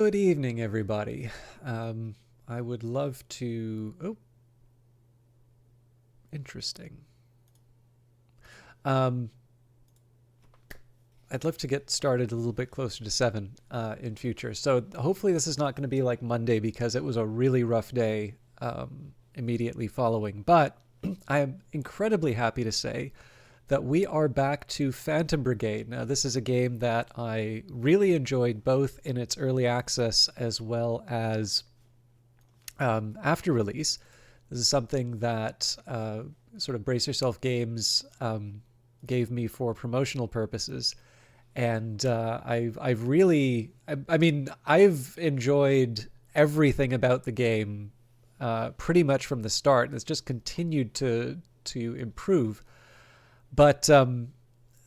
Good evening, everybody. I would love to. Oh, interesting. Um, I'd love to get started a little bit closer to 7 in future. So hopefully this is not going to be like Monday because it was a really rough day immediately following. But I am incredibly happy to say that we are back to Phantom Brigade. Now, this is a game that I really enjoyed both in its early access as well as after release. This is something that sort of Brace Yourself Games gave me for promotional purposes, and I've really I mean I've enjoyed everything about the game pretty much from the start, and it's just continued to improve. But the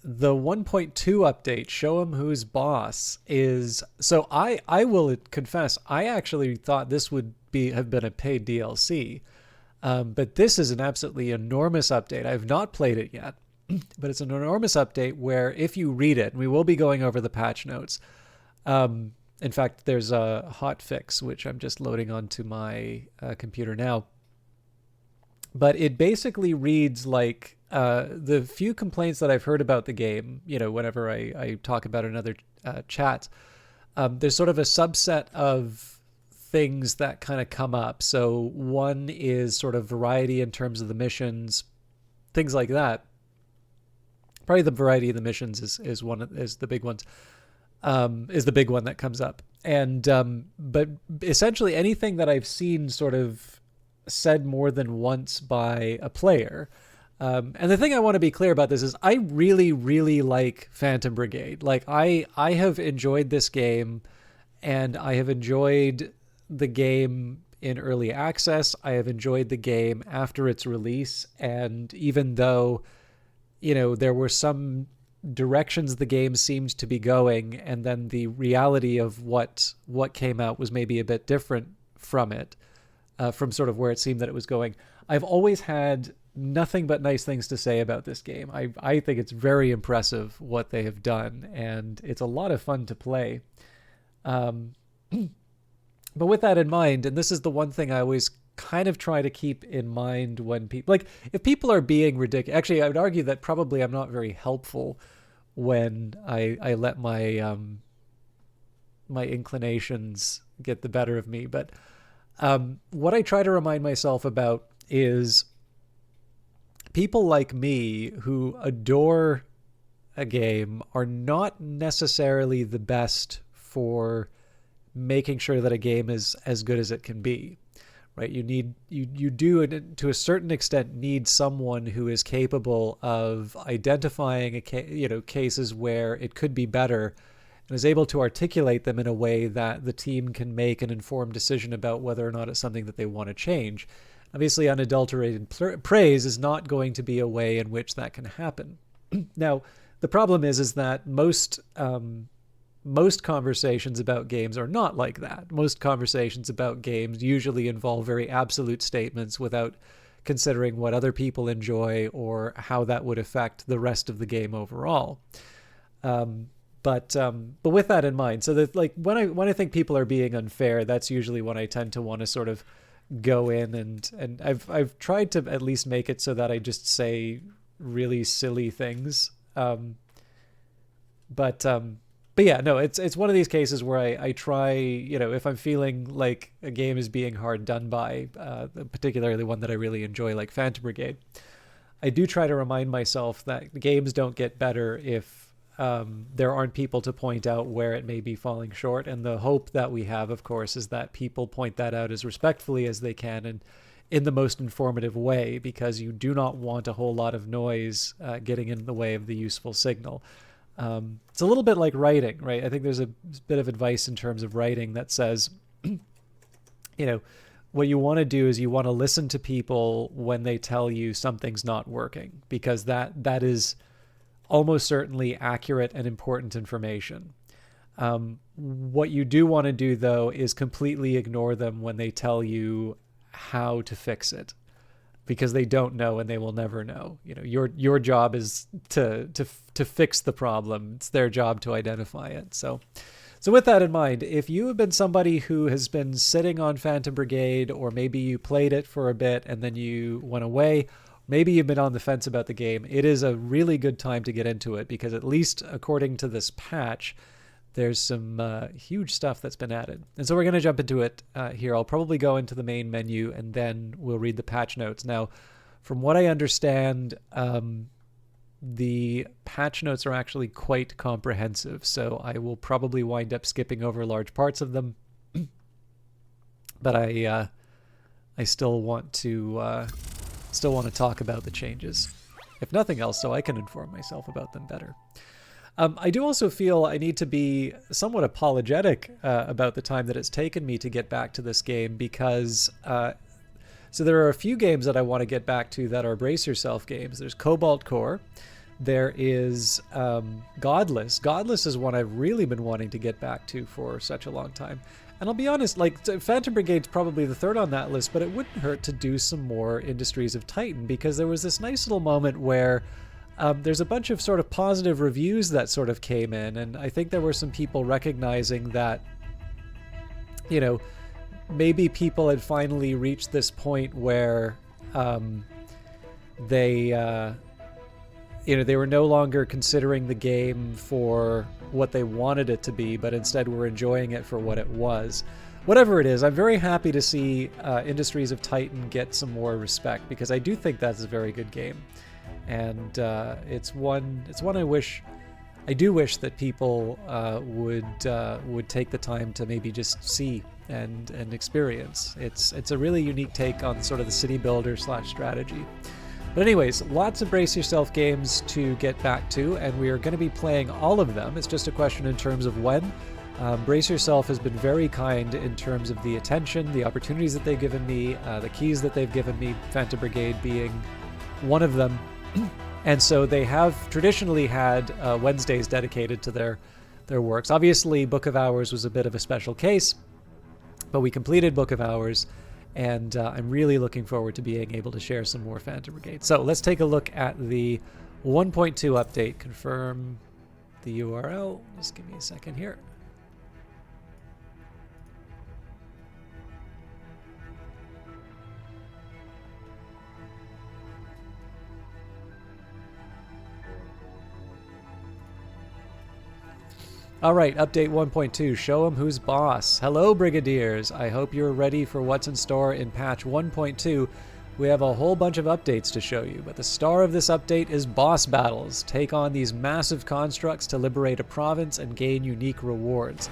1.2 update, Show 'em Who's Boss, is so I will confess I actually thought this would be have been a paid DLC, but this is an absolutely enormous update. I've not played it yet, but it's an enormous update where if you read it, and we will be going over the patch notes. In fact, there's a hot fix which I'm just loading onto my computer now, but it basically reads like the few complaints that I've heard about the game, whenever I talk about another chat, there's sort of a subset of things that kind of come up. So one is sort of variety in terms of the missions, things like that. Probably the variety of the missions is the big ones, is the big one that comes up. And but essentially anything that I've seen sort of said more than once by a player. And the thing I want to be clear about this is I really, really like Phantom Brigade. Like I have enjoyed this game, and I have enjoyed the game in early access. I have enjoyed the game after its release. And even though, there were some directions the game seemed to be going, and then the reality of what came out was maybe a bit different from it, from sort of where it seemed that it was going. I've always had nothing but nice things to say about this game. I think it's very impressive what they have done, and it's a lot of fun to play. But with that in mind, and this is the one thing I always kind of try to keep in mind when people, like, if people are being ridiculous, actually, I would argue that probably I'm not very helpful when I let my my inclinations get the better of me. But what I try to remind myself about is people like me who adore a game are not necessarily the best for making sure that a game is as good as it can be, right? You do to a certain extent need someone who is capable of identifying cases where it could be better, and is able to articulate them in a way that the team can make an informed decision about whether or not it's something that they want to change. Obviously, unadulterated praise is not going to be a way in which that can happen. Now, the problem is that most conversations about games are not like that. Most conversations about games usually involve very absolute statements without considering what other people enjoy or how that would affect the rest of the game overall. But with that in mind, so that, like, when I think people are being unfair, that's usually when I tend to want to sort of go in and I've tried to at least make it so that I just say really silly things. But yeah, no, it's one of these cases where I try, if I'm feeling like a game is being hard done by, particularly one that I really enjoy, like Phantom Brigade, I do try to remind myself that games don't get better if there aren't people to point out where it may be falling short. And the hope that we have, of course, is that people point that out as respectfully as they can and in the most informative way, because you do not want a whole lot of noise getting in the way of the useful signal. It's a little bit like writing, right? I think there's a bit of advice in terms of writing that says, what you want to do is you want to listen to people when they tell you something's not working, because that is almost certainly accurate and important information. What you do want to do, though, is completely ignore them when they tell you how to fix it, because they don't know and they will never know. Your job is to fix the problem. It's their job to identify it. So So with that in mind, if you have been somebody who has been sitting on Phantom Brigade, or maybe you played it for a bit and then you went away, maybe you've been on the fence about the game, it is a really good time to get into it, because at least according to this patch, there's some huge stuff that's been added. And so we're going to jump into it here. I'll probably go into the main menu and then we'll read the patch notes. Now, from what I understand, the patch notes are actually quite comprehensive, so I will probably wind up skipping over large parts of them. But I still want to talk about the changes, if nothing else, so I can inform myself about them better. I do also feel I need to be somewhat apologetic about the time that it's taken me to get back to this game, because so there are a few games that I want to get back to that are Brace Yourself games. There's Cobalt Core. There is Godless. Godless is one I've really been wanting to get back to for such a long time. And I'll be honest, like, Phantom Brigade's probably the third on that list, but it wouldn't hurt to do some more Industries of Titan, because there was this nice little moment where there's a bunch of sort of positive reviews that sort of came in, and I think there were some people recognizing that, you know, maybe people had finally reached this point where they were no longer considering the game for what they wanted it to be, but instead were enjoying it for what it was. Whatever it is, I'm very happy to see Industries of Titan get some more respect, because I do think that's a very good game, and it's one I do wish that people would take the time to maybe just see and experience. It's a really unique take on sort of the city builder / strategy. But anyways, lots of Brace Yourself games to get back to, and we are going to be playing all of them. It's just a question in terms of when. Brace Yourself has been very kind in terms of the attention, the opportunities that they've given me, the keys that they've given me, Phantom Brigade being one of them. And so they have traditionally had Wednesdays dedicated to their works. Obviously, Book of Hours was a bit of a special case, but we completed Book of Hours, and I'm really looking forward to being able to share some more Phantom Brigade. So let's take a look at the 1.2 update. Confirm the URL. Just give me a second here. All right, update 1.2, show them who's boss. Hello, Brigadiers. I hope you're ready for what's in store in patch 1.2. We have a whole bunch of updates to show you, but the star of this update is boss battles. Take on these massive constructs to liberate a province and gain unique rewards.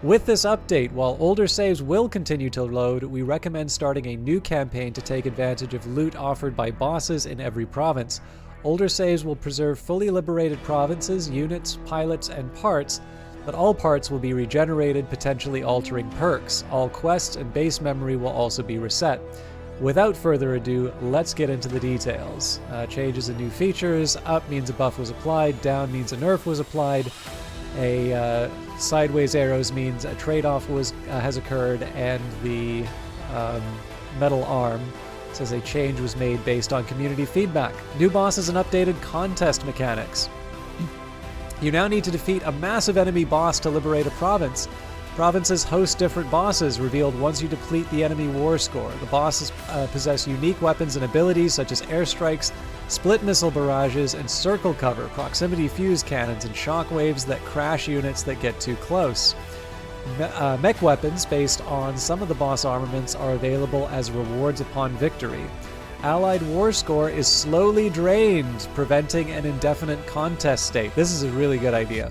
With this update, while older saves will continue to load, we recommend starting a new campaign to take advantage of loot offered by bosses in every province. Older saves will preserve fully liberated provinces, units, pilots, and parts, but all parts will be regenerated, potentially altering perks. All quests and base memory will also be reset. Without further ado, let's get into the details. Changes and new features. Up means a buff was applied, down means a nerf was applied, a sideways arrows means a trade-off has occurred, and the metal arm says a change was made based on community feedback. New bosses and updated contest mechanics. You now need to defeat a massive enemy boss to liberate a province. Provinces host different bosses, revealed once you deplete the enemy war score. The bosses possess unique weapons and abilities such as airstrikes, split missile barrages, and circle cover, proximity fuse cannons, and shockwaves that crash units that get too close. Mech weapons based on some of the boss armaments are available as rewards upon victory. Allied war score is slowly drained, preventing an indefinite contest state. This is a really good idea.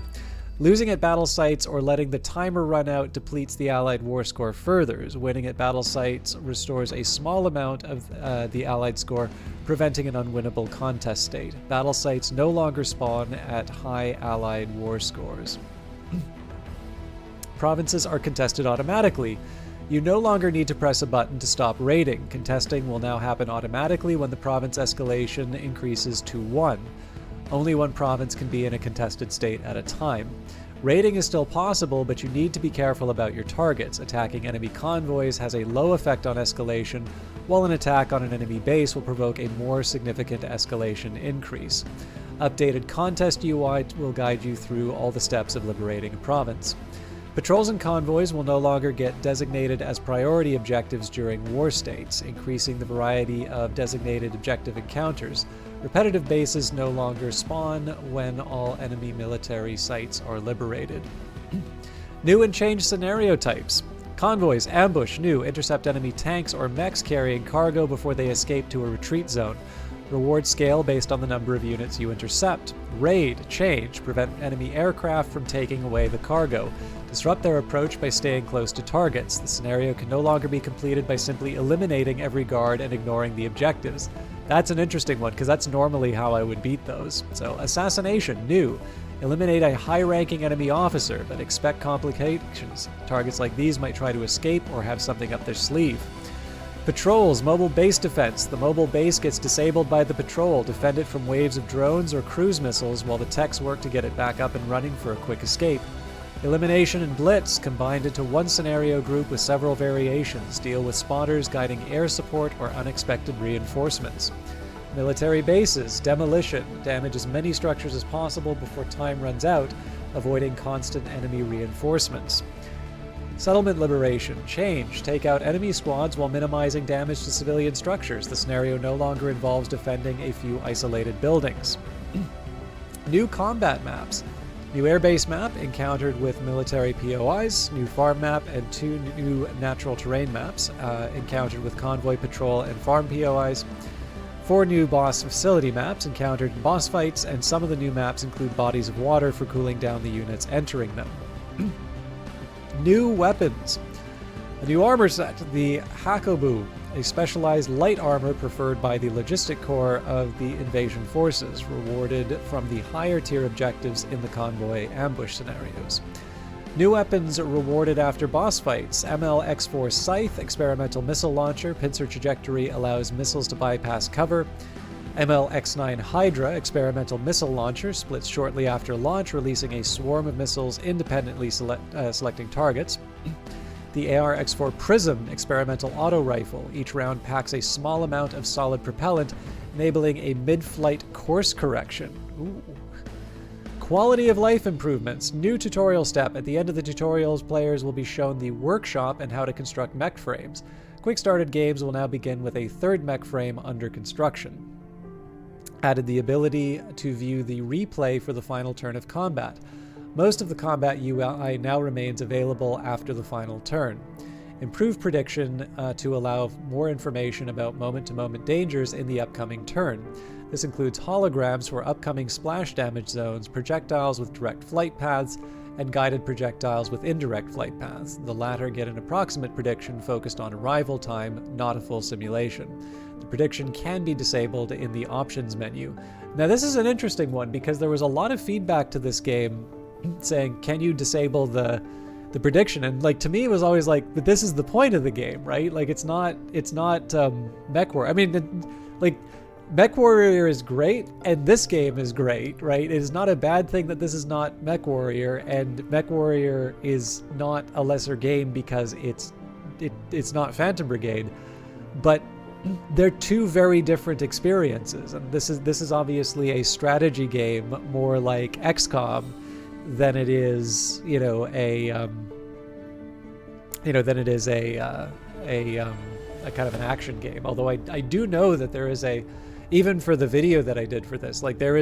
Losing at battle sites or letting the timer run out depletes the Allied war score further. Winning at battle sites restores a small amount of the Allied score, preventing an unwinnable contest state. Battle sites no longer spawn at high Allied war scores. Provinces are contested automatically. You no longer need to press a button to stop raiding. Contesting will now happen automatically when the province escalation increases to 1. Only one province can be in a contested state at a time. Raiding is still possible, but you need to be careful about your targets. Attacking enemy convoys has a low effect on escalation, while an attack on an enemy base will provoke a more significant escalation increase. Updated contest UI will guide you through all the steps of liberating a province. Patrols and convoys will no longer get designated as priority objectives during war states, increasing the variety of designated objective encounters. Repetitive bases no longer spawn when all enemy military sites are liberated. New and changed scenario types. Convoys ambush, new, intercept enemy tanks or mechs carrying cargo before they escape to a retreat zone. Reward scale based on the number of units you intercept. Raid, change, prevent enemy aircraft from taking away the cargo. Disrupt their approach by staying close to targets. The scenario can no longer be completed by simply eliminating every guard and ignoring the objectives. That's an interesting one, because that's normally how I would beat those. So, assassination, new. Eliminate a high-ranking enemy officer, but expect complications. Targets like these might try to escape or have something up their sleeve. Patrols, mobile base defense. The mobile base gets disabled by the patrol. Defend it from waves of drones or cruise missiles while the techs work to get it back up and running for a quick escape. Elimination and Blitz, combined into one scenario group with several variations, deal with spotters guiding air support or unexpected reinforcements. Military bases, demolition, damage as many structures as possible before time runs out, avoiding constant enemy reinforcements. Settlement liberation, change, take out enemy squads while minimizing damage to civilian structures. The scenario no longer involves defending a few isolated buildings. New combat maps. New airbase map encountered with military POIs, new farm map, and 2 new natural terrain maps encountered with convoy patrol and farm POIs. 4 new boss facility maps encountered in boss fights, and some of the new maps include bodies of water for cooling down the units entering them. New weapons. A new armor set, the Hakobu, a specialized light armor preferred by the logistic corps of the invasion forces, rewarded from the higher tier objectives in the convoy ambush scenarios. New weapons rewarded after boss fights. ML-X4 Scythe, experimental missile launcher, pincer trajectory allows missiles to bypass cover. ML-X9 Hydra, experimental missile launcher, splits shortly after launch, releasing a swarm of missiles independently selecting targets. The AR-X4 Prism, experimental auto rifle. Each round packs a small amount of solid propellant, enabling a mid-flight course correction. Ooh. Quality of life improvements. New tutorial step. At the end of the tutorials, players will be shown the workshop and how to construct mech frames. Quick started games will now begin with a 3rd mech frame under construction. Added the ability to view the replay for the final turn of combat. Most of the combat UI now remains available after the final turn. Improved prediction to allow more information about moment-to-moment dangers in the upcoming turn. This includes holograms for upcoming splash damage zones, projectiles with direct flight paths, and guided projectiles with indirect flight paths. The latter get an approximate prediction focused on arrival time, not a full simulation. The prediction can be disabled in the options menu. Now this is an interesting one because there was a lot of feedback to this game saying, can you disable the prediction? And like, to me it was always like, but this is the point of the game, right? Like it's not Mech Warrior. I mean, like, Mech Warrior is great, and this game is great, right? It is not a bad thing that this is not Mech Warrior, and Mech Warrior is not a lesser game because it's not Phantom Brigade, but they're 2 very different experiences, and this is obviously a strategy game more like XCOM than it is, a kind of an action game. Although I do know that there is even for the video that I did for this, like there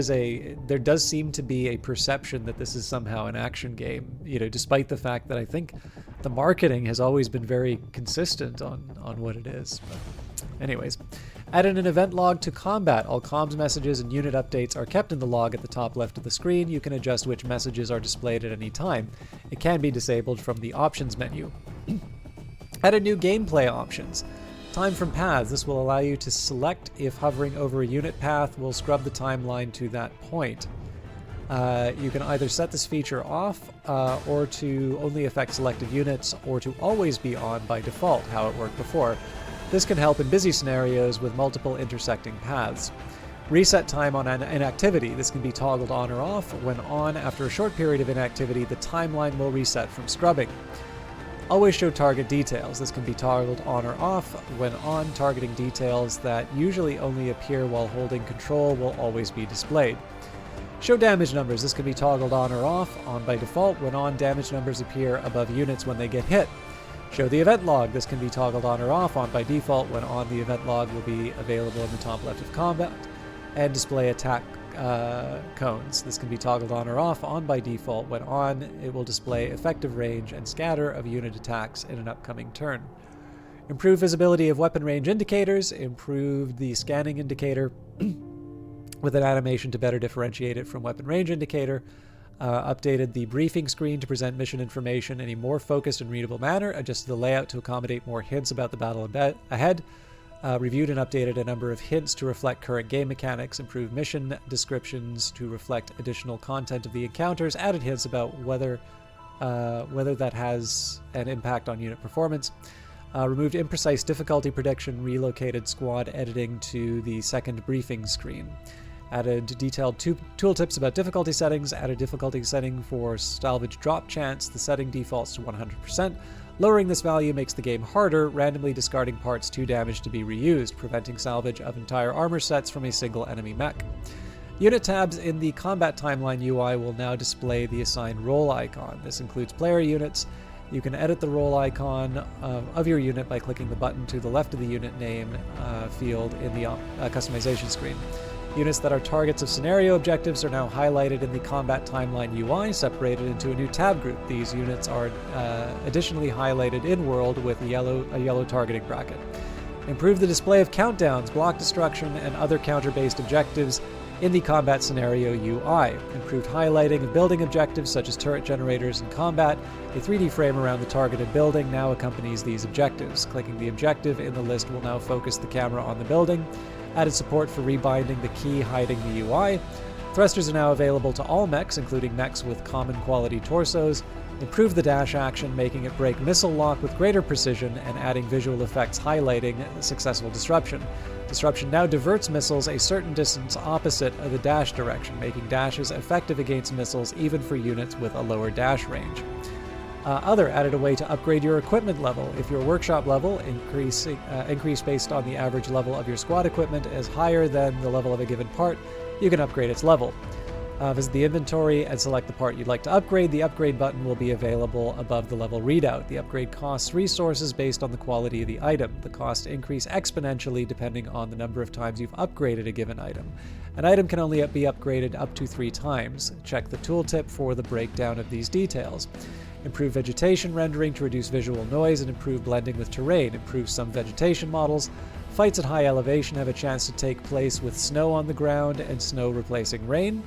does seem to be a perception that this is somehow an action game, despite the fact that I think the marketing has always been very consistent on what it is. But anyways, added an event log to combat. All comms messages and unit updates are kept in the log at the top left of the screen. You can adjust which messages are displayed at any time. It can be disabled from the options menu. Added new gameplay options. Time from paths. This will allow you to select if hovering over a unit path will scrub the timeline to that point. You can either set this feature off or to only affect selected units, or to always be on by default, how it worked before. This can help in busy scenarios with multiple intersecting paths. Reset time on inactivity. This can be toggled on or off. When on, after a short period of inactivity, the timeline will reset from scrubbing. Always show target details. This can be toggled on or off. When on, targeting details that usually only appear while holding control will always be displayed. Show damage numbers. This can be toggled on or off. On by default. When on, damage numbers appear above units when they get hit. Show the event log. This can be toggled on or off. On by default. When on, the event log will be available in the top left of combat. And display attack cones. This can be toggled on or off. On by default. When on, it will display effective range and scatter of unit attacks in an upcoming turn. Improve visibility of weapon range indicators. Improve the scanning indicator with an animation to better differentiate it from weapon range indicator. Updated the briefing screen to present mission information in a more focused and readable manner. Adjusted the layout to accommodate more hints about the battle ahead. Reviewed and updated a number of hints to reflect current game mechanics. Improved mission descriptions to reflect additional content of the encounters. Added hints about whether that has an impact on unit performance. Removed imprecise difficulty prediction. Relocated squad editing to the second briefing screen. Added detailed tooltips about difficulty settings. Added difficulty setting for salvage drop chance. The setting defaults to 100%. Lowering this value makes the game harder, randomly discarding parts too damaged to be reused, preventing salvage of entire armor sets from a single enemy mech. Unit tabs in the combat timeline UI will now display the assigned role icon. This includes player units. You can edit the role icon of your unit by clicking the button to the left of the unit name field in the customization screen. Units that are targets of scenario objectives are now highlighted in the combat timeline UI, separated into a new tab group. These units are additionally highlighted in world with a yellow targeting bracket. Improve the display of countdowns, block destruction, and other counter-based objectives in the combat scenario UI. Improved highlighting of building objectives such as turret generators in combat. A 3D frame around the targeted building now accompanies these objectives. Clicking the objective in the list will now focus the camera on the building. Added support for rebinding the key hiding the UI. Thrusters are now available to all mechs, including mechs with common quality torsos. Improve the dash action, making it break missile lock with greater precision, and adding visual effects highlighting successful disruption. Disruption now diverts missiles a certain distance opposite of the dash direction, making dashes effective against missiles even for units with a lower dash range. Other added a way to upgrade your equipment level. If your workshop level increase based on the average level of your squad equipment is higher than the level of a given part, you can upgrade its level. Visit the inventory and select the part you'd like to upgrade. The upgrade button will be available above the level readout. The upgrade costs resources based on the quality of the item. The costs increase exponentially depending on the number of times you've upgraded a given item. An item can only be upgraded up to 3 times. Check the tooltip for the breakdown of these details. Improve vegetation rendering to reduce visual noise and improve blending with terrain. Improve some vegetation models. Fights at high elevation have a chance to take place with snow on the ground and snow replacing rain.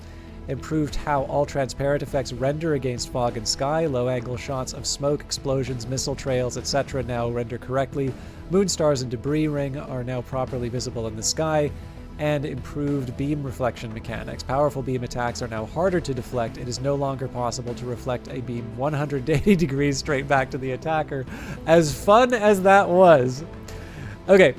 Improved how all transparent effects render against fog and sky. Low-angle shots of smoke, explosions, missile trails, etc. now render correctly. Moon stars and debris ring are now properly visible in the sky. And improved beam reflection mechanics. Powerful beam attacks are now harder to deflect. It is no longer possible to reflect a beam 180 degrees straight back to the attacker. As fun as that was. Okay,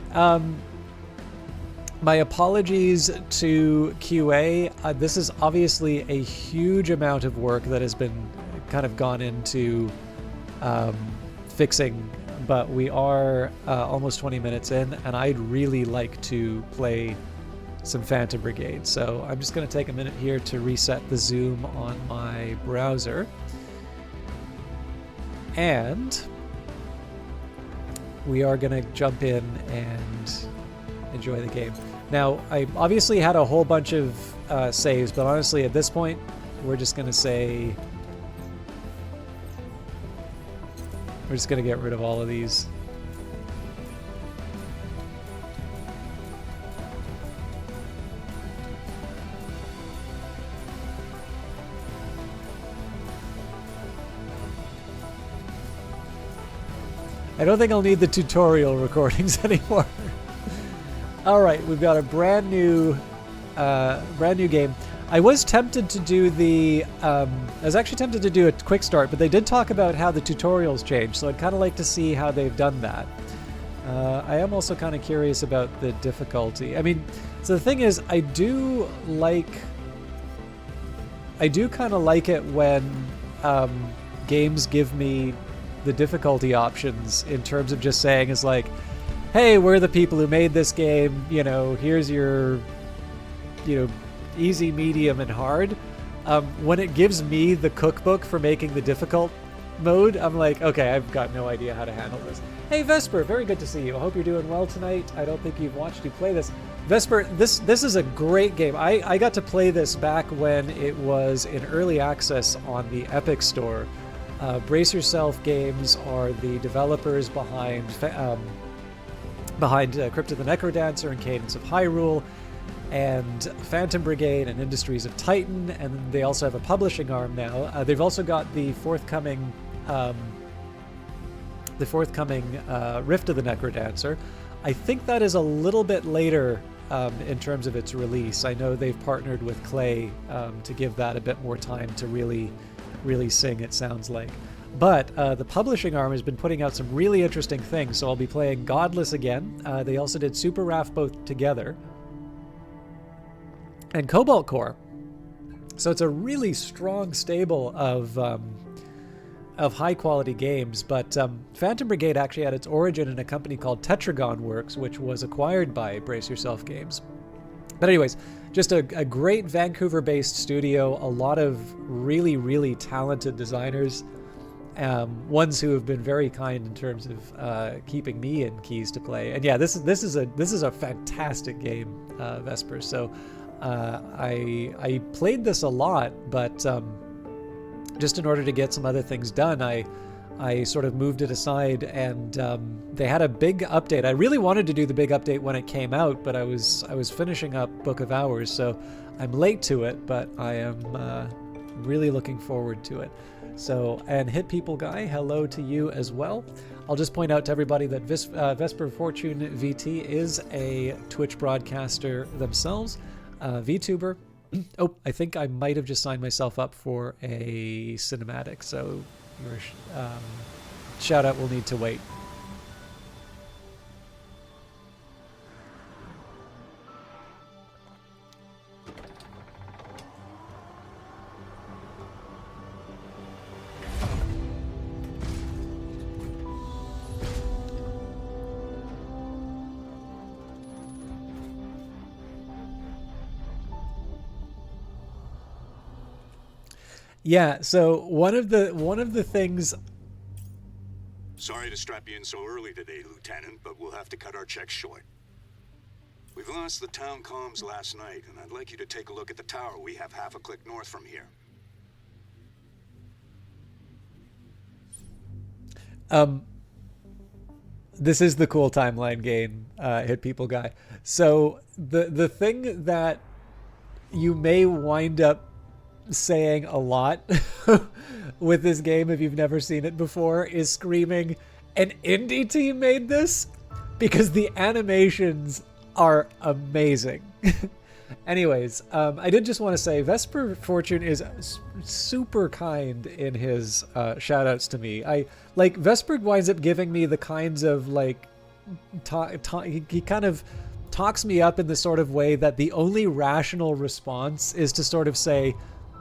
my apologies to QA. This is obviously a huge amount of work that has been kind of gone into fixing, but we are almost 20 minutes in, and I'd really like to play some Phantom Brigade. So I'm just going to take a minute here to reset the zoom on my browser. And we are going to jump in and enjoy the game. Now, I obviously had a whole bunch of saves, but honestly at this point, we're just going to say... We're just going to get rid of all of these. I don't think I'll need the tutorial recordings anymore. All right, we've got a brand new game. I was tempted to do I was actually tempted to do a quick start, but they did talk about how the tutorials changed, so I'd kind of like to see how they've done that. I am also kind of curious about the difficulty. I mean, so the thing is, I do kind of like it when games give me the difficulty options in terms of just saying is like, hey, we're the people who made this game, you know, here's your, you know, easy, medium, and hard. When it gives me the cookbook for making the difficult mode, I'm like, okay, I've got no idea how to handle this. Hey Vesper, very good to see you. I hope you're doing well tonight. I don't think you've watched you play this. Vesper, this is a great game. I got to play this back when it was in early access on the Epic Store. Brace Yourself Games are the developers behind Crypt of the Necrodancer and Cadence of Hyrule, and Phantom Brigade and Industries of Titan, and they also have a publishing arm now. They've also got the forthcoming Rift of the Necrodancer. I think that is a little bit later in terms of its release. I know they've partnered with Clay to give that a bit more time to really sing, it sounds like. But the publishing arm has been putting out some really interesting things, so I'll be playing Godless again. They also did Super Raft both together, and Cobalt Core. So it's a really strong stable of high-quality games, but Phantom Brigade actually had its origin in a company called Tetragon Works, which was acquired by Brace Yourself Games. But anyways, just a great Vancouver-based studio, a lot of really, really talented designers, ones who have been very kind in terms of keeping me in keys to play. And yeah, this is a fantastic game, Vesper. So I played this a lot, but just in order to get some other things done, I sort of moved it aside, and they had a big update. I really wanted to do the big update when it came out, but I was finishing up Book of Hours, so I'm late to it, but I am really looking forward to it. So, and Hit People Guy, hello to you as well. I'll just point out to everybody that Vesper Fortune VT is a Twitch broadcaster themselves, VTuber. Oh, I think I might have just signed myself up for a cinematic, so your shout out will need to wait. Yeah, so one of the things. Sorry to strap you in so early today, Lieutenant, but we'll have to cut our checks short. We've lost the town comms last night, and I'd like you to take a look at the tower we have half a click north from here. This is the cool timeline game, Hit People Guy. So the thing that you may wind up saying a lot with this game, if you've never seen it before, is screaming, an indie team made this? Because the animations are amazing. Anyways, I did just want to say Vesper Fortune is super kind in his shout outs to me. Vesper winds up giving me the kinds of he kind of talks me up in the sort of way that the only rational response is to sort of say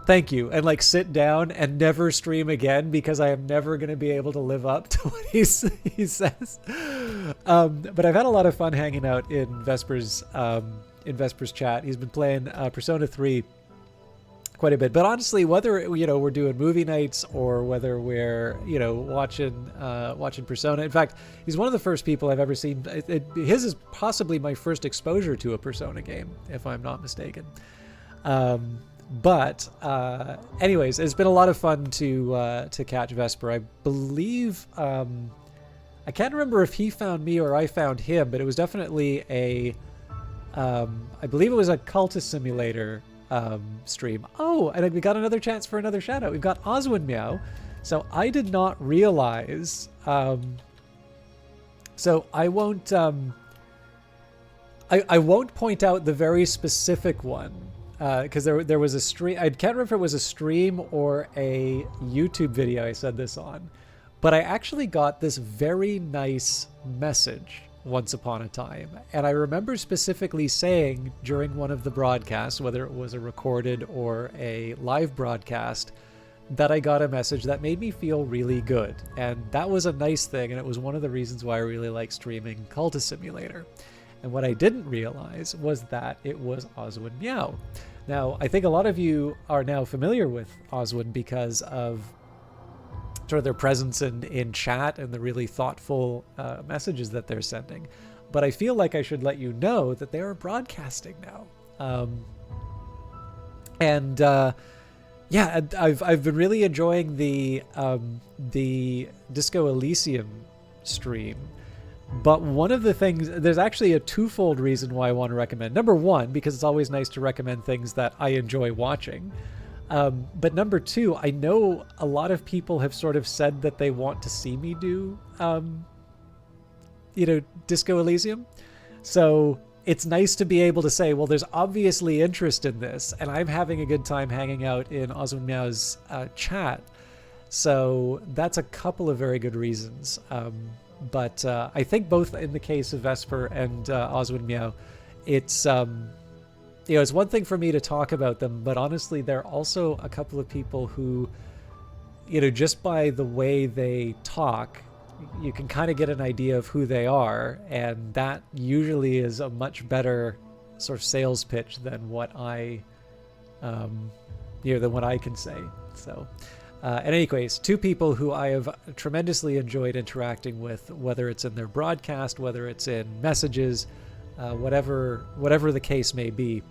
thank you and sit down and never stream again, because I am never going to be able to live up to what he says. But I've had a lot of fun hanging out in Vesper's chat. He's been playing Persona 3 quite a bit. But honestly, whether we're doing movie nights or whether we're watching Persona, in fact, he's one of the first people I've ever seen. His is possibly my first exposure to a Persona game, if I'm not mistaken. But anyways, it's been a lot of fun to catch Vesper. I believe I can't remember if he found me or I found him, but it was definitely I believe it was a Cultist Simulator stream. Oh, and we got another chance for another shout out. We've got Oswin Meow. So I did not realize. So I won't. I won't point out the very specific one. Because there was a stream, I can't remember if it was a stream or a YouTube video I said this on, but I actually got this very nice message once upon a time. And I remember specifically saying during one of the broadcasts, whether it was a recorded or a live broadcast, that I got a message that made me feel really good. And that was a nice thing, and it was one of the reasons why I really like streaming Cultist Simulator. And what I didn't realize was that it was Oswin Meow. Now, I think a lot of you are now familiar with Oswin because of sort of their presence in chat and the really thoughtful messages that they're sending. But I feel like I should let you know that they are broadcasting now. Yeah, I've been really enjoying the Disco Elysium stream. But one of the things, there's actually a twofold reason why I want to recommend. Number one, because it's always nice to recommend things that I enjoy watching. But number two, I know a lot of people have sort of said that they want to see me do, Disco Elysium. So it's nice to be able to say, well, there's obviously interest in this, and I'm having a good time hanging out in Oswin Meow's chat. So that's a couple of very good reasons. But I think both in the case of Vesper and Oswin Meow, it's it's one thing for me to talk about them, but honestly, they're also a couple of people who, just by the way they talk, you can kind of get an idea of who they are, and that usually is a much better sort of sales pitch than what I can say. So. In any case, two people who I have tremendously enjoyed interacting with, whether it's in their broadcast, whether it's in messages, whatever the case may be.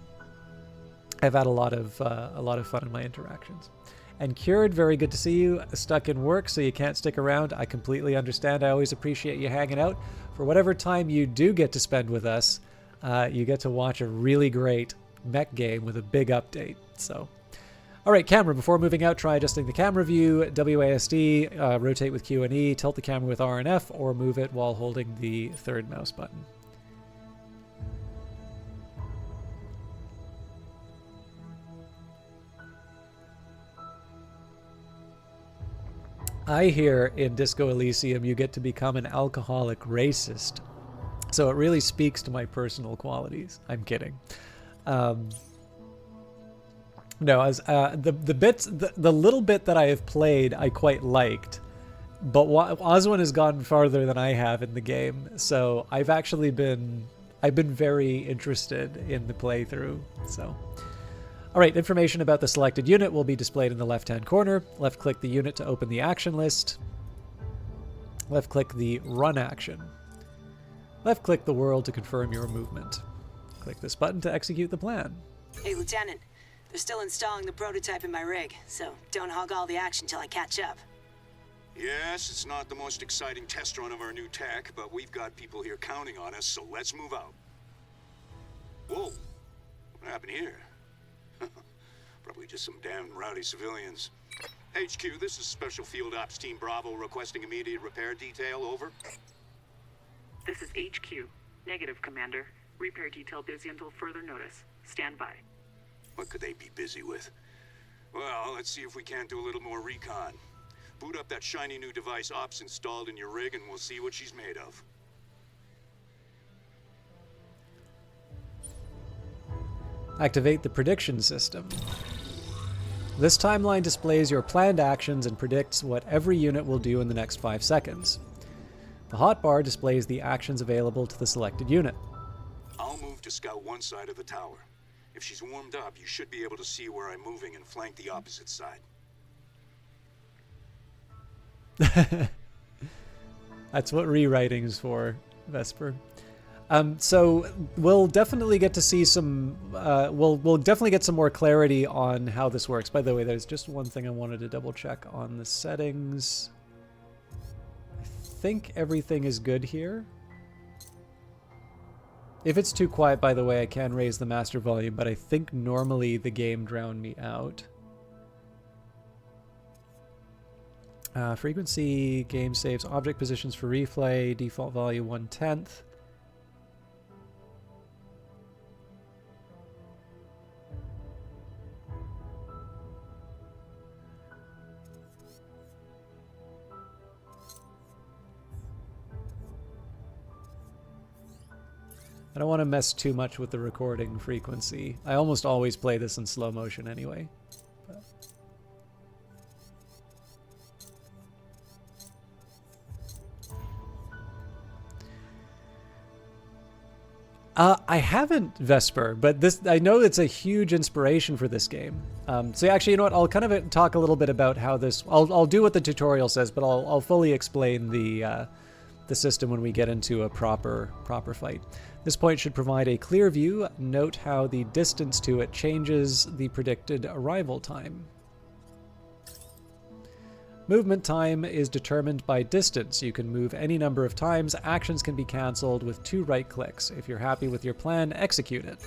I've had a lot of fun in my interactions. And Cured, very good to see you. Stuck in work, so you can't stick around. I completely understand. I always appreciate you hanging out. For whatever time you do get to spend with us, you get to watch a really great mech game with a big update. So. All right, camera. Before moving out, try adjusting the camera view, WASD, rotate with Q and E, tilt the camera with R and F, or move it while holding the third mouse button. I hear in Disco Elysium you get to become an alcoholic racist. So it really speaks to my personal qualities. I'm kidding. No, as the little bit that I have played, I quite liked, but Oswin has gone farther than I have in the game. So I've been very interested in the playthrough. So, all right, information about the selected unit will be displayed in the left-hand corner. Left-click the unit to open the action list. Left-click the run action. Left-click the world to confirm your movement. Click this button to execute the plan. Hey, Lieutenant. They're still installing the prototype in my rig, so don't hog all the action till I catch up. Yes, it's not the most exciting test run of our new tech, but we've got people here counting on us, so let's move out. Whoa, what happened here? Probably just some damn rowdy civilians. HQ, this is Special Field Ops Team Bravo requesting immediate repair detail, over. This is HQ. Negative, Commander. Repair detail busy until further notice. Stand by. What could they be busy with? Well, let's see if we can't do a little more recon. Boot up that shiny new device Ops installed in your rig and we'll see what she's made of. Activate the prediction system. This timeline displays your planned actions and predicts what every unit will do in the next 5 seconds. The hotbar displays the actions available to the selected unit. I'll move to scout one side of the tower. If she's warmed up, you should be able to see where I'm moving and flank the opposite side. That's what rewriting is for, Vesper. So we'll definitely get to see some. We'll definitely get some more clarity on how this works. By the way, there's just one thing I wanted to double check on the settings. I think everything is good here. If it's too quiet, by the way, I can raise the master volume, but I think normally the game drowned me out. Frequency, game saves, object positions for replay, default value 1/10. I don't want to mess too much with the recording frequency. I almost always play this in slow motion anyway. But. I haven't, Vesper, but this I know it's a huge inspiration for this game. So actually, you know what? I'll kind of talk a little bit about how this. I'll do what the tutorial says, but I'll fully explain the system when we get into a proper fight. This point should provide a clear view. Note how the distance to it changes the predicted arrival time. Movement time is determined by distance. You can move any number of times. Actions can be cancelled with 2 right clicks. If you're happy with your plan, execute it.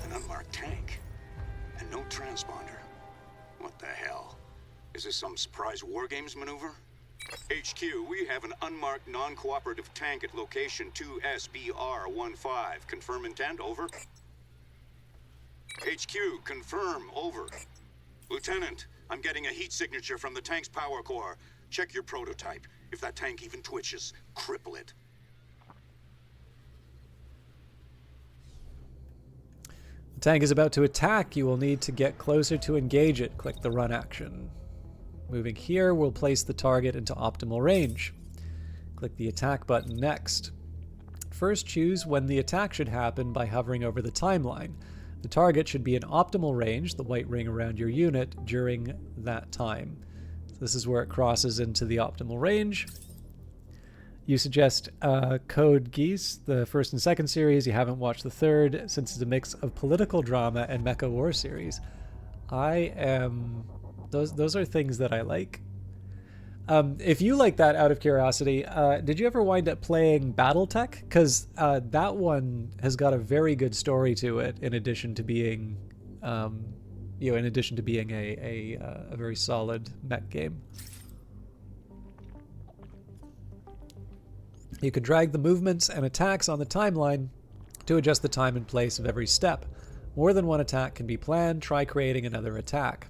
An unmarked tank. And no transponder. What the hell? Is this some surprise war games maneuver? HQ, we have an unmarked non-cooperative tank at location 2SBR15. Confirm intent, over. HQ, confirm, over. Lieutenant, I'm getting a heat signature from the tank's power core. Check your prototype. If that tank even twitches, cripple it. The tank is about to attack. You will need to get closer to engage it. Click the run action. Moving here will place the target into optimal range. Click the attack button next. First, choose when the attack should happen by hovering over the timeline. The target should be in optimal range, the white ring around your unit, during that time. So this is where it crosses into the optimal range. You suggest Code Geass, the first and second series. You haven't watched the third, since it's a mix of political drama and mecha war series. Those are things that I like. If you like that, out of curiosity, did you ever wind up playing BattleTech? Because that one has got a very good story to it, in addition to being, a very solid mech game. You can drag the movements and attacks on the timeline to adjust the time and place of every step. More than one attack can be planned. Try creating another attack.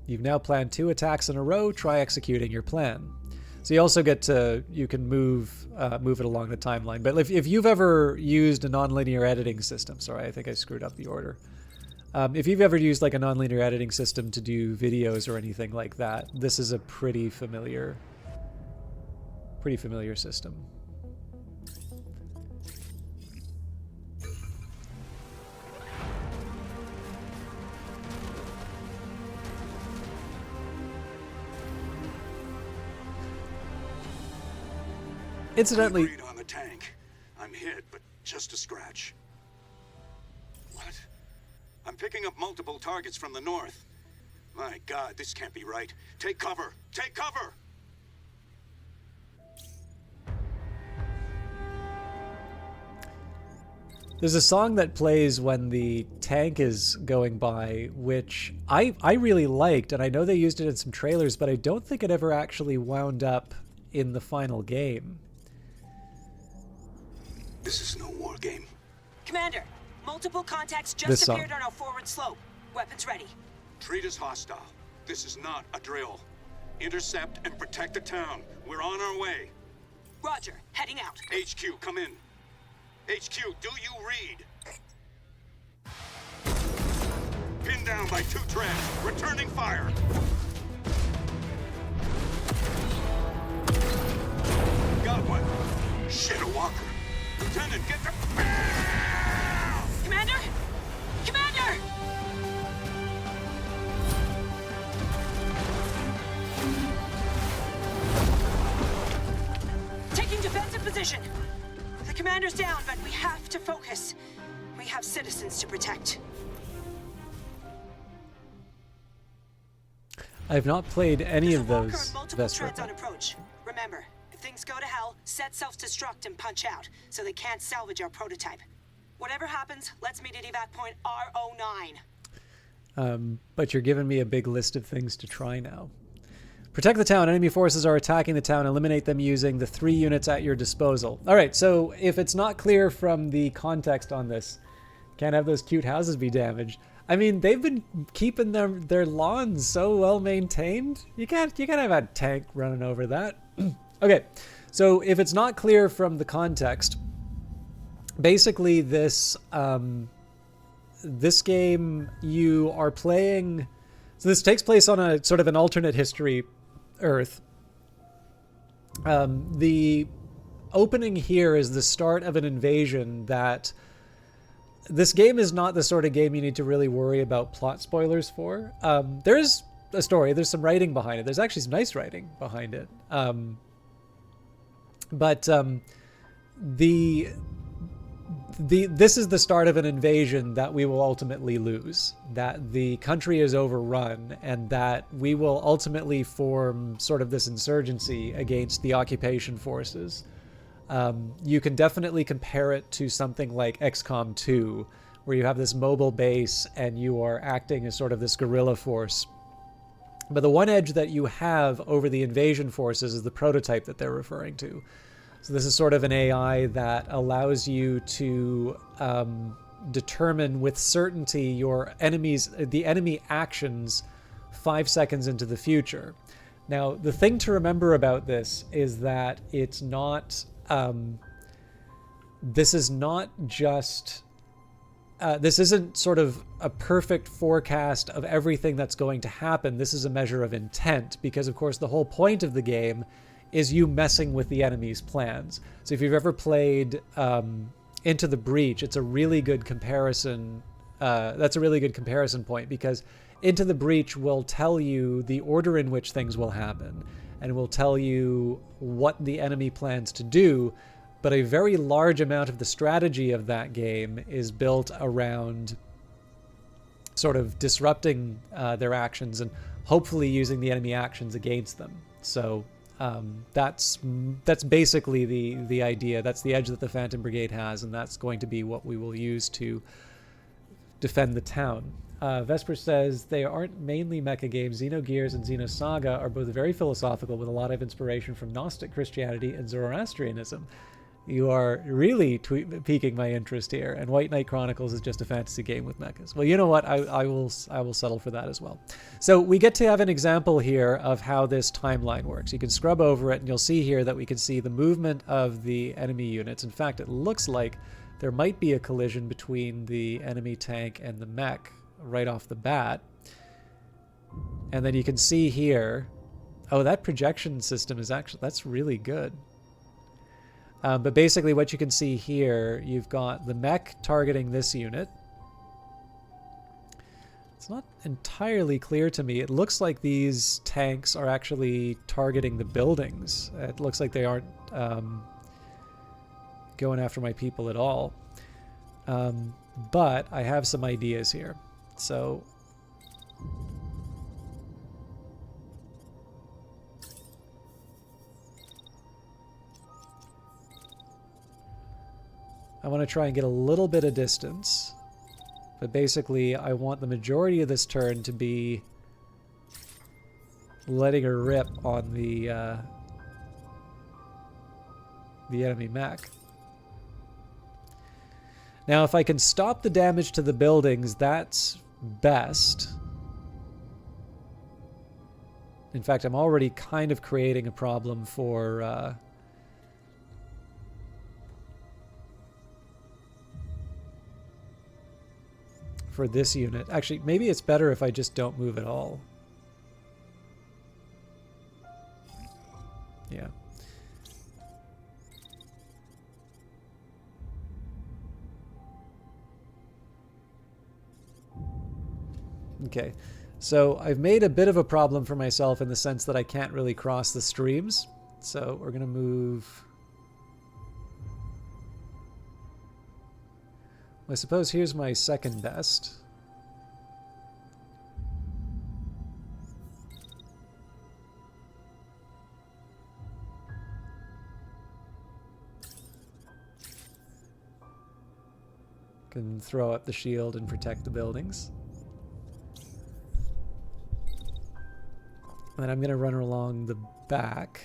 You've now planned 2 attacks in a row. Try executing your plan. So you also get to, you can move it along the timeline. But if you've ever used a nonlinear editing system, sorry, I think I screwed up the order. If you've ever used like a nonlinear editing system to do videos or anything like that, this is a pretty familiar system. Incidentally, Good read on the tank. I'm hit, but just a scratch. What? I'm picking up multiple targets from the north. My God, this can't be right. Take cover! Take cover! there's a song that plays when the tank is going by, which I really liked, and I know they used it in some trailers, but I don't think it ever actually wound up in the final game. This is no war game. Commander, multiple contacts This just song. appeared on our forward slope. Weapons ready. Treat us hostile. This is not a drill. Intercept and protect the town. We're on our way. Roger, heading out. HQ, come in. HQ, do you read? Pinned down by 2 treads. Returning fire. Got one. Shit, a walker. Lieutenant, get the... Commander? Commander! Taking defensive position. The commander's down, but we have to focus. We have citizens to protect. I have not played any There's of a walker those and multiple Vesper. treads on approach. Remember, if things go to hell, set self-destruct and punch out, so they can't salvage our prototype. Whatever happens, let's meet at evac point R09. But you're giving me a big list of things to try now. Protect the town. Enemy forces are attacking the town. Eliminate them using the 3 units at your disposal. All right, so if it's not clear from the context on this, can't have those cute houses be damaged. I mean, they've been keeping their lawns so well maintained. You can't have a tank running over that. Okay, so if it's not clear from the context, basically this game you are playing. So this takes place on a sort of an alternate history Earth. The opening here is the start of an invasion that this game is not the sort of game you need to really worry about plot spoilers for. There is a story. There's some writing behind it. There's actually some nice writing behind it. But this is the start of an invasion that we will ultimately lose, that the country is overrun, and that we will ultimately form sort of this insurgency against the occupation forces. You can definitely compare it to something like XCOM 2, where you have this mobile base and you are acting as sort of this guerrilla force. But the one edge that you have over the invasion forces is the prototype that they're referring to. So this is sort of an AI that allows you to determine with certainty the enemy actions 5 seconds into the future. Now, the thing to remember about this is that it's not, this is not just, this isn't sort of a perfect forecast of everything that's going to happen. This is a measure of intent, because of course the whole point of the game is you messing with the enemy's plans. So if you've ever played Into the Breach, it's a really good comparison. That's a really good comparison point, because Into the Breach will tell you the order in which things will happen, and will tell you what the enemy plans to do. But a very large amount of the strategy of that game is built around sort of disrupting their actions and hopefully using the enemy actions against them. So that's basically the idea. That's the edge that the Phantom Brigade has, and that's going to be what we will use to defend the town. Vesper says they aren't mainly mecha games. Xenogears and Xenosaga are both very philosophical, with a lot of inspiration from Gnostic Christianity and Zoroastrianism. You are really piquing my interest here. And White Knight Chronicles is just a fantasy game with mechas. Well, you know what? I will settle for that as well. So we get to have an example here of how this timeline works. You can scrub over it, and you'll see here that we can see the movement of the enemy units. In fact, it looks like there might be a collision between the enemy tank and the mech right off the bat. And then you can see here, oh, that projection system is actually, that's really good. But basically what you can see here, you've got the mech targeting this unit. It's not entirely clear to me. It looks like these tanks are actually targeting the buildings. It looks like they aren't going after my people at all. But I have some ideas here. So I want to try and get a little bit of distance, but basically I want the majority of this turn to be letting her rip on the enemy mech. Now, if I can stop the damage to the buildings, that's best. In fact, I'm already kind of creating a problem for this unit. Actually, maybe it's better if I just don't move at all. Yeah. Okay, so I've made a bit of a problem for myself in the sense that I can't really cross the streams. So we're going to move... I suppose here's my second best. Can throw up the shield and protect the buildings. And then I'm going to run along the back.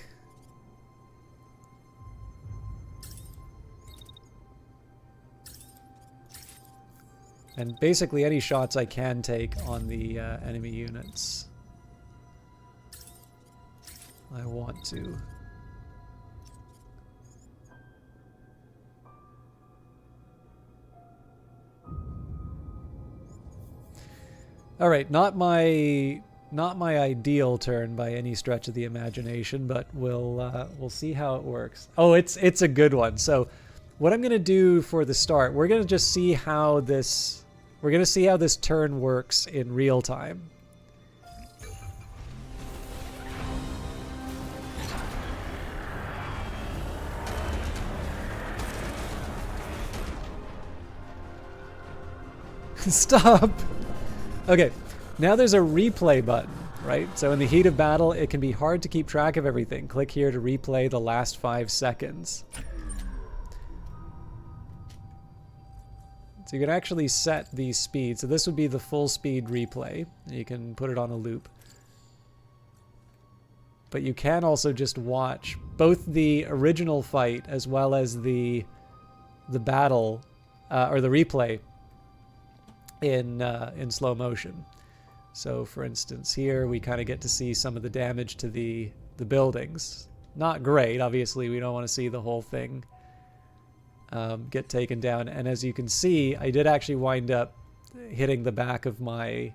And basically any shots I can take on the enemy units, I want to. All right, not my ideal turn by any stretch of the imagination, but we'll see how it works. Oh, it's a good one. So what I'm gonna do for the start, we're gonna just see how this turn works in real time. Stop. Okay, now there's a replay button, right? So in the heat of battle, it can be hard to keep track of everything. Click here to replay the last 5 seconds. So you can actually set the speed. So this would be the full speed replay. You can put it on a loop. But you can also just watch both the original fight as well as the battle or the replay in slow motion. So for instance, here we kind of get to see some of the damage to the buildings. Not great, obviously we don't want to see the whole thing get taken down. And as you can see, I did actually wind up hitting the back of my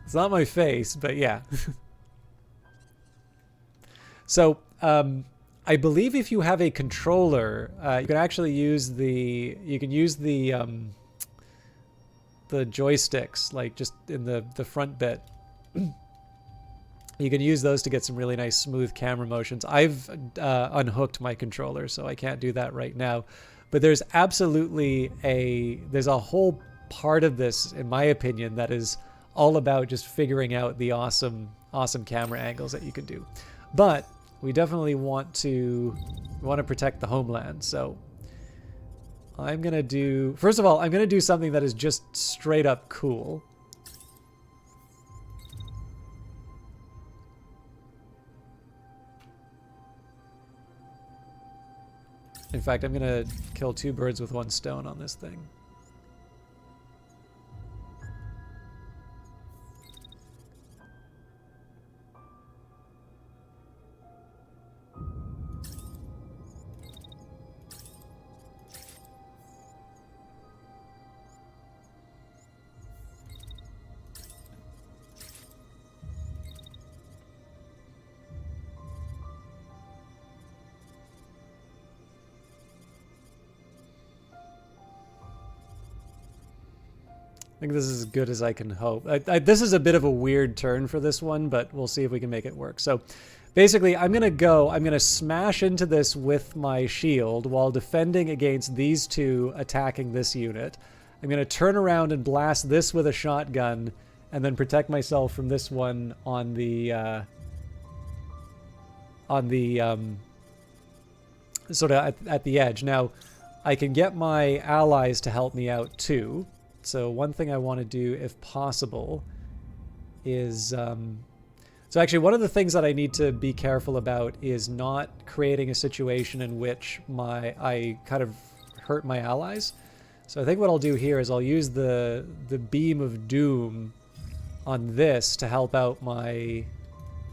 it's not my face, but yeah. So I believe if you have a controller, you can actually use the joysticks, like just in the front bit. You can use those to get some really nice smooth camera motions. I've unhooked my controller, so I can't do that right now. But there's absolutely there's a whole part of this, in my opinion, that is all about just figuring out the awesome camera angles that you can do. But we definitely want to protect the homeland. So I'm gonna do, first of all, I'm gonna do something that is just straight up cool. In fact, I'm gonna kill 2 birds with 1 stone on this thing. I think this is as good as I can hope. This is a bit of a weird turn for this one, but we'll see if we can make it work. So basically, I'm going to smash into this with my shield while defending against these 2 attacking this unit. I'm going to turn around and blast this with a shotgun and then protect myself from this one on the sort of at the edge. Now, I can get my allies to help me out too. So one thing I want to do, if possible, is... so actually, one of the things that I need to be careful about is not creating a situation in which I kind of hurt my allies. So I think what I'll do here is I'll use the beam of doom on this to help out my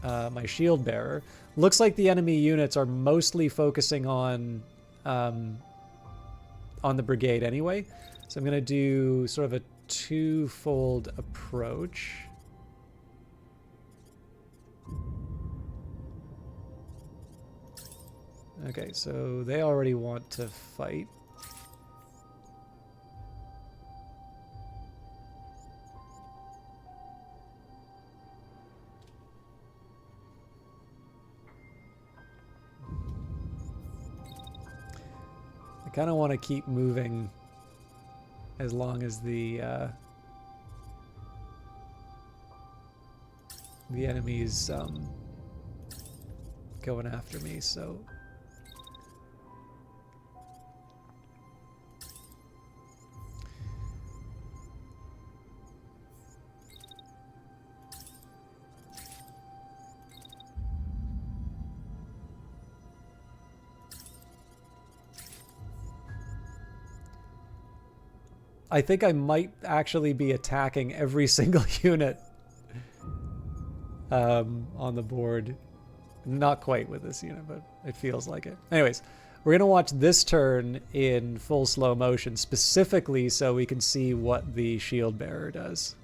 my shield bearer. Looks like the enemy units are mostly focusing on the brigade anyway. So I'm going to do sort of a 2-fold approach. Okay, so they already want to fight. I kind of want to keep moving as long as the enemy's going after me, so... I think I might actually be attacking every single unit on the board Not quite with this unit, but it feels like it. Anyways, we're going to watch this turn in full slow motion, specifically so we can see what the shield bearer does.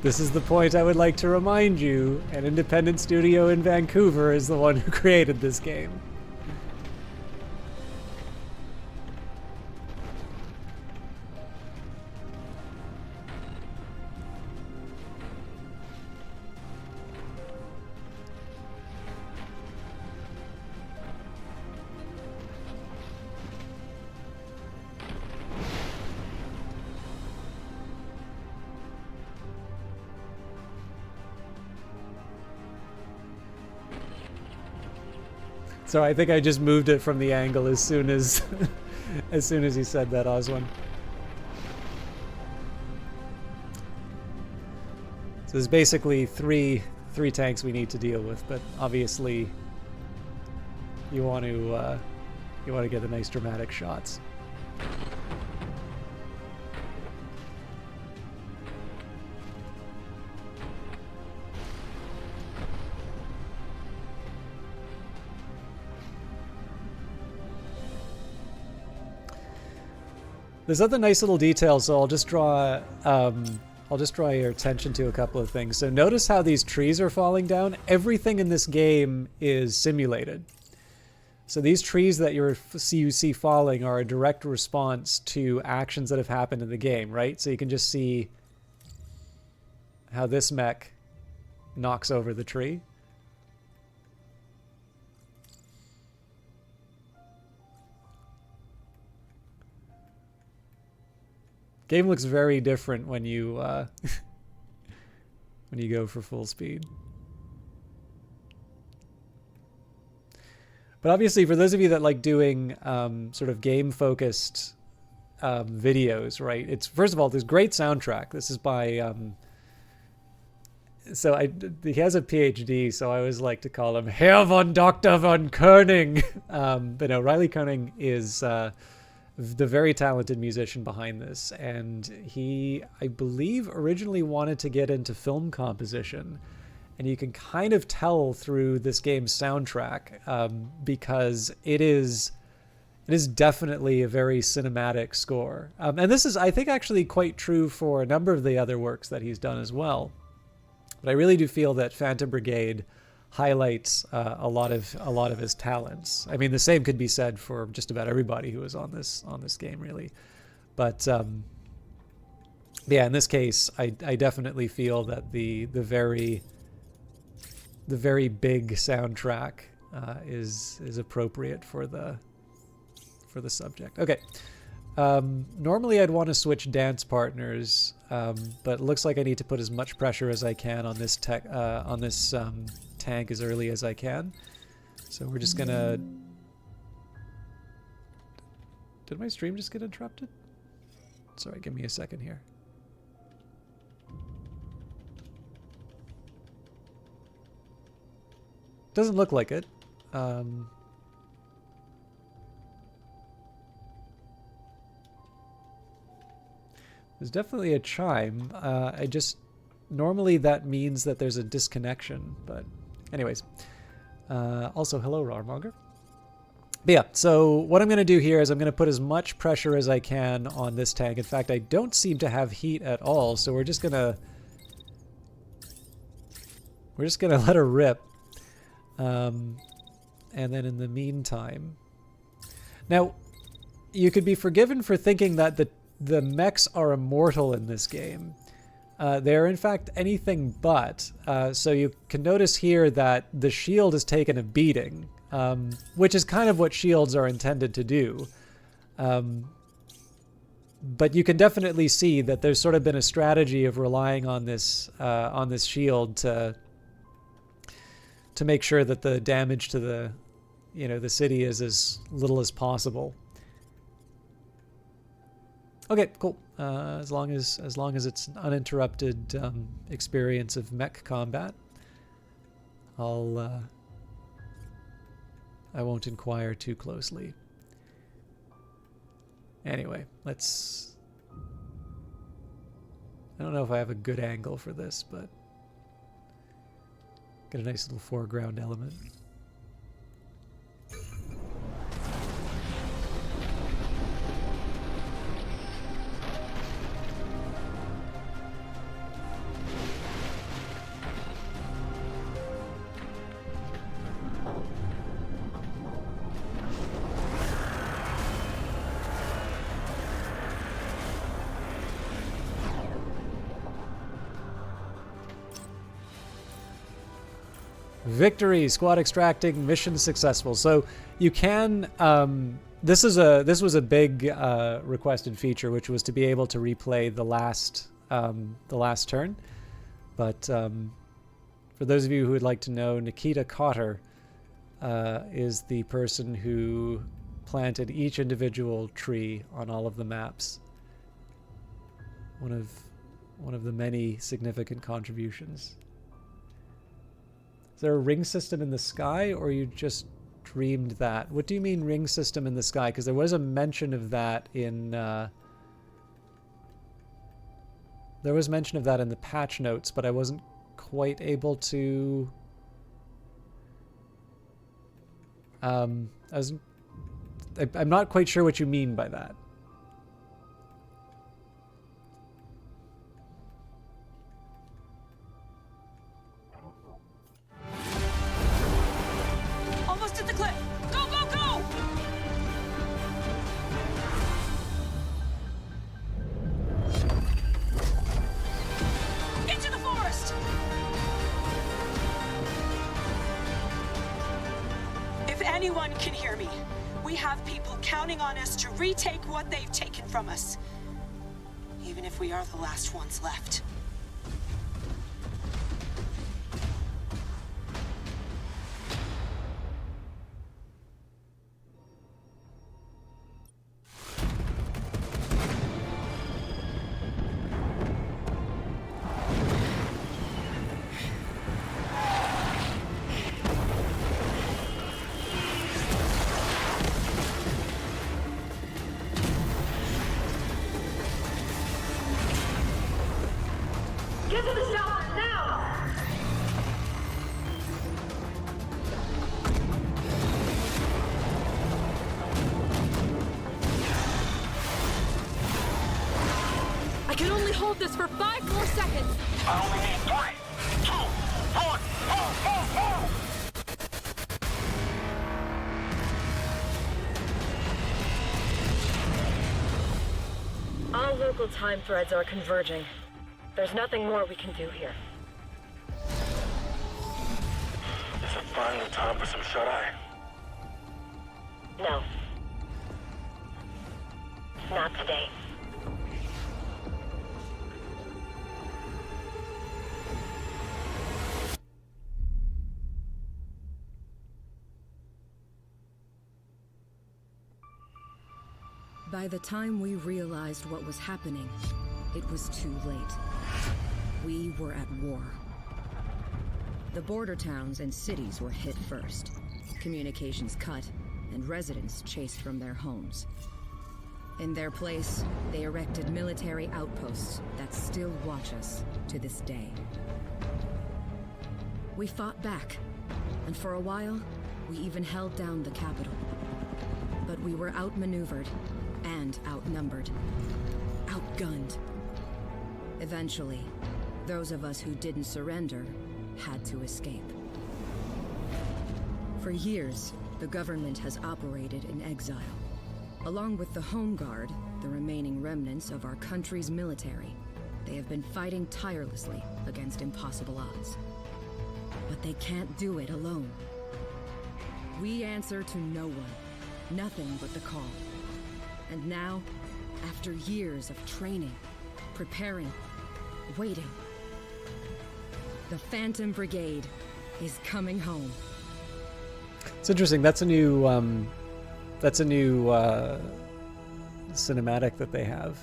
This is the point I would like to remind you. An independent studio in Vancouver is the one who created this game. So I think I just moved it from the angle as soon as as soon as he said that, Oswin. So there's basically three tanks we need to deal with, but obviously you want to get the nice dramatic shots. There's other nice little details, so I'll just draw your attention to a couple of things. So notice how these trees are falling down. Everything in this game is simulated. So these trees that you see falling are a direct response to actions that have happened in the game, right? So you can just see how this mech knocks over the tree. Game looks very different when you when you go for full speed. But obviously, for those of you that like doing sort of game-focused videos, right? It's first of all, there's great soundtrack. This is by he has a PhD, so I always like to call him Herr von Dr. von Koenig. But no, Riley Koenig is the very talented musician behind this, and he, I believe, originally wanted to get into film composition, and you can kind of tell through this game's soundtrack because it is definitely a very cinematic score, and this is, I think, actually quite true for a number of the other works that he's done as well. But I really do feel that Phantom Brigade highlights a lot of his talents. I mean, the same could be said for just about everybody who was on this game, really. But yeah, in this case, I definitely feel that the very big soundtrack is appropriate for the subject. Okay. Normally I'd want to switch dance partners, but it looks like I need to put as much pressure as I can on this tank as early as I can. So we're just gonna... Did my stream just get interrupted? Sorry, give me a second here. Doesn't look like it. There's definitely a chime. Normally that means that there's a disconnection, but anyways. Also, hello, Rawmonger. But yeah, so what I'm going to do here is I'm going to put as much pressure as I can on this tank. In fact, I don't seem to have heat at all, so we're just going to let her rip. And then in the meantime... Now, you could be forgiven for thinking that the mechs are immortal in this game. They are in fact anything but. So you can notice here that the shield has taken a beating, which is kind of what shields are intended to do. But you can definitely see that there's sort of been a strategy of relying on this shield to make sure that the damage to the city is as little as possible. Okay, cool. As long as it's an uninterrupted experience of mech combat, I won't inquire too closely. Anyway, let's... I don't know if I have a good angle for this, but get a nice little foreground element. Victory, squad extracting, mission successful. So you can, this was a big requested feature, which was to be able to replay the last turn. But for those of you who would like to know, Nikita Cotter is the person who planted each individual tree on all of the maps. One of the many significant contributions. Is there a ring system in the sky, or you just dreamed that? What do you mean ring system in the sky? Because there was a mention of that in... there was mention of that in the patch notes, but I wasn't quite able to... I'm not quite sure what you mean by that. Anyone can hear me. We have people counting on us to retake what they've taken from us. Even if we are the last ones left. I can only hold this for 5 more seconds. I only need 3, 2, 1, move! All local time threads are converging. There's nothing more we can do here. Is it finally time for some shut-eye? No. Not today. By the time we realized what was happening, it was too late. We were at war. The border towns and cities were hit first, communications cut, and residents chased from their homes. In their place, they erected military outposts that still watch us to this day. We fought back, and for a while, we even held down the capital. But we were outmaneuvered and outnumbered, outgunned. Eventually, those of us who didn't surrender had to escape. For years, the government has operated in exile, Along with the Home Guard, the remaining remnants of our country's military, they have been fighting tirelessly against impossible odds. But they can't do it alone. We answer to no one, nothing but the call. And now, after years of training, preparing, waiting, the Phantom Brigade is coming home. It's interesting. That's a new cinematic that they have.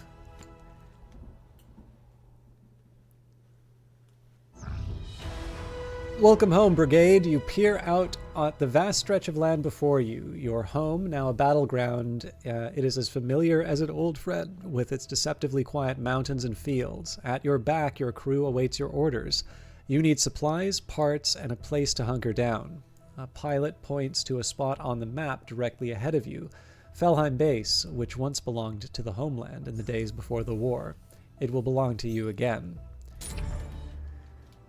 Welcome home, Brigade. You peer out at the vast stretch of land before you. Your home, now a battleground, it is as familiar as an old friend, with its deceptively quiet mountains and fields. At your back, your crew awaits your orders. You need supplies, parts, and a place to hunker down. A pilot points to a spot on the map directly ahead of you, Felheim Base, which once belonged to the homeland in the days before the war. It will belong to you again.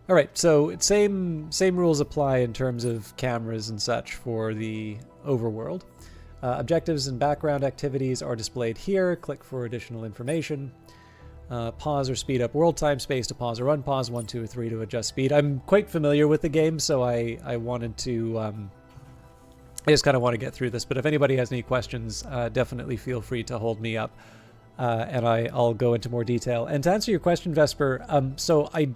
All right, so same rules apply in terms of cameras and such for the overworld. Objectives and background activities are displayed here. Click for additional information. Pause or speed up world time, space to pause or unpause, 1, 2, or 3 to adjust speed. I'm quite familiar with the game, so I wanted to... I just kind of want to get through this, but if anybody has any questions, definitely feel free to hold me up. And I'll go into more detail. And to answer your question, Vesper, so I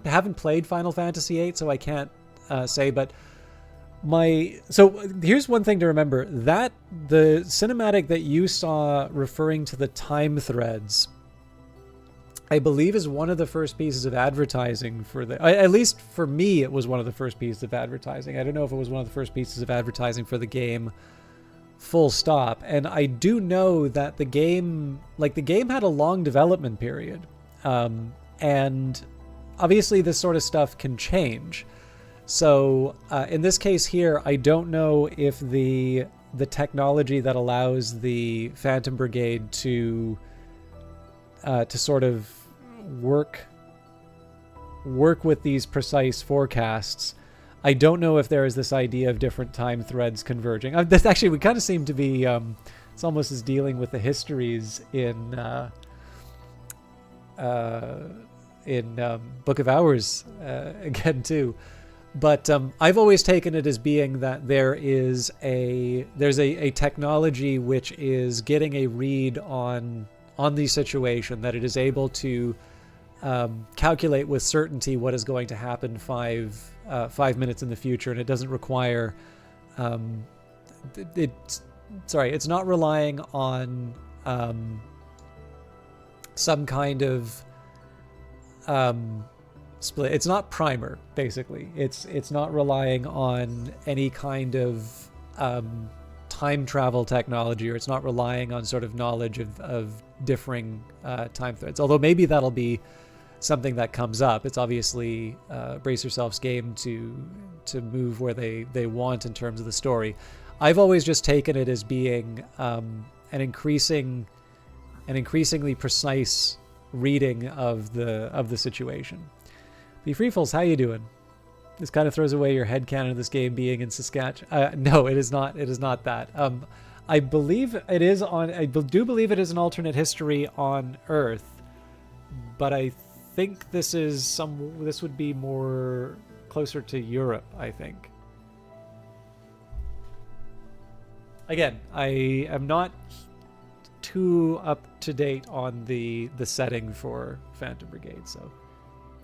haven't played Final Fantasy VIII, so I can't say, but so here's one thing to remember, that the cinematic that you saw referring to the time threads, I believe is one of the first pieces of advertising for at least for me, it was one of the first pieces of advertising. I don't know if it was one of the first pieces of advertising for the game, full stop. And I do know that the game had a long development period. And obviously this sort of stuff can change. So in this case here, I don't know if the technology that allows the Phantom Brigade to sort of work with these precise forecasts. I don't know if there is this idea of different time threads converging. Actually, we kind of seem to be, it's almost as dealing with the histories in Book of Hours again too. But I've always taken it as being that there's a technology which is getting a read on the situation, that it is able to calculate with certainty what is going to happen 5 minutes in the future, and it doesn't require it's not relying on some kind of split. It's not primer, basically. It's not relying on any kind of time travel technology, or it's not relying on sort of knowledge of differing time threads, although maybe that'll be something that comes up. It's obviously Brace Yourself's game to move where they want in terms of the story. I've always just taken it as being an increasingly precise reading of the situation. The Freefalls, how you doing? This kind of throws away your headcanon of this game being in Saskatchewan. No, it is not. It is not that. I believe it is on. I do believe it is an alternate history on Earth, but I think this would be more closer to Europe, I think. Again, I am not too up to date on the setting for Phantom Brigade, so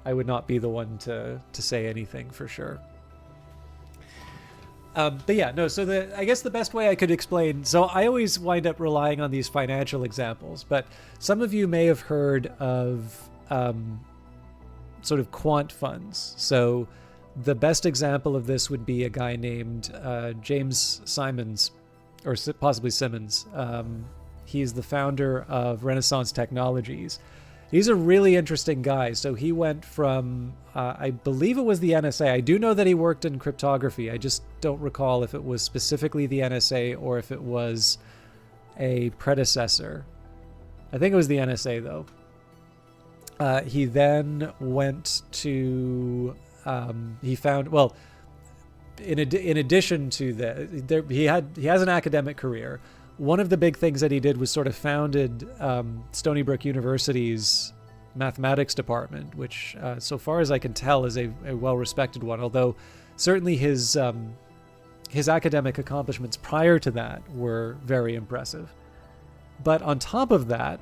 I would not be the one to say anything for sure. But yeah, no, so I guess the best way I could explain, so I always wind up relying on these financial examples, but some of you may have heard of sort of quant funds. So the best example of this would be a guy named James Simons, or possibly Simmons. He's the founder of Renaissance Technologies. He's a really interesting guy. So he went from, I believe it was the NSA. I do know that he worked in cryptography. I just don't recall if it was specifically the NSA or if it was a predecessor. I think it was the NSA, though. He then went to, he found, well, in addition to that, he has an academic career, one of the big things that he did was sort of founded Stony Brook University's mathematics department, which, so far as I can tell, is a well-respected one. Although certainly his academic accomplishments prior to that were very impressive. But on top of that,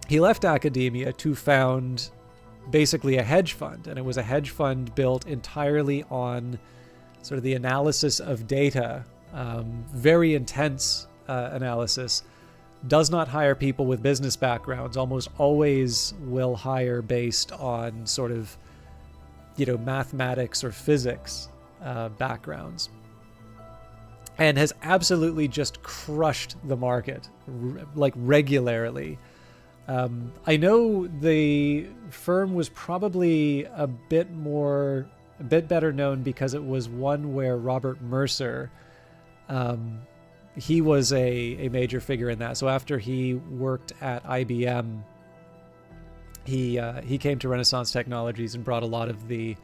he left academia to found basically a hedge fund, and it was a hedge fund built entirely on sort of the analysis of data, very intense analysis. Does not hire people with business backgrounds, almost always will hire based on sort of, mathematics or physics backgrounds, and has absolutely just crushed the market, like regularly. I know the firm was probably a bit better known because it was one where Robert Mercer, he was a major figure in that. So after he worked at IBM, he came to Renaissance Technologies and brought a lot of the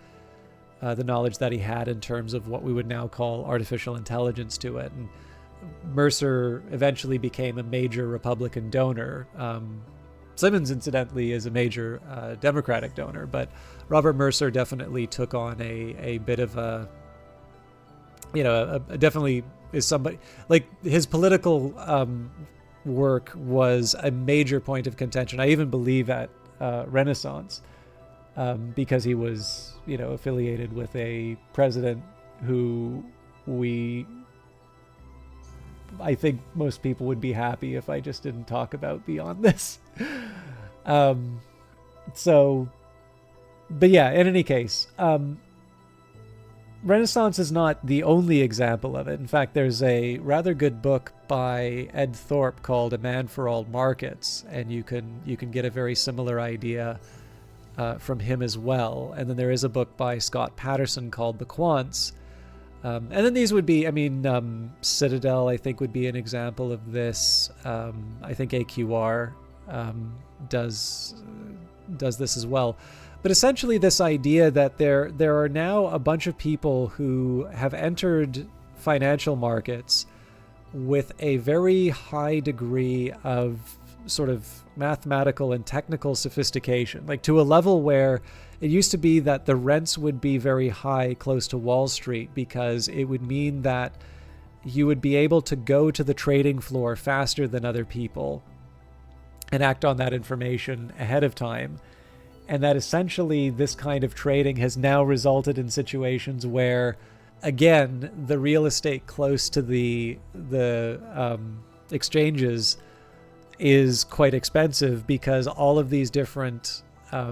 knowledge that he had in terms of what we would now call artificial intelligence to it. And Mercer eventually became a major Republican donor. Simmons, incidentally, is a major Democratic donor, but Robert Mercer definitely took on a bit of a definitely is somebody, like, his political work was a major point of contention. I even believe at Renaissance, because he was, affiliated with a president who I think most people would be happy if I just didn't talk about beyond this. But yeah, in any case, Renaissance is not the only example of it. In fact, there's a rather good book by Ed Thorpe called A Man for All Markets, and you can get a very similar idea from him as well. And then there is a book by Scott Patterson called The Quants. And then these would be, Citadel, I think, would be an example of this. I think AQR does this as well. But essentially this idea that there are now a bunch of people who have entered financial markets with a very high degree of sort of mathematical and technical sophistication, like to a level where it used to be that the rents would be very high close to Wall Street, because it would mean that you would be able to go to the trading floor faster than other people and act on that information ahead of time. And that essentially this kind of trading has now resulted in situations where, again, the real estate close to the exchanges is quite expensive, because all of these different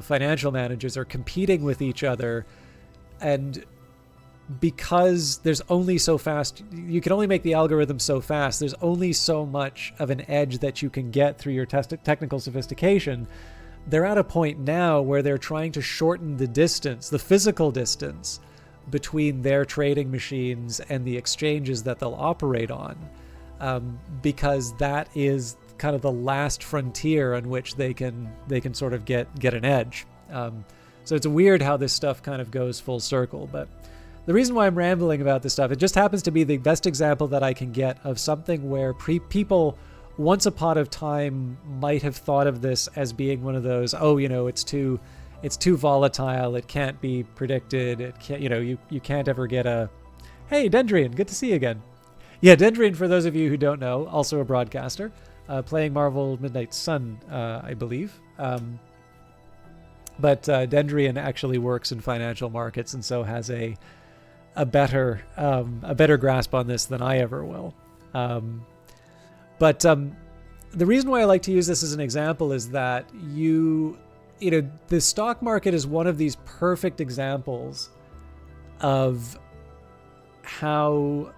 financial managers are competing with each other. And because there's only so fast, you can only make the algorithm so fast, there's only so much of an edge that you can get through your technical sophistication. They're at a point now where they're trying to shorten the distance, the physical distance, between their trading machines and the exchanges that they'll operate on, because that is kind of the last frontier on which they can sort of get an edge. So it's weird how this stuff kind of goes full circle. But the reason why I'm rambling about this stuff, it just happens to be the best example that I can get of something where people once upon a time might have thought of this as being one of those, it's too volatile, it can't be predicted, it can't, you can't ever get a, hey, Dendrian, good to see you again. Yeah, Dendrian, for those of you who don't know, also a broadcaster, playing Marvel Midnight Sun, I believe. But Dendrian actually works in financial markets, and so has a better grasp on this than I ever will. But the reason why I like to use this as an example is that the stock market is one of these perfect examples of how,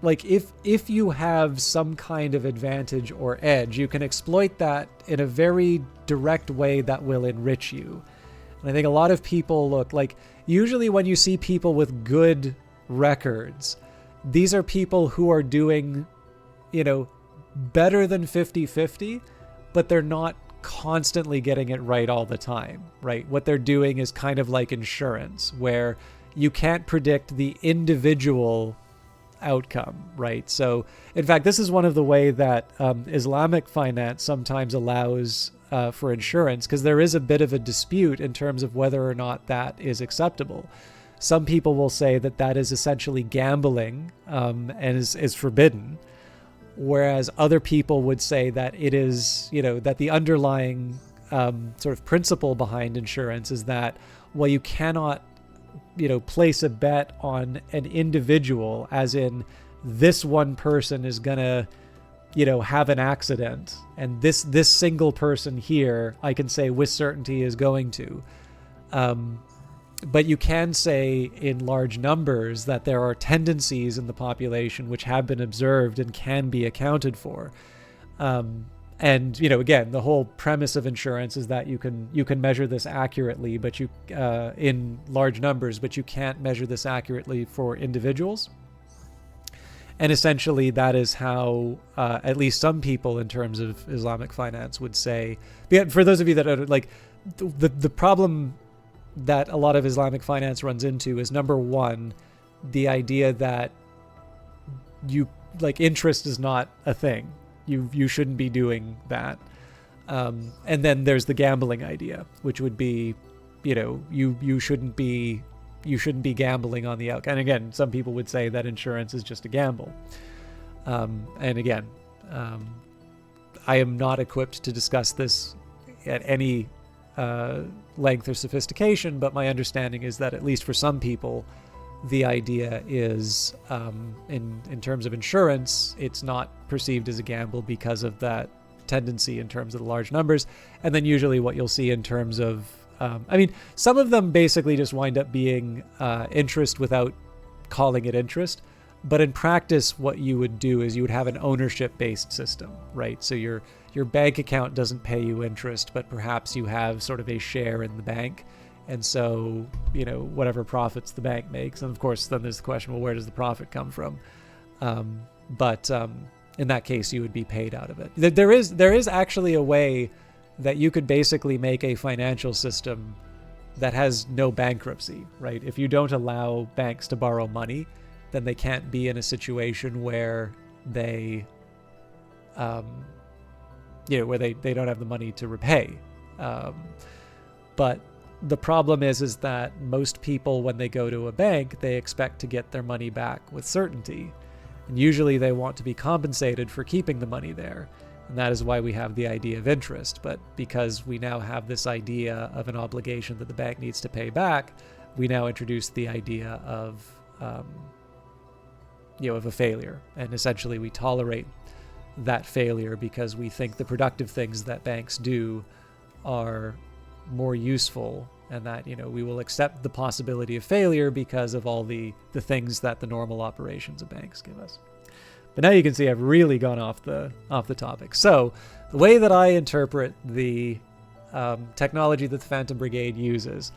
if you have some kind of advantage or edge, you can exploit that in a very direct way that will enrich you. And I think a lot of people look like, usually when you see people with good records, these are people who are doing, better than 50-50, but they're not constantly getting it right all the time, right? What they're doing is kind of like insurance, where you can't predict the individual outcome, right? So, in fact, this is one of the way that Islamic finance sometimes allows for insurance, because there is a bit of a dispute in terms of whether or not that is acceptable. Some people will say that that is essentially gambling and is forbidden, whereas other people would say that it is, that the underlying sort of principle behind insurance is that, well, you cannot, place a bet on an individual, as in this one person is gonna, have an accident, and this single person here, I can say with certainty, is going to. But you can say in large numbers that there are tendencies in the population which have been observed and can be accounted for. And again, the whole premise of insurance is that you can measure this accurately, but you in large numbers, but you can't measure this accurately for individuals. And essentially, that is how at least some people in terms of Islamic finance would say. For those of you that are like, the problem that a lot of Islamic finance runs into is, number one, the idea that interest is not a thing. You shouldn't be doing that. And then there's the gambling idea, which would be, you shouldn't be gambling on the outcome. And again, some people would say that insurance is just a gamble. And again, I am not equipped to discuss this at any length or sophistication, but my understanding is that at least for some people, the idea is, in terms of insurance, it's not perceived as a gamble because of that tendency in terms of the large numbers. And then usually what you'll see in terms of, some of them basically just wind up being interest without calling it interest. But in practice, what you would do is you would have an ownership-based system, right? So your bank account doesn't pay you interest, but perhaps you have sort of a share in the bank. And so, whatever profits the bank makes. And of course, then there's the question, well, where does the profit come from? But in that case, you would be paid out of it. There is actually a way that you could basically make a financial system that has no bankruptcy, right? If you don't allow banks to borrow money, then they can't be in a situation where they, where they don't have the money to repay. But the problem is that most people, when they go to a bank, they expect to get their money back with certainty. And usually they want to be compensated for keeping the money there. And that is why we have the idea of interest. But because we now have this idea of an obligation that the bank needs to pay back, we now introduce the idea of, of a failure. And essentially we tolerate that failure because we think the productive things that banks do are more useful, and that we will accept the possibility of failure because of all the things that the normal operations of banks give us. But now you can see I've really gone off the topic. So the way that I interpret the technology that the Phantom Brigade uses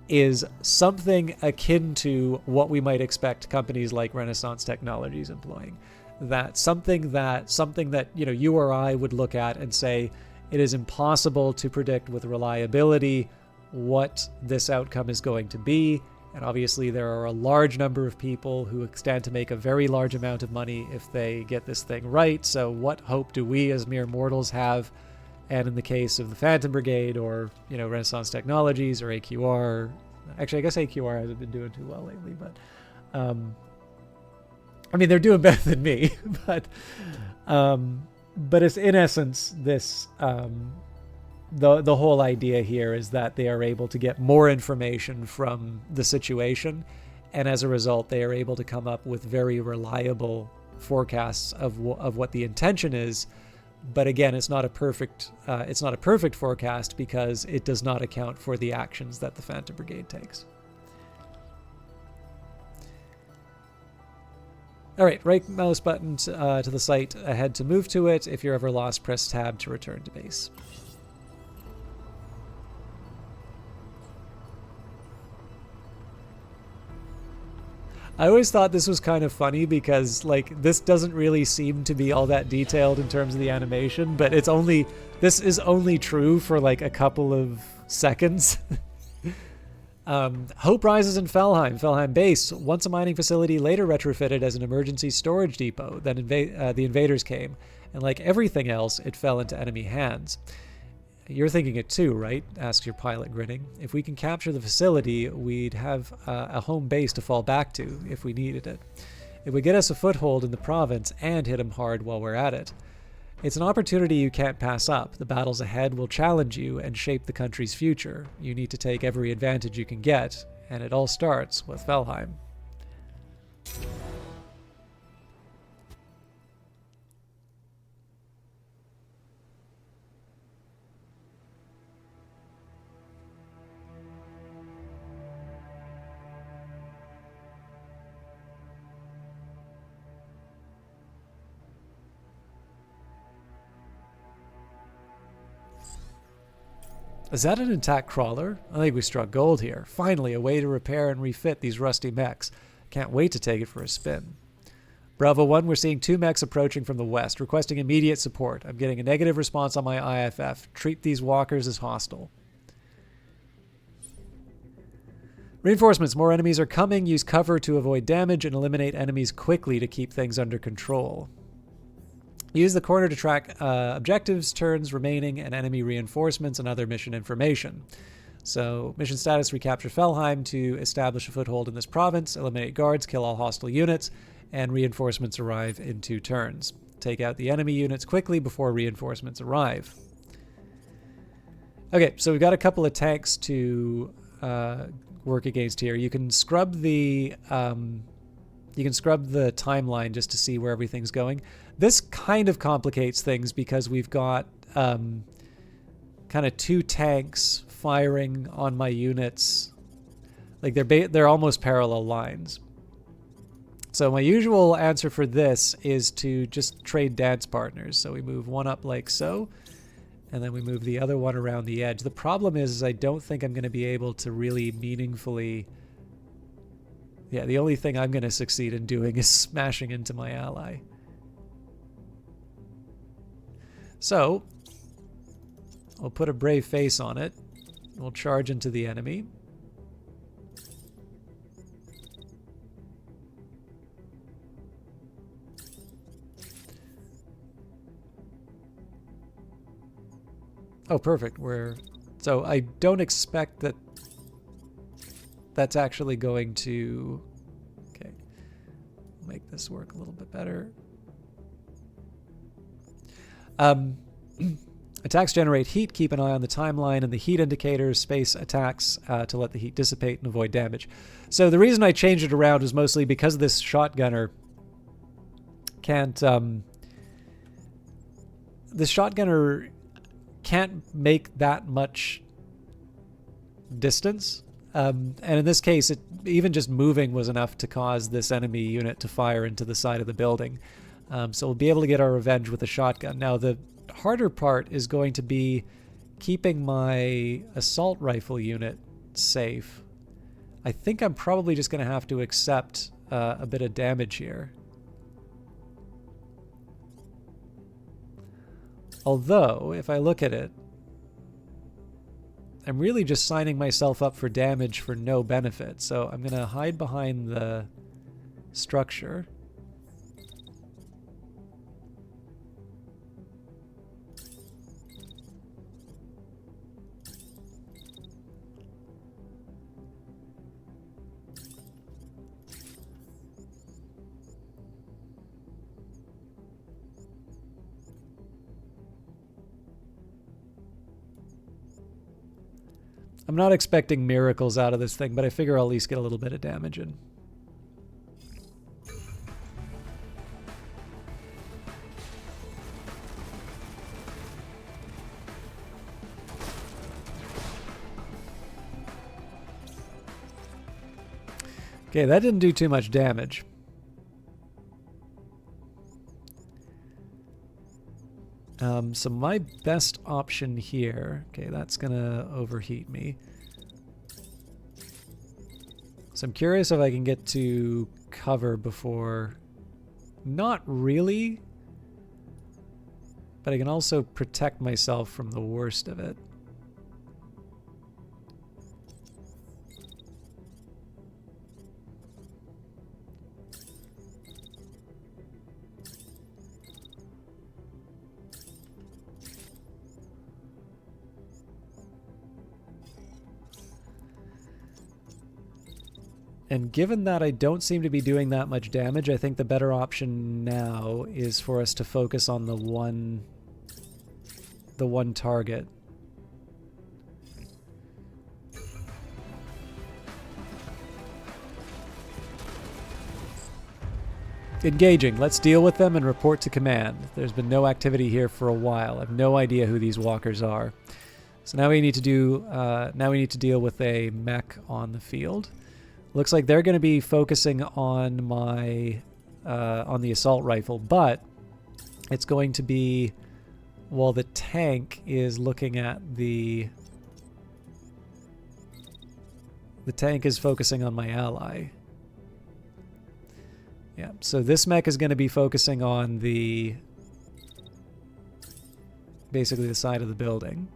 is something akin to what we might expect companies like Renaissance Technologies employing. That something that you or I would look at and say, it is impossible to predict with reliability what this outcome is going to be. And obviously there are a large number of people who stand to make a very large amount of money if they get this thing right. So what hope do we as mere mortals have? And in the case of the Phantom Brigade or, Renaissance Technologies or AQR, actually, I guess AQR hasn't been doing too well lately, but, they're doing better than me, but it's in essence this, the whole idea here is that they are able to get more information from the situation, and as a result, they are able to come up with very reliable forecasts of what the intention is. But again, it's not a perfect forecast because it does not account for the actions that the Phantom Brigade takes. All right, right mouse button to the site ahead to move to it. If you're ever lost, press tab to return to base. I always thought this was kind of funny because this doesn't really seem to be all that detailed in terms of the animation, but this is only true for a couple of seconds. Hope rises in Felheim. Felheim base, once a mining facility, later retrofitted as an emergency storage depot. Then the invaders came, and like everything else, it fell into enemy hands. You're thinking it too, right? Asks your pilot, grinning. If we can capture the facility, we'd have a home base to fall back to if we needed it. It would get us a foothold in the province and hit them hard while we're at it. It's an opportunity you can't pass up. The battles ahead will challenge you and shape the country's future. You need to take every advantage you can get, and it all starts with Felheim. Is that an intact crawler? I think we struck gold here. Finally, a way to repair and refit these rusty mechs. Can't wait to take it for a spin. Bravo 1, we're seeing 2 mechs approaching from the west, requesting immediate support. I'm getting a negative response on my IFF. Treat these walkers as hostile. Reinforcements. More enemies are coming. Use cover to avoid damage and eliminate enemies quickly to keep things under control. Use the corner to track objectives, turns remaining, and enemy reinforcements and other mission information. So, mission status, recapture Felheim to establish a foothold in this province, eliminate guards, kill all hostile units, and reinforcements arrive in 2 turns. Take out the enemy units quickly before reinforcements arrive. Okay, so we've got a couple of tanks to work against here. You can scrub the timeline just to see where everything's going. This kind of complicates things because we've got kind of 2 tanks firing on my units. Like they're almost parallel lines. So my usual answer for this is to just trade dance partners. So we move one up like so, and then we move the other one around the edge. The problem is I don't think I'm going to be able to really meaningfully... Yeah, the only thing I'm going to succeed in doing is smashing into my ally. So, we'll put a brave face on it. We'll charge into the enemy. Oh, perfect. So I don't expect that that's actually going to... Okay. Make this work a little bit better. Attacks generate heat. Keep an eye on the timeline and the heat indicators. Space attacks to let the heat dissipate and avoid damage. So the reason I changed it around is mostly because this shotgunner can't... this shotgunner can't make that much distance. And in this case, even just moving was enough to cause this enemy unit to fire into the side of the building. So we'll be able to get our revenge with a shotgun. Now, the harder part is going to be keeping my assault rifle unit safe. I think I'm probably just going to have to accept a bit of damage here. Although, if I look at it, I'm really just signing myself up for damage for no benefit. So I'm going to hide behind the structure. I'm not expecting miracles out of this thing, but I figure I'll at least get a little bit of damage in. Okay, that didn't do too much damage. So my best option here... Okay, that's going to overheat me. So I'm curious if I can get to cover before... Not really. But I can also protect myself from the worst of it. And given that I don't seem to be doing that much damage, I think the better option now is for us to focus on the one target. Engaging. Let's deal with them and report to command. There's been no activity here for a while. I have no idea who these walkers are. So now we need to deal with a mech on the field. Looks like they're going to be focusing on my on the assault rifle, but it's going to be while the tank is looking at the tank is focusing on my ally. Yeah, so this mech is going to be focusing on basically the side of the building.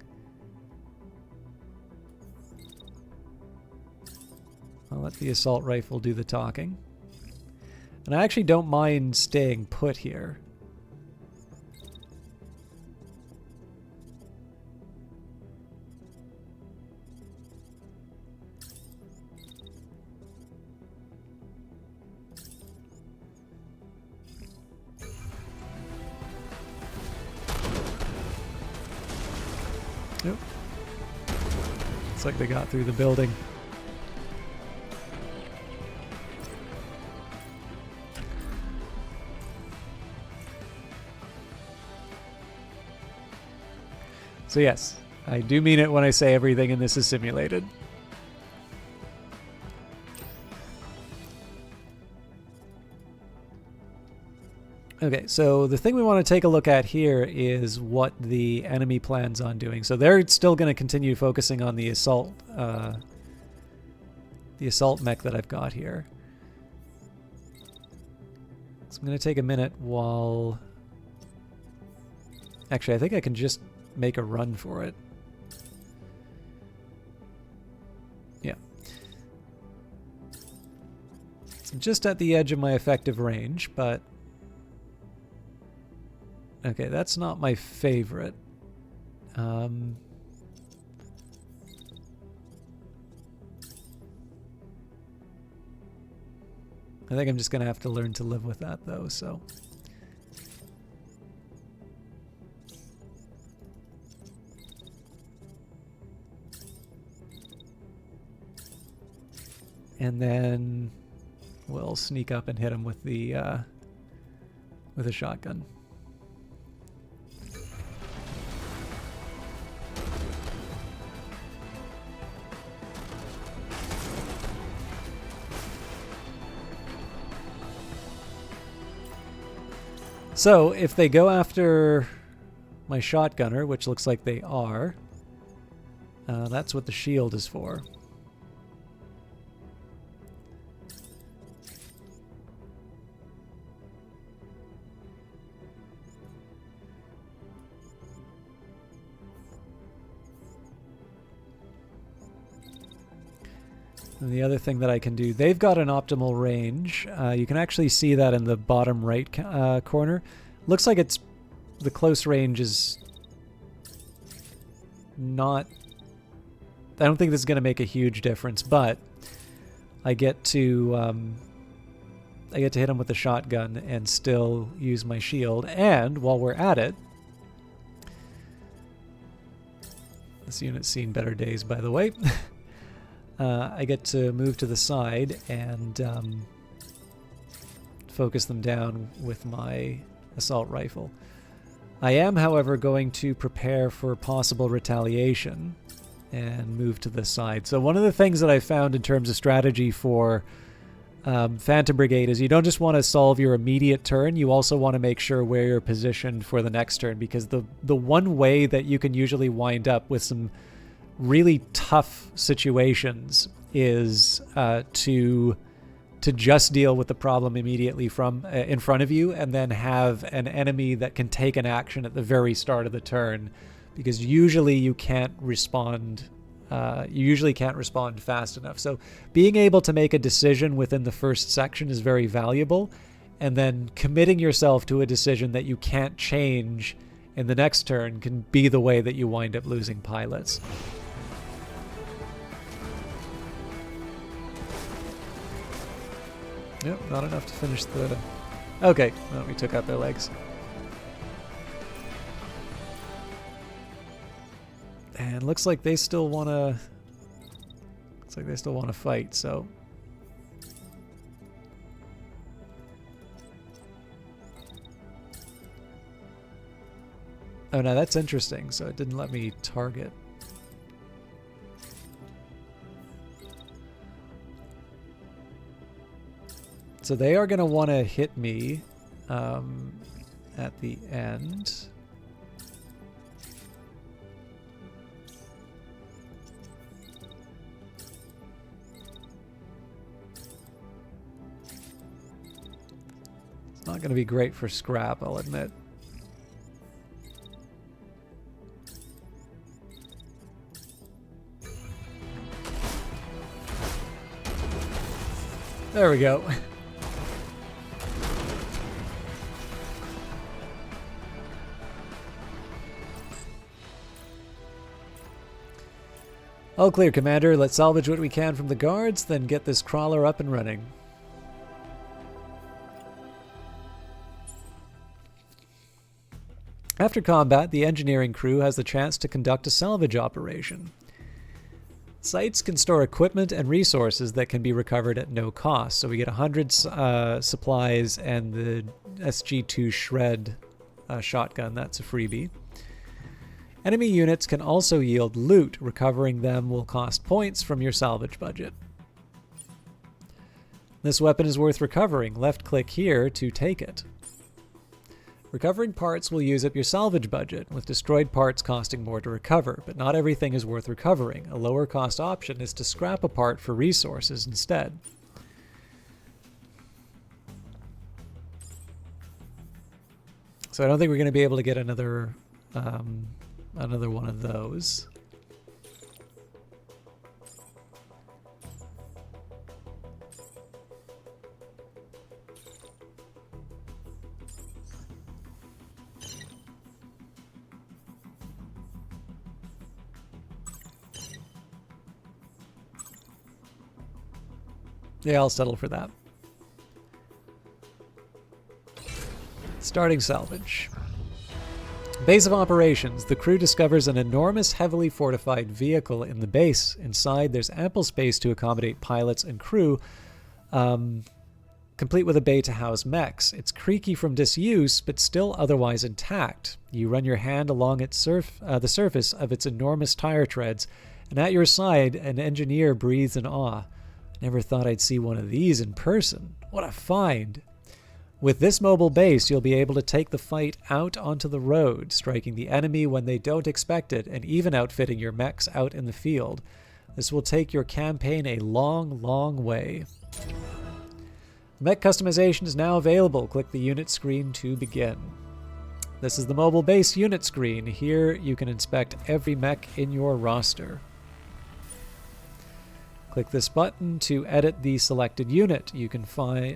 I'll let the assault rifle do the talking. And I actually don't mind staying put here. Nope. Looks like they got through the building. So yes, I do mean it when I say everything in this is simulated. Okay, so the thing we want to take a look at here is what the enemy plans on doing. So they're still going to continue focusing on the assault mech that I've got here. So I'm going to take a minute while... Actually, I think I can just make a run for it. Yeah. So just at the edge of my effective range, but... Okay, that's not my favorite. I think I'm just going to have to learn to live with that, though, so... And then we'll sneak up and hit him with a shotgun. So if they go after my shotgunner, which looks like they are, that's what the shield is for. And the other thing that I can do, they've got an optimal range. You can actually see that in the bottom right corner. Looks like it's the close range is not... I don't think this is going to make a huge difference, but I get to hit him with the shotgun and still use my shield. And while we're at it, this unit's seen better days, by the way. I get to move to the side and focus them down with my assault rifle. I am, however, going to prepare for possible retaliation and move to the side. So one of the things that I found in terms of strategy for Phantom Brigade is you don't just want to solve your immediate turn, you also want to make sure where you're positioned for the next turn, because the one way that you can usually wind up with some really tough situations is to just deal with the problem immediately from in front of you, and then have an enemy that can take an action at the very start of the turn, because usually you can't respond. You usually can't respond fast enough. So being able to make a decision within the first section is very valuable, and then committing yourself to a decision that you can't change in the next turn can be the way that you wind up losing pilots. Yep, not enough to finish the... Okay, well, we took out their legs. And looks like they still want to... Looks like they still want to fight, so... Oh, no, that's interesting. So it didn't let me target. So they are going to want to hit me at the end. It's not going to be great for scrap, I'll admit. There we go. All clear, Commander. Let's salvage what we can from the guards, then get this crawler up and running. After combat, the engineering crew has the chance to conduct a salvage operation. Sites can store equipment and resources that can be recovered at no cost. So we get 100 supplies and the SG2 Shred shotgun. That's a freebie. Enemy units can also yield loot. Recovering them will cost points from your salvage budget. This weapon is worth recovering. Left-click here to take it. Recovering parts will use up your salvage budget, with destroyed parts costing more to recover, but not everything is worth recovering. A lower cost option is to scrap a part for resources instead. So I don't think we're going to be able to get another one of those. Yeah, I'll settle for that. Starting salvage. Base of operations. The crew discovers an enormous, heavily fortified vehicle in the base. Inside, there's ample space to accommodate pilots and crew, complete with a bay to house mechs. It's creaky from disuse, but still otherwise intact. You run your hand along its the surface of its enormous tire treads, and at your side, an engineer breathes in awe. Never thought I'd see one of these in person. What a find! With this mobile base, you'll be able to take the fight out onto the road, striking the enemy when they don't expect it, and even outfitting your mechs out in the field. This will take your campaign a long, long way. Mech customization is now available. Click the unit screen to begin. This is the mobile base unit screen. Here you can inspect every mech in your roster. Click this button to edit the selected unit. You can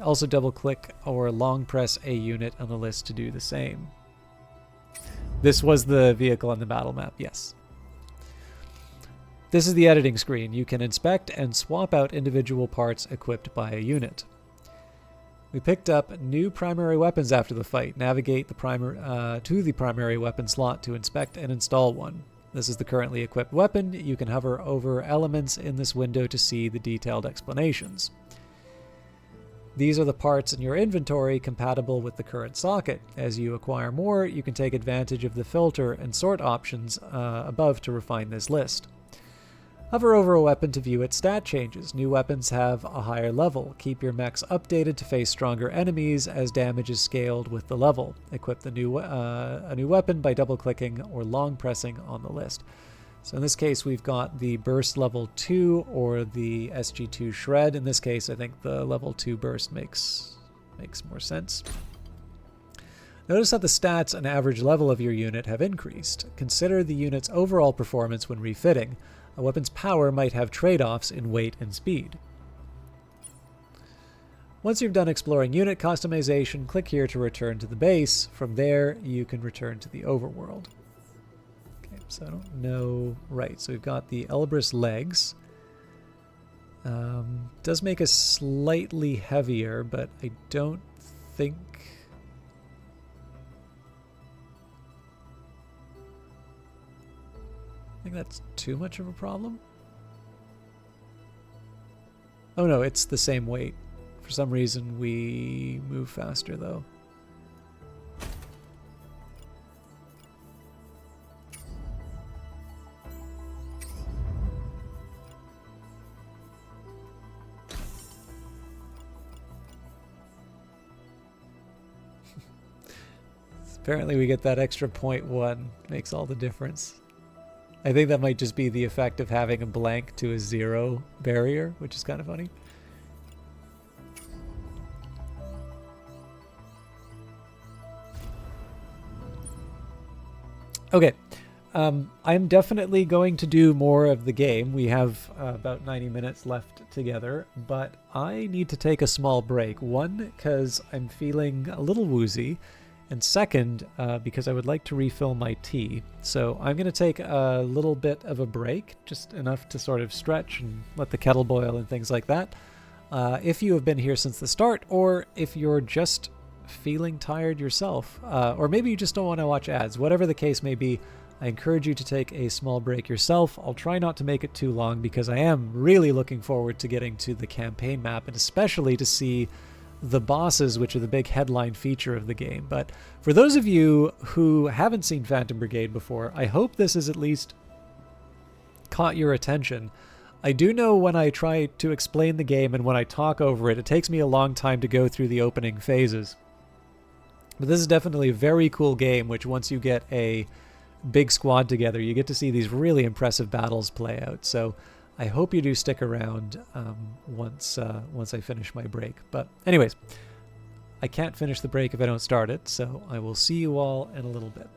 also double-click or long-press a unit on the list to do the same. This was the vehicle on the battle map, yes. This is the editing screen. You can inspect and swap out individual parts equipped by a unit. We picked up new primary weapons after the fight. Navigate to the primary weapon slot to inspect and install one. This is the currently equipped weapon. You can hover over elements in this window to see the detailed explanations. These are the parts in your inventory compatible with the current socket. As you acquire more, you can take advantage of the filter and sort options above to refine this list. Hover over a weapon to view its stat changes. New weapons have a higher level. Keep your mechs updated to face stronger enemies as damage is scaled with the level. Equip a new weapon by double-clicking or long-pressing on the list. So in this case, we've got the Burst Level 2 or the SG2 Shred. In this case, I think the Level 2 Burst makes more sense. Notice that the stats and average level of your unit have increased. Consider the unit's overall performance when refitting. A weapon's power might have trade-offs in weight and speed. Once you've done exploring unit customization, click here to return to the base. From there, you can return to the overworld. Okay, so I don't know... Right, so we've got the Elbrus legs. Does make us slightly heavier, but I don't think... I think that's too much of a problem. Oh no, it's the same weight. For some reason we move faster though. Apparently we get that extra 0.1. Makes all the difference. I think that might just be the effect of having a blank to a 0 barrier, which is kind of funny. Okay, I'm definitely going to do more of the game. We have about 90 minutes left together, but I need to take a small break. One, because I'm feeling a little woozy, and second, because I would like to refill my tea. So I'm going to take a little bit of a break, just enough to sort of stretch and let the kettle boil and things like that. If you have been here since the start, or if you're just feeling tired yourself, or maybe you just don't want to watch ads, whatever the case may be, I encourage you to take a small break yourself. I'll try not to make it too long because I am really looking forward to getting to the campaign map, and especially to see the bosses, which are the big headline feature of the game. But for those of you who haven't seen Phantom Brigade before, I hope this has at least caught your attention. I do know when I try to explain the game and when I talk over it, it takes me a long time to go through the opening phases. But this is definitely a very cool game, which once you get a big squad together, you get to see these really impressive battles play out. So I hope you do stick around once I finish my break. But anyways, I can't finish the break if I don't start it, so I will see you all in a little bit.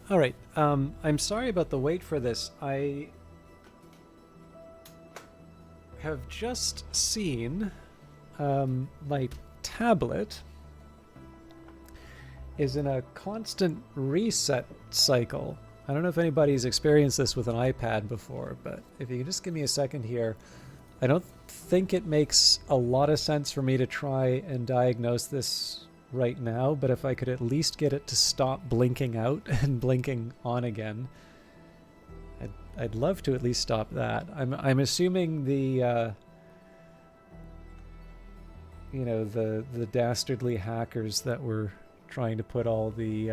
All right. I'm sorry about the wait for this. I have just seen my tablet is in a constant reset cycle. I don't know if anybody's experienced this with an iPad before, but if you can just give me a second here. I don't think it makes a lot of sense for me to try and diagnose this right now, but if I could at least get it to stop blinking out and blinking on again, I'd love to at least stop that. I'm assuming the you know, the dastardly hackers that were trying to put all the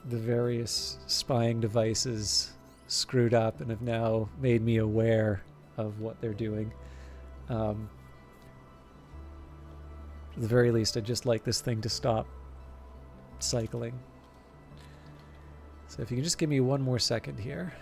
various spying devices screwed up and have now made me aware of what they're doing. At the very least, I'd just like this thing to stop cycling. So if you can just give me one more second here.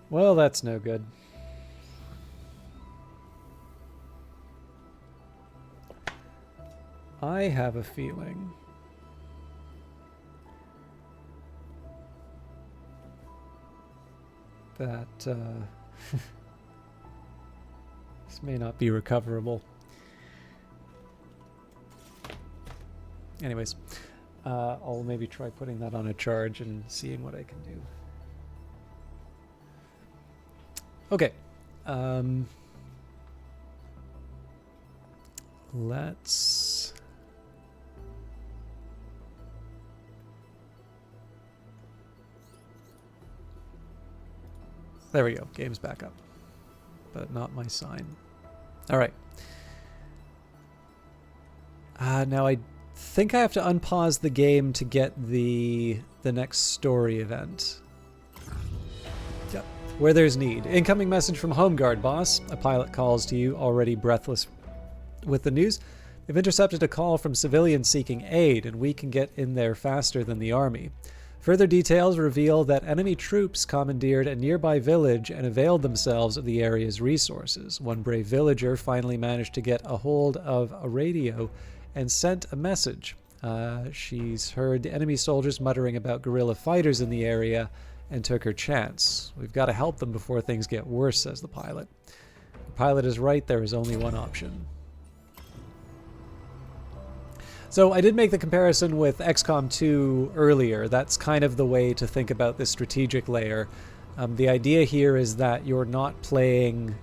Well, that's no good. I have a feeling that this may not be recoverable. Anyways, I'll maybe try putting that on a charge and seeing what I can do. Okay. Let's... There we go. Game's back up. But not my sign. Alright. Now I think I have to unpause the game to get the next story event. Yep. Where there's need. Incoming message from Home Guard, boss. A pilot calls to you, already breathless with the news. They've intercepted a call from civilians seeking aid, and we can get in there faster than the army. Further details reveal that enemy troops commandeered a nearby village and availed themselves of the area's resources. One brave villager finally managed to get a hold of a radio and sent a message. She's heard enemy soldiers muttering about guerrilla fighters in the area and took her chance. We've got to help them before things get worse, says the pilot. The pilot is right, there is only one option. So I did make the comparison with XCOM 2 earlier. That's kind of the way to think about this strategic layer. The idea here is that you're not playing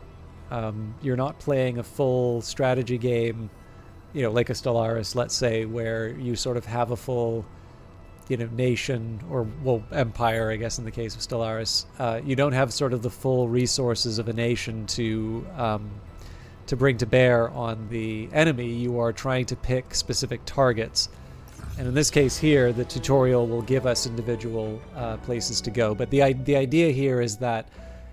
a full strategy game, you know, like a Stellaris, let's say, where you sort of have a full, you know, nation, or, well, empire, I guess, in the case of Stellaris. You don't have sort of the full resources of a nation to bring to bear on the enemy. You are trying to pick specific targets. And in this case here, the tutorial will give us individual places to go. But the idea here is that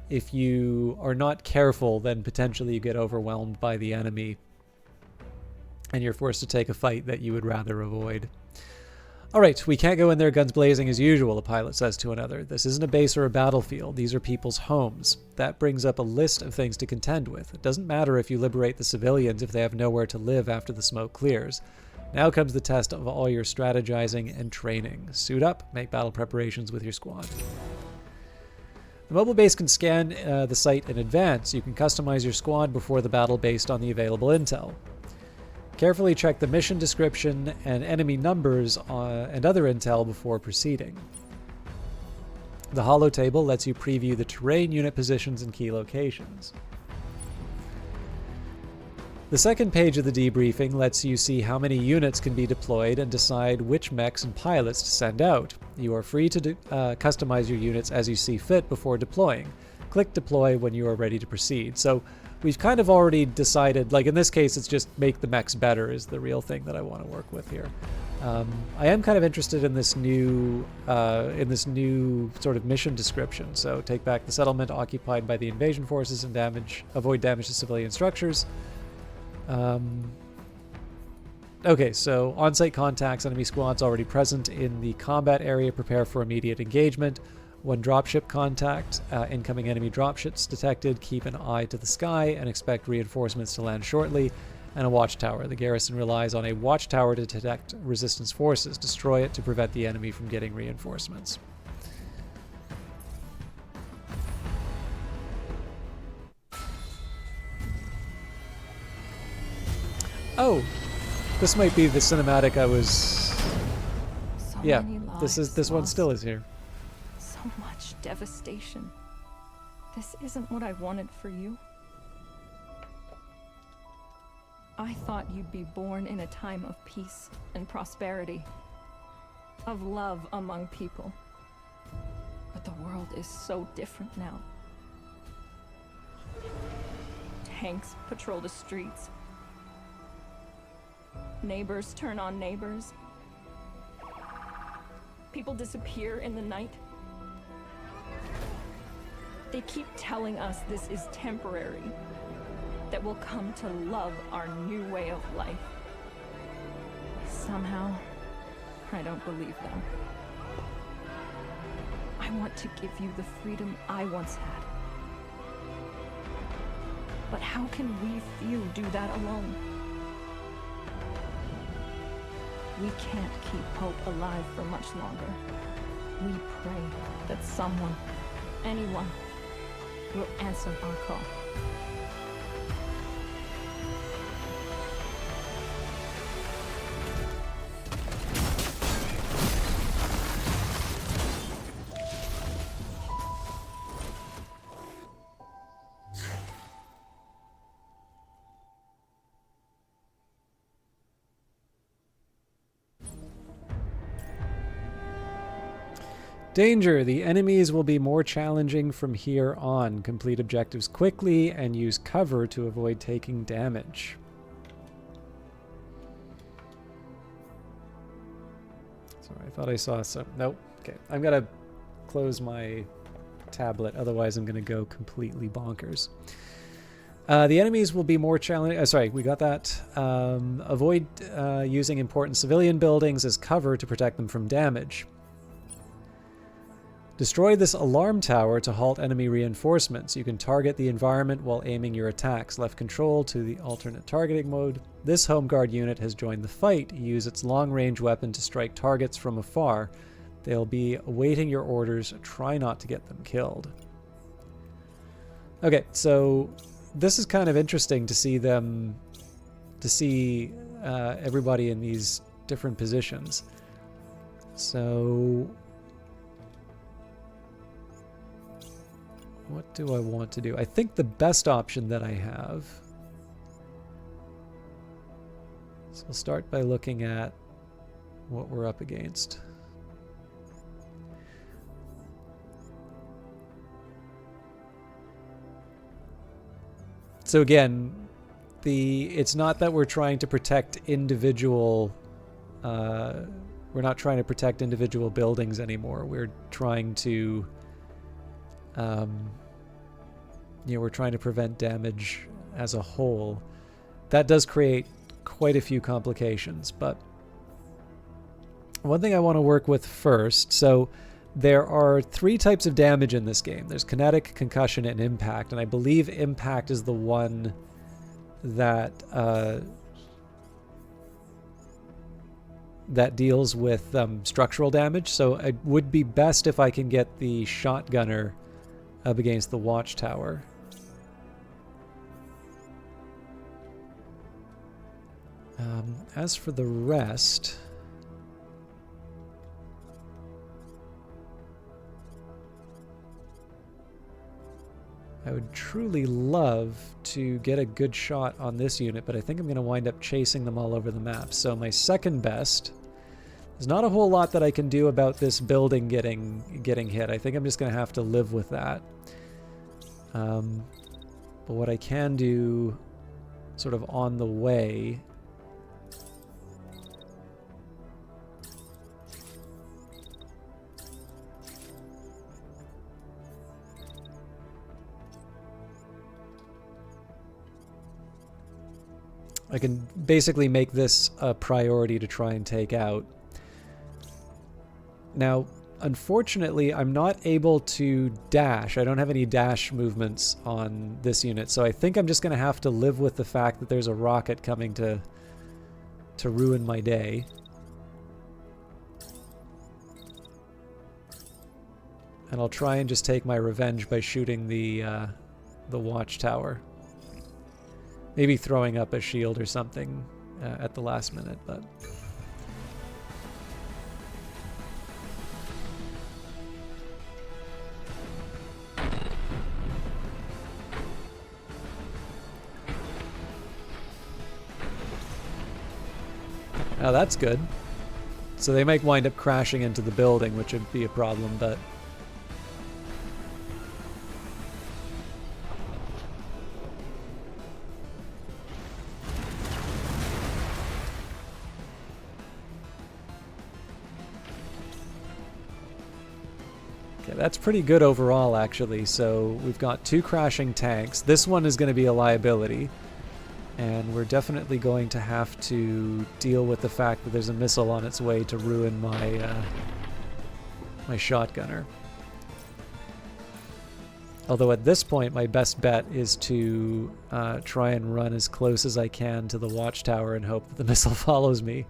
if you are not careful, then potentially you get overwhelmed by the enemy and you're forced to take a fight that you would rather avoid. All right, we can't go in there guns blazing as usual, a pilot says to another. This isn't a base or a battlefield. These are people's homes. That brings up a list of things to contend with. It doesn't matter if you liberate the civilians if they have nowhere to live after the smoke clears. Now comes the test of all your strategizing and training. Suit up, make battle preparations with your squad. The mobile base can scan the site in advance. You can customize your squad before the battle based on the available intel. Carefully check the mission description and enemy numbers and other intel before proceeding. The holo table lets you preview the terrain, unit positions, and key locations. The second page of the debriefing lets you see how many units can be deployed and decide which mechs and pilots to send out. You are free to customize your units as you see fit before deploying. Click deploy when you are ready to proceed. So we've kind of already decided, like in this case, it's just make the mechs better is the real thing that I want to work with here. I am kind of interested in this new sort of mission description. So take back the settlement occupied by the invasion forces and avoid damage to civilian structures. Okay, so on-site contacts, enemy squads already present in the combat area, prepare for immediate engagement. One dropship contact, incoming enemy dropships detected, keep an eye to the sky and expect reinforcements to land shortly. And a watchtower. The garrison relies on a watchtower to detect resistance forces. Destroy it to prevent the enemy from getting reinforcements. Oh, this might be the cinematic I was. So Yeah, many this one still is here. So much devastation. This isn't what I wanted for you. I thought you'd be born in a time of peace and prosperity, of love among people. But the world is so different now. Tanks patrol the streets. Neighbors turn on neighbors. People disappear in the night. They keep telling us this is temporary, that we'll come to love our new way of life. Somehow, I don't believe them. I want to give you the freedom I once had. But how can we few do that alone? We can't keep hope alive for much longer. We pray that someone, anyone, will answer our call. Danger! The enemies will be more challenging from here on. Complete objectives quickly and use cover to avoid taking damage. Sorry, I thought I saw some. Nope. Okay, I'm gonna close my tablet, otherwise I'm gonna go completely bonkers. The enemies will be more challenging. Sorry, we got that. Avoid using important civilian buildings as cover to protect them from damage. Destroy this alarm tower to halt enemy reinforcements. You can target the environment while aiming your attacks. Left control to the alternate targeting mode. This home guard unit has joined the fight. Use its long-range weapon to strike targets from afar. They'll be awaiting your orders. Try not to get them killed. Okay, so this is kind of interesting to see them, everybody in these different positions. So what do I want to do? I think the best option that I have. So we'll start by looking at what we're up against. So again, it's not that we're trying to protect individual. We're not trying to protect individual buildings anymore. We're trying to. We're trying to prevent damage as a whole. That does create quite a few complications, but one thing I want to work with first, so there are 3 types of damage in this game. There's kinetic, concussion, and impact, and I believe impact is the one that that deals with structural damage, so it would be best if I can get the shotgunner up against the watchtower. As for the rest, I would truly love to get a good shot on this unit, but I think I'm going to wind up chasing them all over the map. So my second best, there's not a whole lot that I can do about this building getting hit. I think I'm just going to have to live with that. But what I can do sort of on the way I can basically make this a priority to try and take out. Now, unfortunately, I'm not able to dash. I don't have any dash movements on this unit, so I think I'm just going to have to live with the fact that there's a rocket coming to ruin my day. And I'll try and just take my revenge by shooting the watchtower. Maybe throwing up a shield or something at the last minute, but... Oh, that's good. So they might wind up crashing into the building, which would be a problem, but... That's pretty good overall, actually. So we've got 2 crashing tanks. This one is going to be a liability. And we're definitely going to have to deal with the fact that there's a missile on its way to ruin my, my shotgunner. Although at this point, my best bet is to try and run as close as I can to the watchtower and hope that the missile follows me.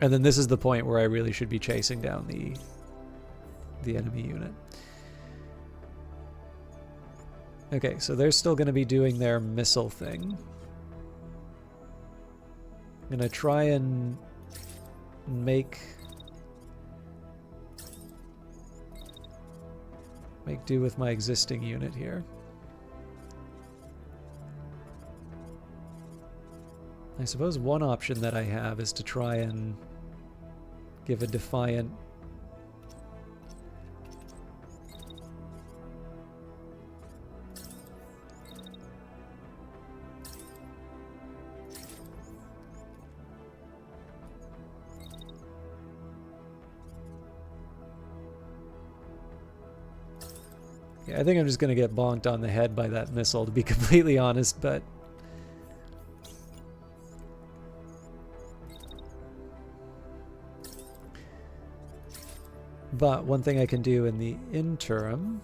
And then this is the point where I really should be chasing down the enemy unit. Okay, so they're still going to be doing their missile thing. I'm going to try and make do with my existing unit here. I suppose one option that I have is to try and give a defiant I think I'm just going to get bonked on the head by that missile, to be completely honest, but... But one thing I can do in the interim...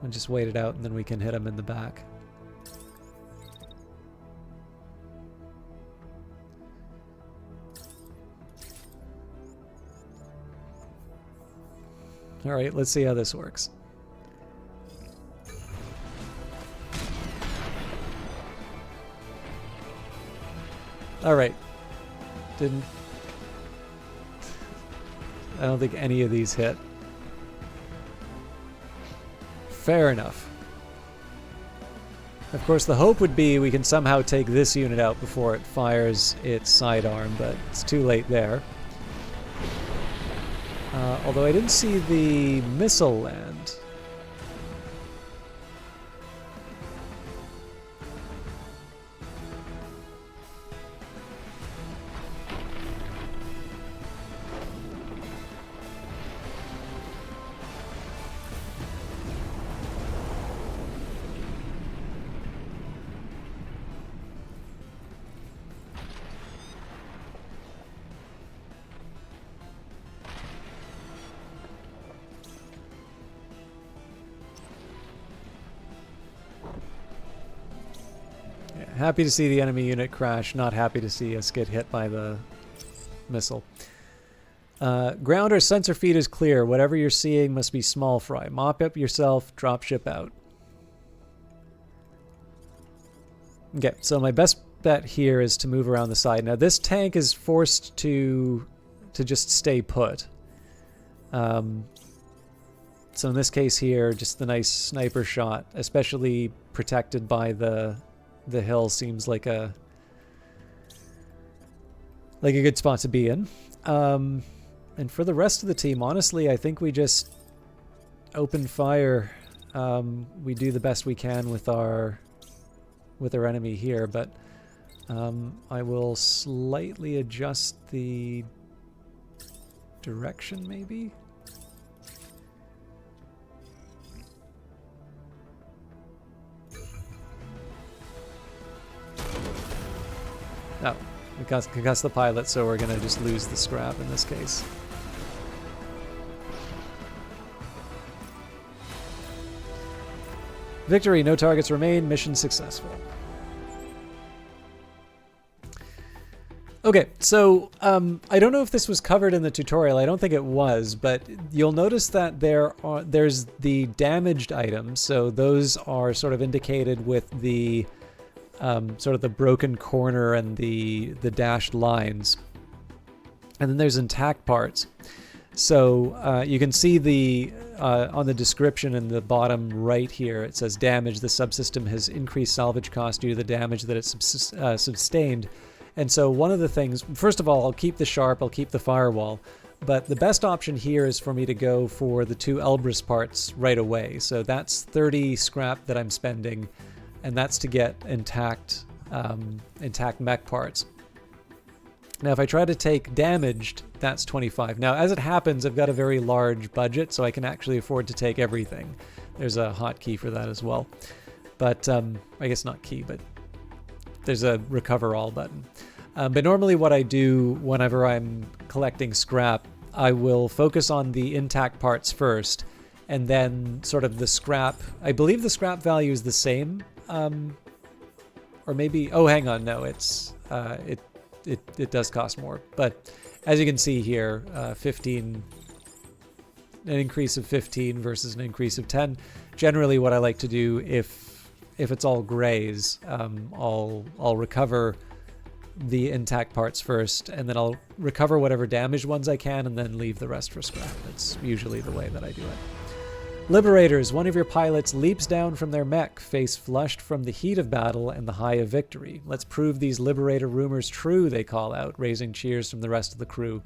I'll just wait it out and then we can hit him in the back. Alright, let's see how this works. Alright. Didn't... I don't think any of these hit. Fair enough. Of course, the hope would be we can somehow take this unit out before it fires its sidearm, but it's too late there. Although I didn't see the missile land. Happy to see the enemy unit crash, not happy to see us get hit by the missile. Ground or sensor feed is clear. Whatever you're seeing must be small fry. Mop up yourself, drop ship out. Okay, so my best bet here is to move around the side. Now this tank is forced to just stay put. So in this case here, just the nice sniper shot, especially protected by the hill, seems like a good spot to be in. And for the rest of the team, honestly, I think we just open fire. We do the best we can with our enemy here, but I will slightly adjust the direction, maybe. No, we concuss the pilot, so we're gonna just lose the scrap in this case. Victory, no targets remain, mission successful. Okay, so I don't know if this was covered in the tutorial. I don't think it was, but you'll notice that there's the damaged items. So those are sort of indicated with the sort of the broken corner and the dashed lines. And then there's intact parts. So you can see the on the description in the bottom right here, it says damage. The subsystem has increased salvage cost due to the damage that it sustained. And so one of the things, first of all, I'll keep the sharp, I'll keep the firewall, but the best option here is for me to go for the 2 Elbrus parts right away. So that's 30 scrap that I'm spending, and that's to get intact mech parts. Now, if I try to take damaged, that's 25. Now, as it happens, I've got a very large budget, so I can actually afford to take everything. There's a hotkey for that as well. But, I guess not key, but there's a recover all button. But normally what I do whenever I'm collecting scrap, I will focus on the intact parts first, and then sort of the scrap. I believe the scrap value is the same. Or maybe, oh, hang on, no, it's, it does cost more. But as you can see here, 15, an increase of 15 versus an increase of 10. Generally what I like to do if it's all grays, I'll recover the intact parts first, and then I'll recover whatever damaged ones I can, and then leave the rest for scrap. That's usually the way that I do it. Liberators, one of your pilots leaps down from their mech, face flushed from the heat of battle and the high of victory. Let's prove these Liberator rumors true, they call out, raising cheers from the rest of the crew.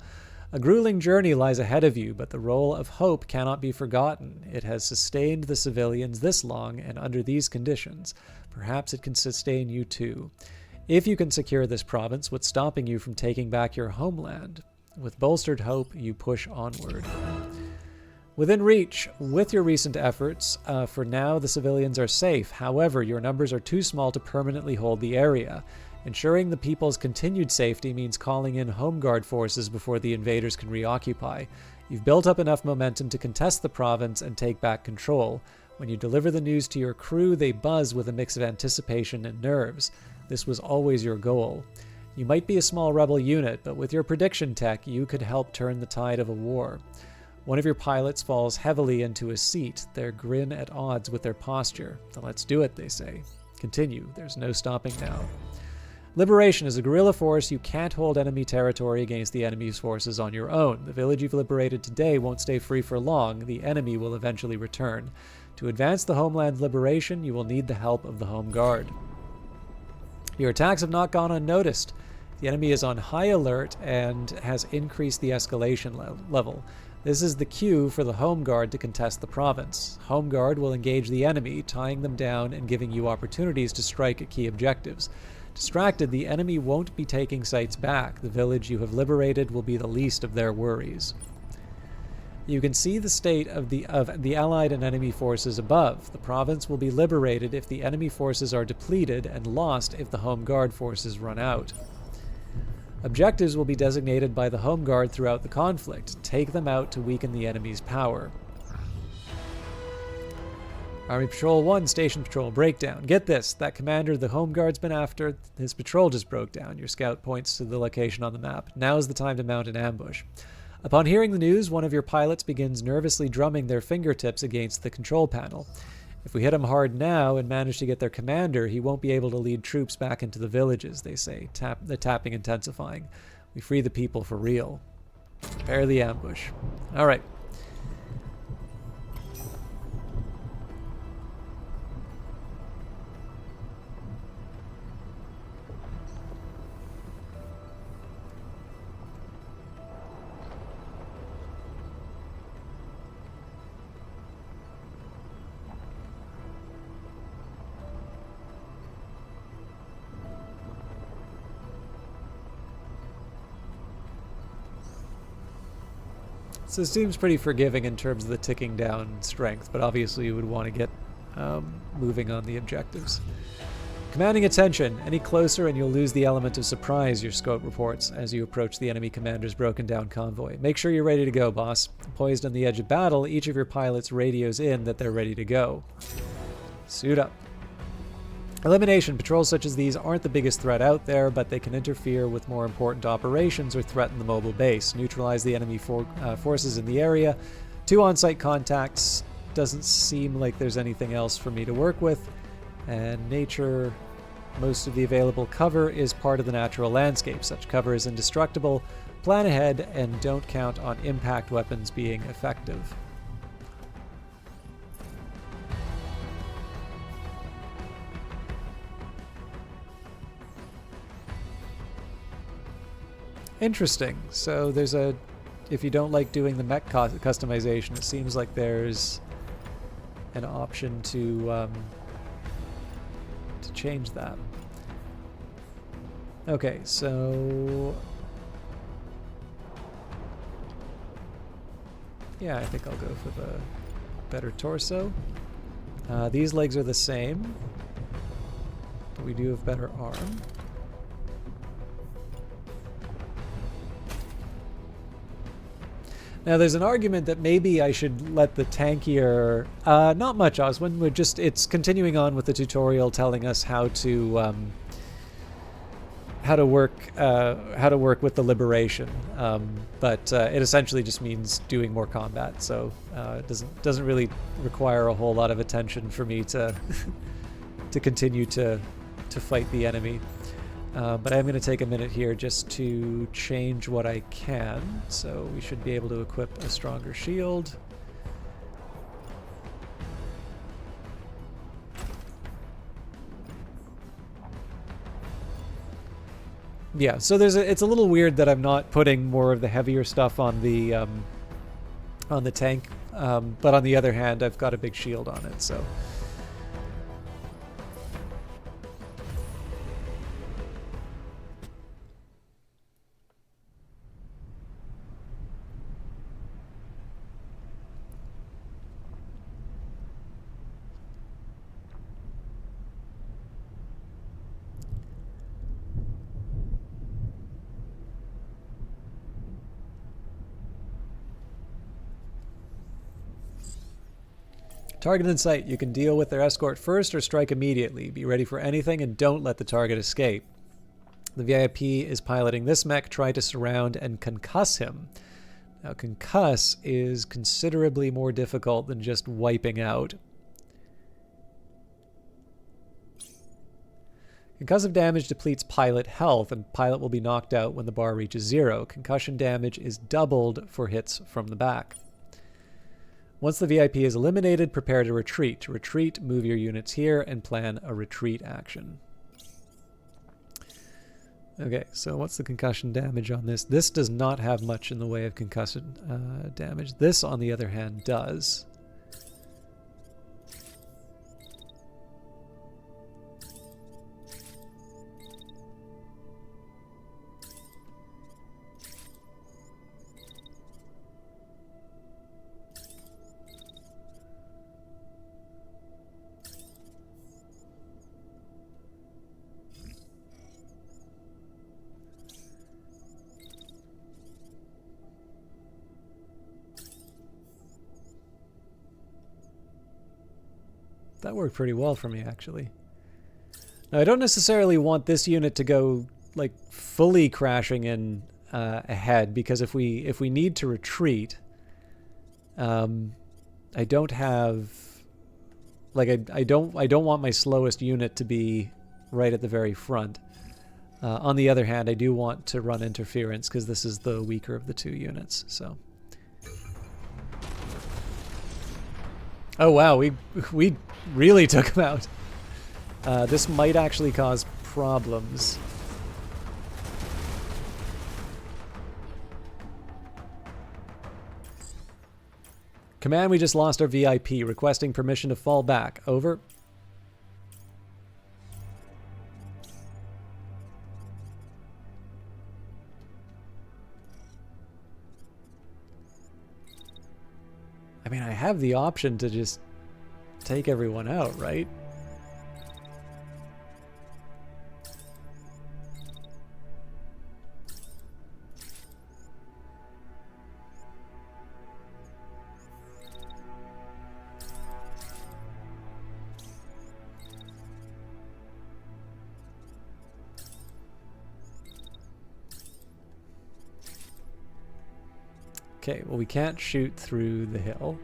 A grueling journey lies ahead of you, but the role of hope cannot be forgotten. It has sustained the civilians this long and under these conditions. Perhaps it can sustain you too. If you can secure this province, what's stopping you from taking back your homeland? With bolstered hope, you push onward. Within reach, with your recent efforts, for now the civilians are safe. However, your numbers are too small to permanently hold the area. Ensuring the people's continued safety means calling in Home Guard forces before the invaders can reoccupy. You've built up enough momentum to contest the province and take back control. When you deliver the news to your crew, they buzz with a mix of anticipation and nerves. This was always your goal. You might be a small rebel unit, but with your prediction tech, you could help turn the tide of a war. One of your pilots falls heavily into a seat, their grin at odds with their posture. Let's do it, they say. Continue. There's no stopping now. Liberation is a guerrilla force. You can't hold enemy territory against the enemy's forces on your own. The village you've liberated today won't stay free for long. The enemy will eventually return. To advance the homeland's liberation, you will need the help of the Home Guard. Your attacks have not gone unnoticed. The enemy is on high alert and has increased the escalation level. This is the cue for the Home Guard to contest the province. Home Guard will engage the enemy, tying them down and giving you opportunities to strike at key objectives. Distracted, the enemy won't be taking sites back. The village you have liberated will be the least of their worries. You can see the state of the Allied and enemy forces above. The province will be liberated if the enemy forces are depleted and lost if the Home Guard forces run out. Objectives will be designated by the Home Guard throughout the conflict. Take them out to weaken the enemy's power. Army Patrol 1, Station Patrol, breakdown. Get this, that commander the Home Guard's been after, his patrol just broke down. Your scout points to the location on the map. Now is the time to mount an ambush. Upon hearing the news, one of your pilots begins nervously drumming their fingertips against the control panel. If we hit him hard now and manage to get their commander, he won't be able to lead troops back into the villages, they say, the tapping intensifying. We free the people for real. Prepare the ambush. All right. So it seems pretty forgiving in terms of the ticking down strength, but obviously you would want to get moving on the objectives. Commanding attention. Any closer and you'll lose the element of surprise, your scout reports, as you approach the enemy commander's broken down convoy. Make sure you're ready to go, boss. Poised on the edge of battle, each of your pilots radios in that they're ready to go. Suit up. Elimination. Patrols such as these aren't the biggest threat out there, but they can interfere with more important operations or threaten the mobile base. Neutralize the enemy forces in the area. 2 on-site contacts. Doesn't seem like there's anything else for me to work with. And nature, most of the available cover is part of the natural landscape. Such cover is indestructible. Plan ahead and don't count on impact weapons being effective. Interesting. So there's a, if you don't like doing the mech customization, it seems like there's an option to change that. Okay, so yeah, I think I'll go for the better torso. These legs are the same, but we do have better arm. Now, there's an argument that maybe I should let the tankier... not much, Oswin. We're just... It's continuing on with the tutorial telling us how to work with the liberation. But it essentially just means doing more combat. So it doesn't really require a whole lot of attention for me to to continue to fight the enemy. But I'm going to take a minute here just to change what I can. So we should be able to equip a stronger shield. Yeah, so it's a little weird that I'm not putting more of the heavier stuff on the tank, but on the other hand, I've got a big shield on it, so. Target in sight. You can deal with their escort first or strike immediately. Be ready for anything and don't let the target escape. The VIP is piloting this mech. Try to surround and concuss him. Now, concuss is considerably more difficult than just wiping out. Concussive damage depletes pilot health, and pilot will be knocked out when the bar reaches 0. Concussion damage is doubled for hits from the back. Once the VIP is eliminated, prepare to retreat. To retreat, move your units here and plan a retreat action. Okay, so what's the concussion damage on this? This does not have much in the way of concussion damage. This, on the other hand, does. that worked pretty well for me, actually. Now, I don't necessarily want this unit to go, like, fully crashing in ahead, because if we need to retreat, I don't have... Like, I don't want my slowest unit to be right at the very front. On the other hand, I do want to run interference, because this is the weaker of the two units, so... Oh wow, we really took him out. This might actually cause problems. Command, we just lost our VIP. Requesting permission to fall back. Over. I mean, I have the option to just take everyone out, right? Okay, well, we can't shoot through the hill.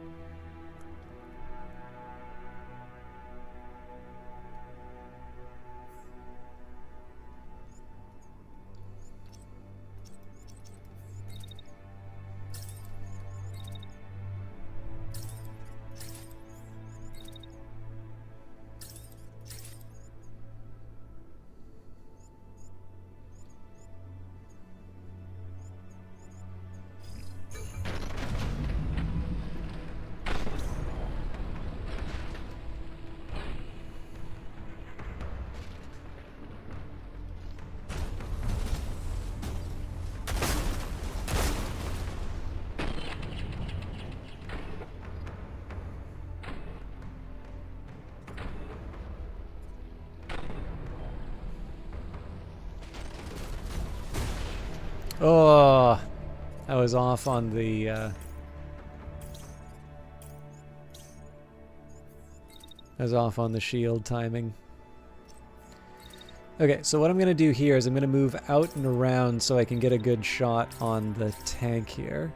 Oh, I was off on the... I was off on the shield timing. Okay, so what I'm going to do here is I'm going to move out and around so I can get a good shot on the tank here.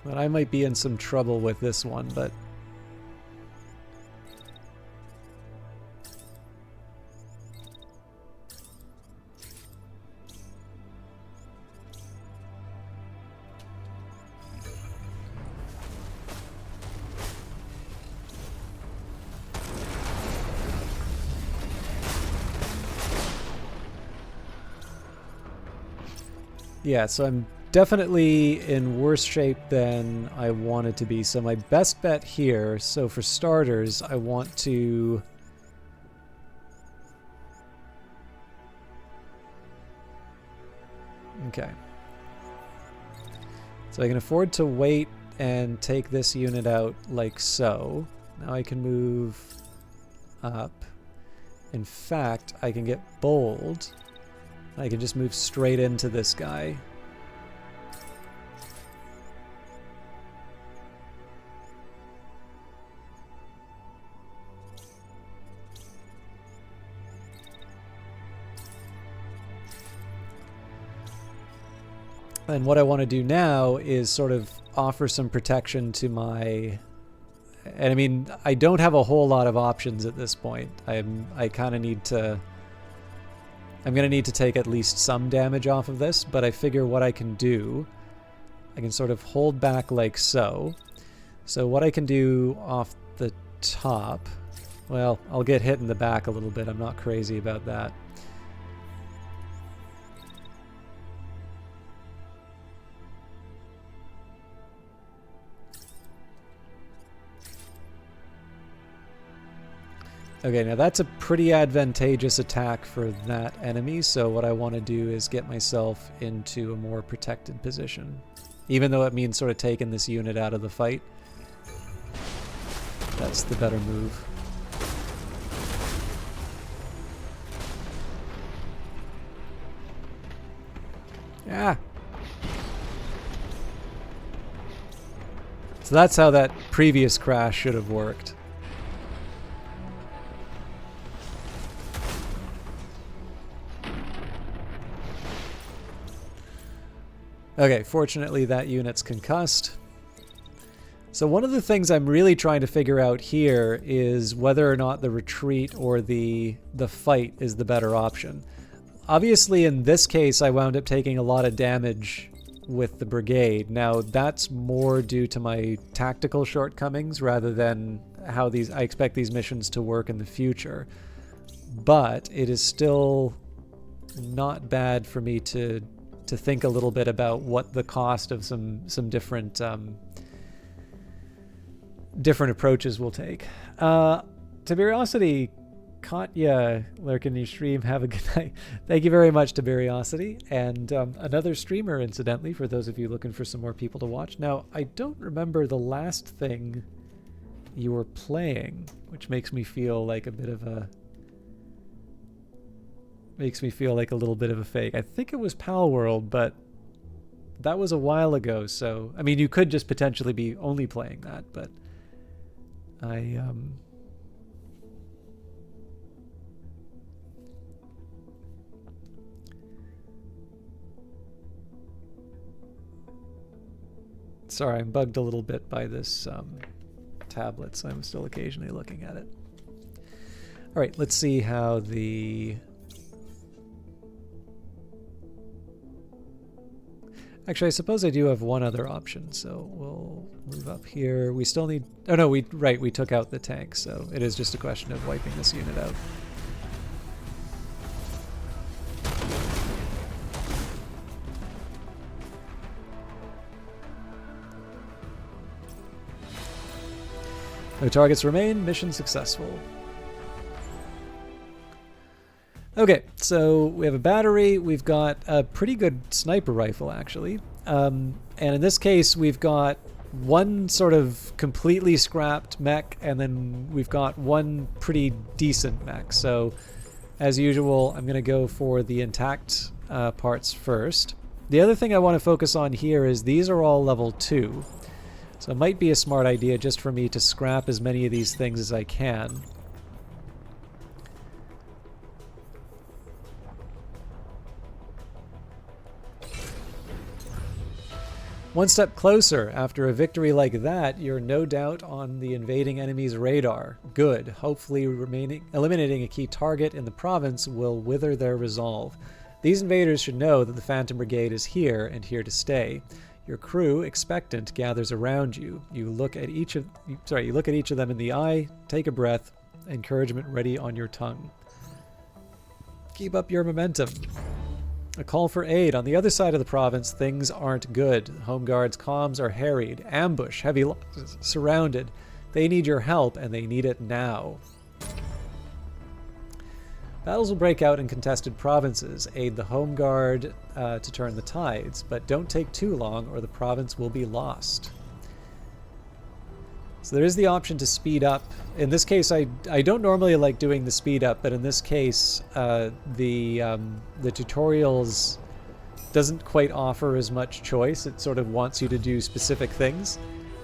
But I might be in some trouble with this one, but... Yeah, so I'm definitely in worse shape than I wanted to be. So my best bet here, so for starters, I want to... Okay. So I can afford to wait and take this unit out like so. Now I can move up. In fact, I can get bold. I can just move straight into this guy. And what I want to do now is sort of offer some protection to my... And I mean, I don't have a whole lot of options at this point. I kind of need to... I'm going to need to take at least some damage off of this, but I figure what I can do, I can sort of hold back like so. So what I can do off the top... Well, I'll get hit in the back a little bit. I'm not crazy about that. Okay, now that's a pretty advantageous attack for that enemy, so what I want to do is get myself into a more protected position. Even though it means sort of taking this unit out of the fight, that's the better move. Yeah. So that's how that previous crash should have worked. Okay, fortunately that unit's concussed. So one of the things I'm really trying to figure out here is whether or not the retreat or the fight is the better option. Obviously in this case I wound up taking a lot of damage with the brigade. Now that's more due to my tactical shortcomings rather than how I expect these missions to work in the future. But it is still not bad for me to think a little bit about what the cost of some different different approaches will take. Tiberiosity, Katya, lurk in your stream. Have a good night. Thank you very much, Tiberiosity. And another streamer, incidentally, for those of you looking for some more people to watch. Now, I don't remember the last thing you were playing, which makes me feel like a bit of a... Makes me feel like a little bit of a fake. I think it was Pal World, but that was a while ago, so... I mean, you could just potentially be only playing that, but... Sorry, I'm bugged a little bit by this tablet, so I'm still occasionally looking at it. Alright, let's see how the... Actually, I suppose I do have one other option, so we'll move up here. We still need... Oh no, we took out the tank, so it is just a question of wiping this unit out. No targets remain, mission successful. Okay, so we have a battery, we've got a pretty good sniper rifle actually, and in this case we've got one sort of completely scrapped mech and then we've got one pretty decent mech. So as usual I'm going to go for the intact parts first. The other thing I want to focus on here is these are all level 2, so it might be a smart idea just for me to scrap as many of these things as I can. One step closer. After a victory like that, you're no doubt on the invading enemy's radar. Good. Hopefully eliminating a key target in the province will wither their resolve. These invaders should know that the Phantom Brigade is here and here to stay. Your crew, expectant, gathers around you. You look at each of them in the eye, take a breath, encouragement ready on your tongue. Keep up your momentum. A call for aid. On the other side of the province, things aren't good. Home Guard's comms are harried. Ambush. Heavy losses. Surrounded. They need your help, and they need it now. Battles will break out in contested provinces. Aid the Home Guard to turn the tides, but don't take too long or the province will be lost. So there is the option to speed up. In this case, I don't normally like doing the speed up, but in this case, the tutorials doesn't quite offer as much choice. It sort of wants you to do specific things,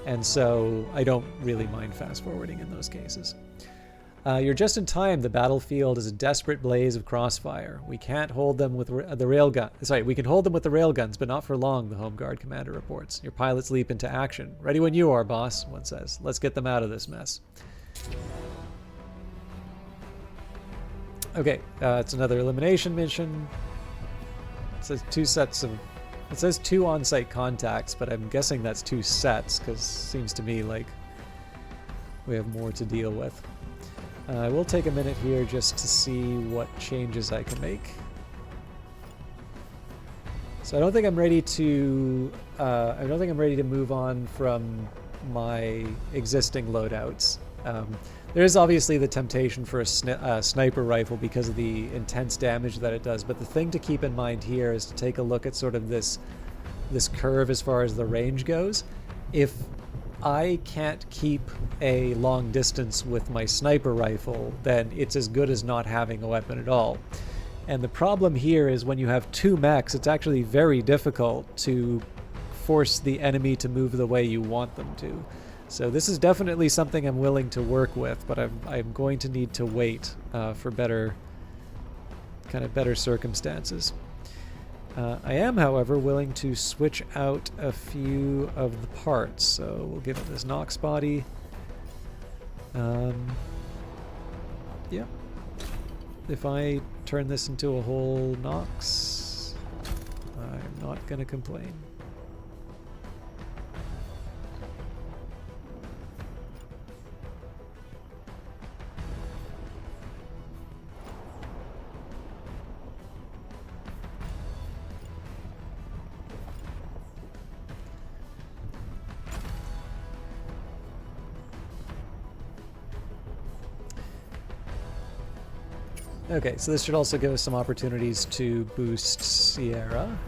and so I don't really mind fast forwarding in those cases. You're just in time. The battlefield is a desperate blaze of crossfire. We can't hold them with the railgun. Sorry, we can hold them with the railguns, but not for long, the Home Guard commander reports. Your pilots leap into action. Ready when you are, boss, one says. Let's get them out of this mess. Okay, it's another elimination mission. It says it says 2 on-site contacts, but I'm guessing that's 2 sets, because it seems to me like we have more to deal with. I will take a minute here just to see what changes I can make. So I don't think I'm ready to move on from my existing loadouts. There is obviously the temptation for a sniper rifle because of the intense damage that it does, but the thing to keep in mind here is to take a look at sort of this curve as far as the range goes. If I can't keep a long distance with my sniper rifle, then it's as good as not having a weapon at all. And the problem here is when you have two mechs, it's actually very difficult to force the enemy to move the way you want them to. So this is definitely something I'm willing to work with, but I'm going to need to wait for better circumstances. I am, however, willing to switch out a few of the parts. So we'll give it this Nox body. Yeah. If I turn this into a whole Nox, I'm not going to complain. Okay, so this should also give us some opportunities to boost Sierra.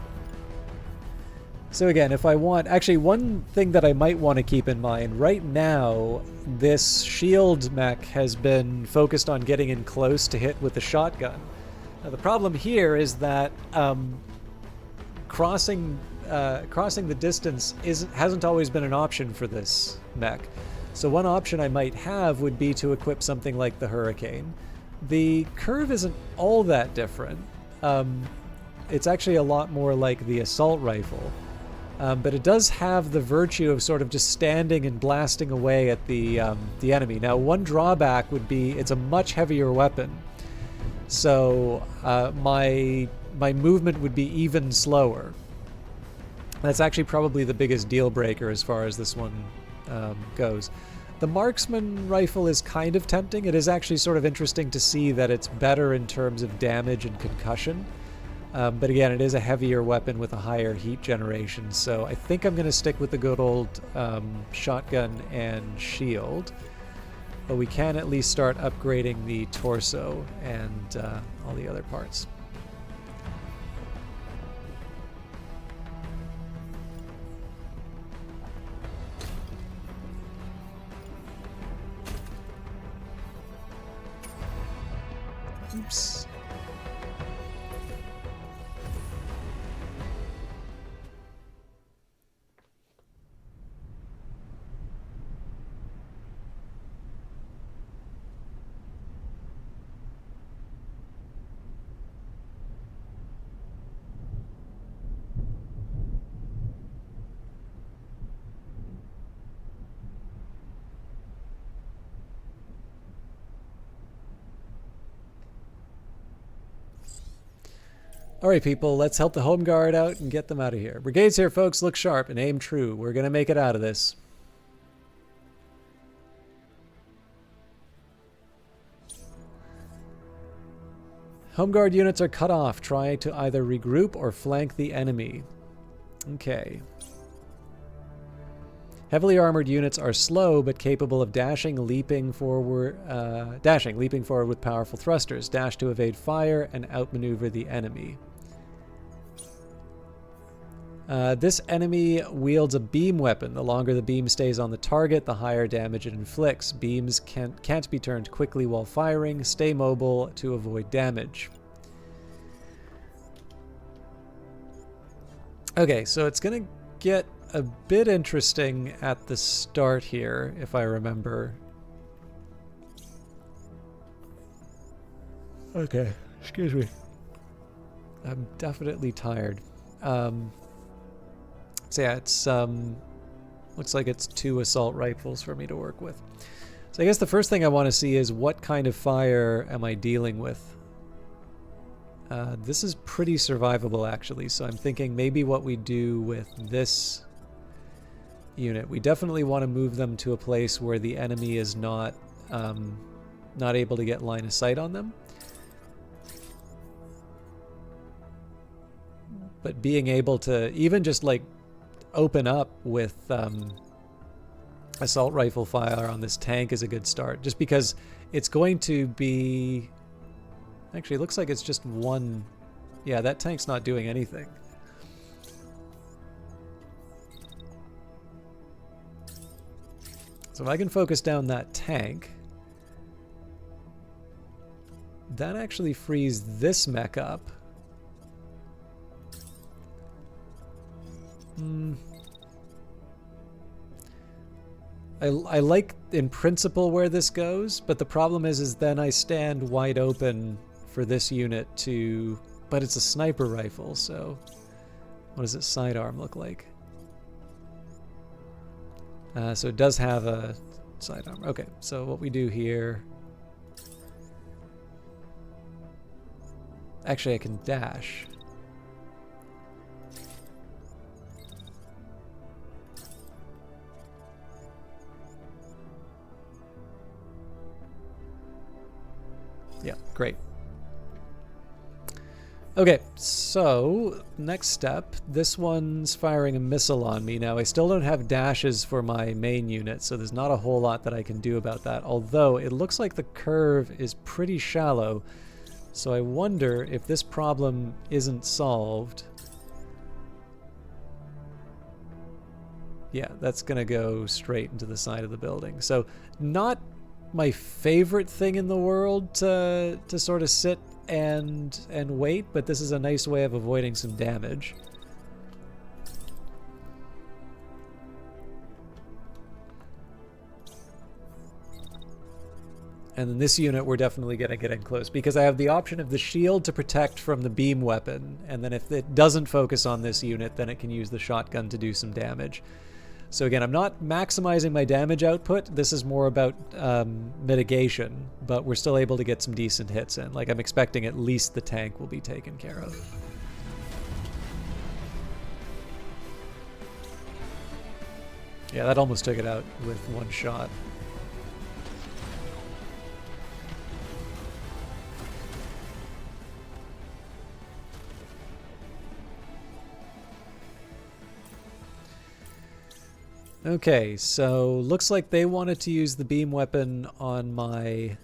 So again, if I want... Actually, one thing that I might want to keep in mind, right now, this shield mech has been focused on getting in close to hit with the shotgun. Now, the problem here is that crossing the distance hasn't always been an option for this mech. So one option I might have would be to equip something like the Hurricane. The curve isn't all that different. It's actually a lot more like the assault rifle. But it does have the virtue of sort of just standing and blasting away at the enemy. Now, one drawback would be it's a much heavier weapon. So my movement would be even slower. That's actually probably the biggest deal breaker as far as this one goes. The marksman rifle is kind of tempting. It is actually sort of interesting to see that it's better in terms of damage and concussion. But again, it is a heavier weapon with a higher heat generation. So I think I'm going to stick with the good old shotgun and shield. But we can at least start upgrading the torso and all the other parts. Oops. Alright people, let's help the Home Guard out and get them out of here. Brigade's here folks, look sharp and aim true. We're gonna make it out of this. Home Guard units are cut off, trying to either regroup or flank the enemy. Okay. Heavily armored units are slow but capable of leaping forward with powerful thrusters. Dash to evade fire and outmaneuver the enemy. This enemy wields a beam weapon. The longer the beam stays on the target, the higher damage it inflicts. Beams can't be turned quickly while firing. Stay mobile to avoid damage. Okay, so it's going to get a bit interesting at the start here, if I remember. Okay, excuse me. I'm definitely tired. So yeah, it's looks like it's 2 assault rifles for me to work with. So I guess the first thing I want to see is what kind of fire am I dealing with? This is pretty survivable actually, so I'm thinking maybe what we do with this unit. We definitely want to move them to a place where the enemy is not able to get line of sight on them. But being able to even just like open up with assault rifle fire on this tank is a good start, just because it's going to be... Actually, it looks like it's just one... Yeah, that tank's not doing anything. So if I can focus down that tank, that actually frees this mech up. I like in principle where this goes, but the problem is then I stand wide open for this unit to... But it's a sniper rifle, so what does its sidearm look like? So it does have a sidearm. Okay, so what we do here... Actually, I can dash. Yeah, great. Okay, so next step, this one's firing a missile on me. Now, I still don't have dashes for my main unit, so there's not a whole lot that I can do about that, although it looks like the curve is pretty shallow, so I wonder if this problem isn't solved. Yeah, that's gonna go straight into the side of the building. So not my favorite thing in the world to sort of sit and wait, but this is a nice way of avoiding some damage. And in this unit, we're definitely going to get in close, because I have the option of the shield to protect from the beam weapon, and then if it doesn't focus on this unit, then it can use the shotgun to do some damage. So again, I'm not maximizing my damage output. This is more about mitigation, but we're still able to get some decent hits in. Like, I'm expecting at least the tank will be taken care of. Yeah, that almost took it out with one shot. Okay, so looks like they wanted to use the beam weapon on the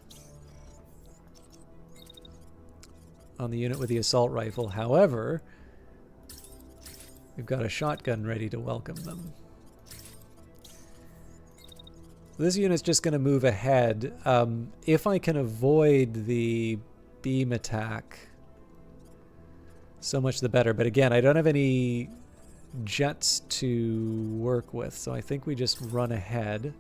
unit with the assault rifle. However, we've got a shotgun ready to welcome them. This unit's just going to move ahead. If I can avoid the beam attack, so much the better. But again, I don't have any jets to work with, so I think we just run ahead.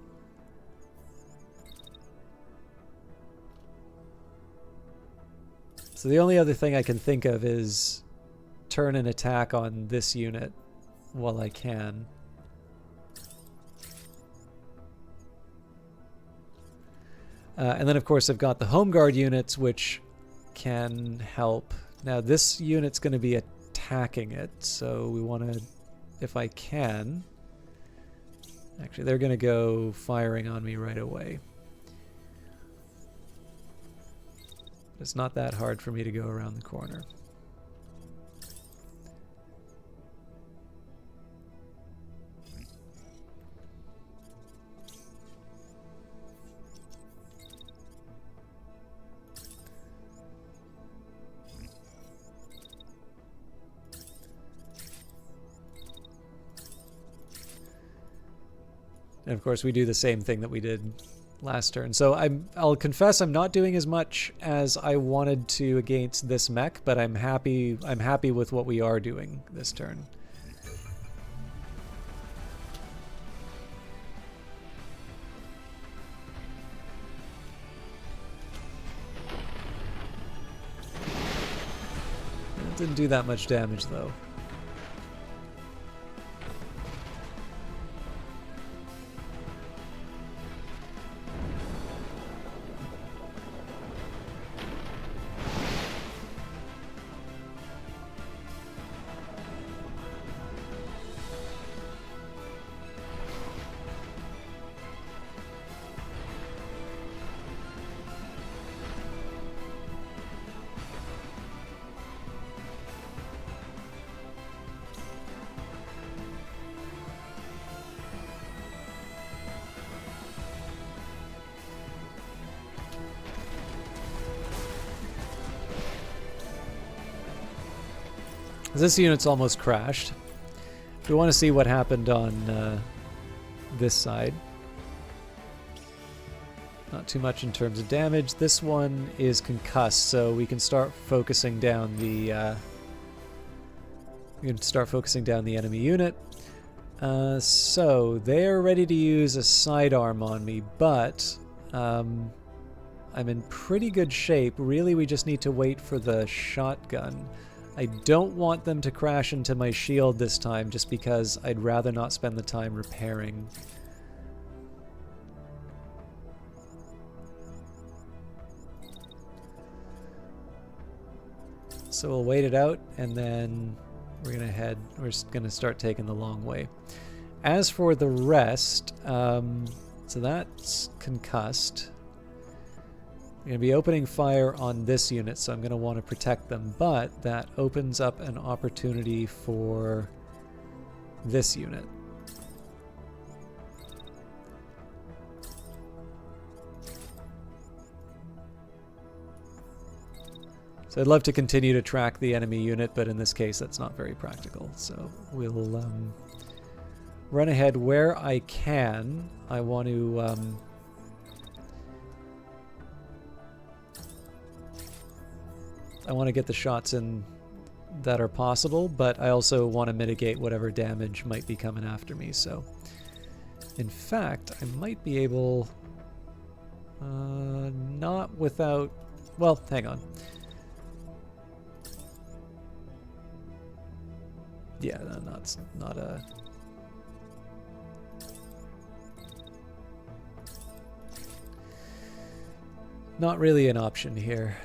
So the only other thing I can think of is turn an attack on this unit while I can. And then of course I've got the home guard units, which can help. Now this unit's going to be attacking it, so we want to, if I can... Actually, they're going to go firing on me right away. It's not that hard for me to go around the corner. And of course, we do the same thing that we did last turn. So I'll confess I'm not doing as much as I wanted to against this mech, but I'm happy with what we are doing this turn. It didn't do that much damage though. This unit's almost crashed. We want to see what happened on this side. Not too much in terms of damage. This one is concussed, so we can start focusing down the enemy unit. So they're ready to use a sidearm on me, but I'm in pretty good shape. Really, we just need to wait for the shotgun. I don't want them to crash into my shield this time, just because I'd rather not spend the time repairing. So we'll wait it out, and then we're just gonna start taking the long way. As for the rest, so that's concussed. I'm going to be opening fire on this unit, so I'm going to want to protect them, but that opens up an opportunity for this unit. So I'd love to continue to track the enemy unit, but in this case that's not very practical. So we'll run ahead where I can. I want to get the shots in that are possible, but I also want to mitigate whatever damage might be coming after me. So in fact, I might be able, not without, well, hang on. Yeah, not a... Not really an option here.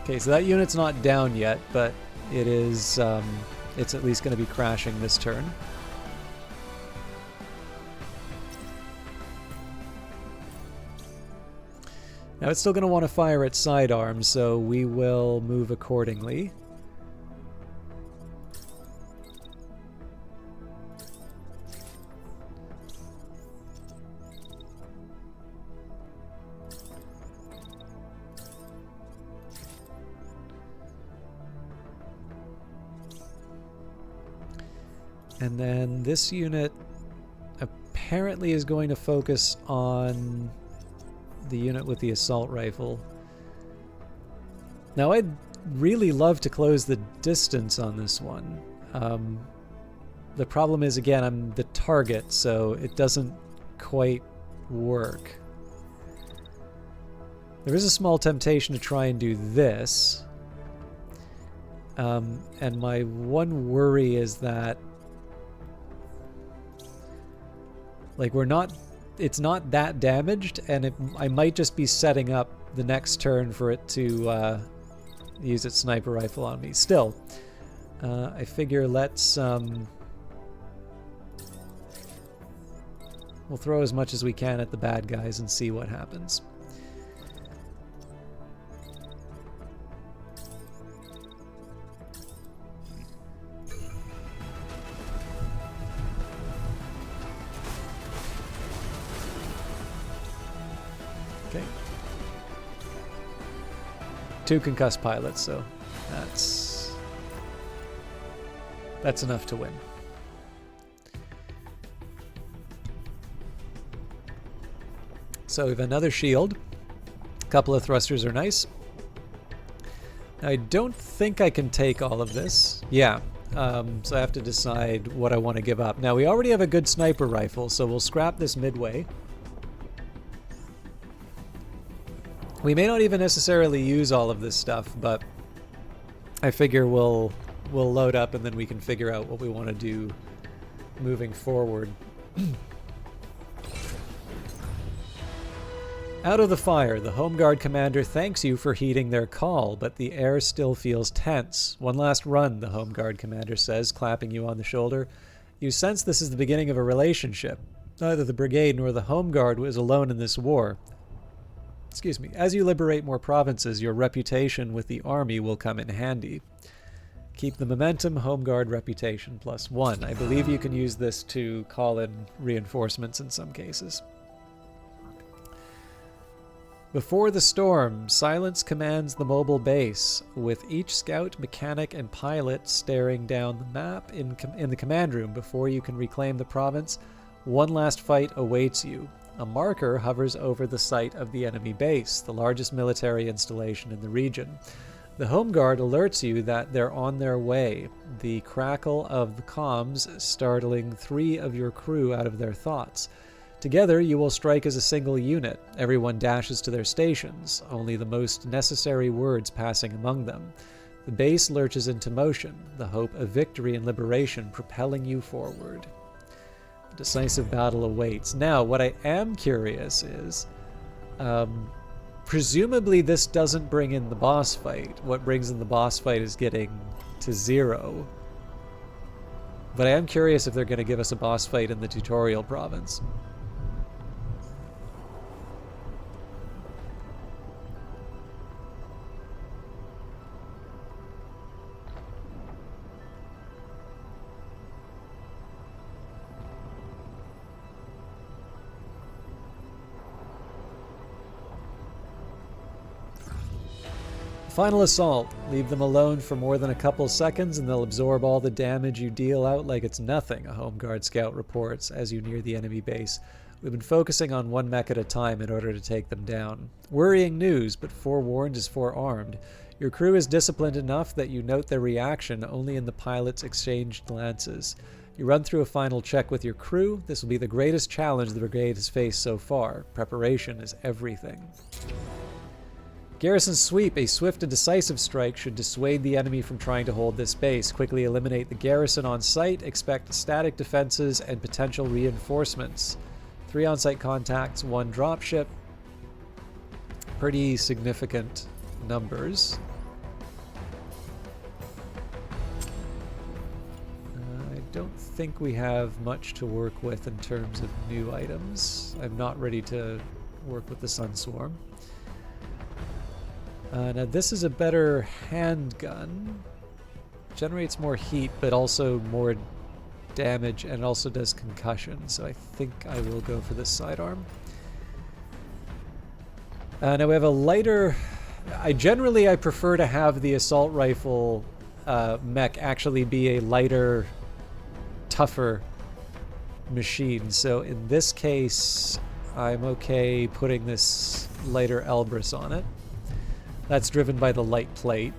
Okay, so that unit's not down yet, but it is, it's at least going to be crashing this turn. Now it's still going to want to fire its sidearms, so we will move accordingly. And then this unit apparently is going to focus on the unit with the assault rifle. Now I'd really love to close the distance on this one. The problem is, again, I'm the target, so it doesn't quite work. There is a small temptation to try and do this. And my one worry is that, like, it's not that damaged, and I might just be setting up the next turn for it to use its sniper rifle on me. Still, I figure we'll throw as much as we can at the bad guys and see what happens. Okay. 2 concussed pilots, so that's enough to win. So we have another shield. A couple of thrusters are nice. I don't think I can take all of this. Yeah, so I have to decide what I want to give up. Now we already have a good sniper rifle, so we'll scrap this midway. We may not even necessarily use all of this stuff, but I figure we'll load up and then we can figure out what we want to do moving forward. Out of the fire, the Home Guard commander thanks you for heeding their call, but the air still feels tense. One last run, the Home Guard commander says, clapping you on the shoulder. You sense this is the beginning of a relationship. Neither the Brigade nor the Home Guard was alone in this war. Excuse me. As you liberate more provinces, your reputation with the army will come in handy. Keep the momentum, home guard reputation +1. I believe you can use this to call in reinforcements in some cases. Before the storm, silence commands the mobile base, with each scout, mechanic, and pilot staring down the map in the command room before you can reclaim the province. One last fight awaits you. A marker hovers over the site of the enemy base, the largest military installation in the region. The Home Guard alerts you that they're on their way, the crackle of the comms startling 3 of your crew out of their thoughts. Together, you will strike as a single unit. Everyone dashes to their stations, only the most necessary words passing among them. The base lurches into motion, the hope of victory and liberation propelling you forward. A decisive battle awaits. Now, what I am curious is, presumably this doesn't bring in the boss fight. What brings in the boss fight is getting to 0. But I am curious if they're going to give us a boss fight in the tutorial province. Final assault. Leave them alone for more than a couple seconds and they'll absorb all the damage you deal out like it's nothing, a Home Guard scout reports as you near the enemy base. We've been focusing on one mech at a time in order to take them down. Worrying news, but forewarned is forearmed. Your crew is disciplined enough that you note their reaction only in the pilot's exchanged glances. You run through a final check with your crew. This will be the greatest challenge the Brigade has faced so far. Preparation is everything. Garrison sweep. A swift and decisive strike should dissuade the enemy from trying to hold this base. Quickly eliminate the garrison on site. Expect static defenses and potential reinforcements. 3 on-site contacts, 1 dropship. Pretty significant numbers. I don't think we have much to work with in terms of new items. I'm not ready to work with the Sun Swarm. Now this is a better handgun. Generates more heat, but also more damage, and also does concussion. So I think I will go for this sidearm. Now we have a lighter. I prefer to have the assault rifle mech actually be a lighter, tougher machine. So in this case, I'm okay putting this lighter Elbrus on it. That's driven by the light plate.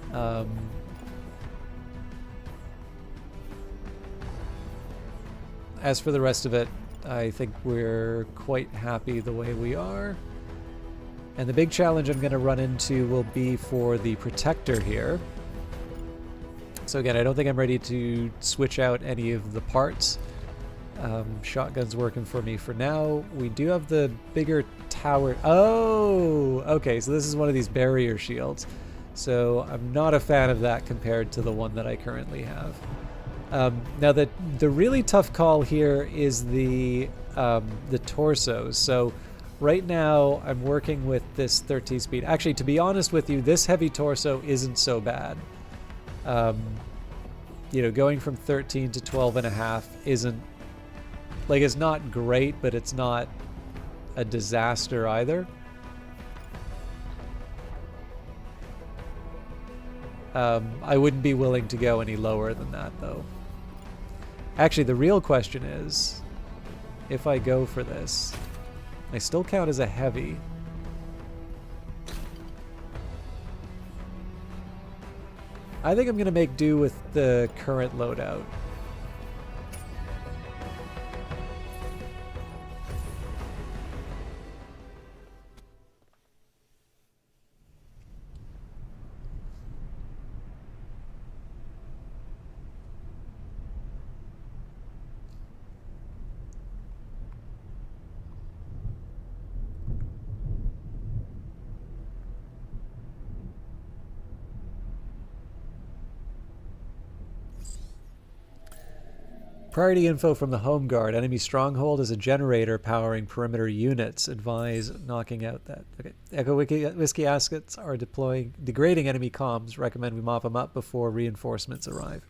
As for the rest of it, I think we're quite happy the way we are. And the big challenge I'm going to run into will be for the protector here. So again, I don't think I'm ready to switch out any of the parts. Shotgun's working for me for now. We do have the bigger tower. Oh, okay, so this is one of these barrier shields. So I'm not a fan of that compared to the one that I currently have. Now the really tough call here is the torsos. So right now I'm working with this 13 speed. Actually, to be honest with you, this heavy torso isn't so bad. You know, going from 13 to 12.5 isn't, like, it's not great, but it's not a disaster either. I wouldn't be willing to go any lower than that, though. Actually, the real question is, if I go for this, I still count as a heavy. I think I'm going to make do with the current loadout. Priority info from the Home Guard. Enemy stronghold is a generator powering perimeter units. Advise knocking out that. Okay. Echo Whiskey Askets are degrading enemy comms. Recommend we mop them up before reinforcements arrive.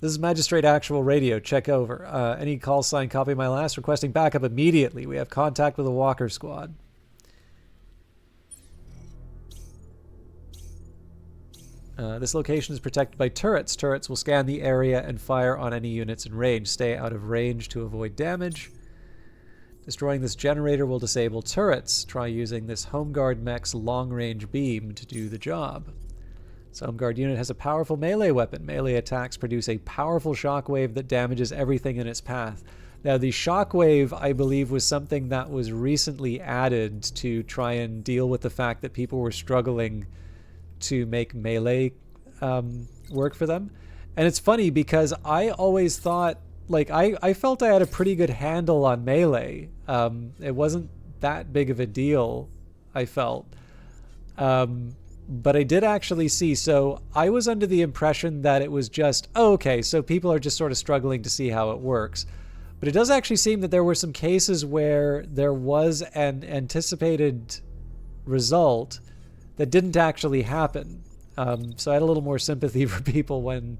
This is Magistrate Actual Radio. Check over. Any call sign, copy my last. Requesting backup immediately. We have contact with a Walker squad. This location is protected by turrets. Turrets will scan the area and fire on any units in range. Stay out of range to avoid damage. Destroying this generator will disable turrets. Try using this Home Guard mech's long-range beam to do the job. This Home Guard unit has a powerful melee weapon. Melee attacks produce a powerful shockwave that damages everything in its path. Now, the shockwave, I believe, was something that was recently added to try and deal with the fact that people were struggling to make melee work for them. And it's funny because I always thought, like, I felt I had a pretty good handle on melee. It wasn't that big of a deal, I felt. But I did actually see, so I was under the impression that it was just, oh, okay, so people are just sort of struggling to see how it works. But it does actually seem that there were some cases where there was an anticipated result that didn't actually happen. So I had a little more sympathy for people when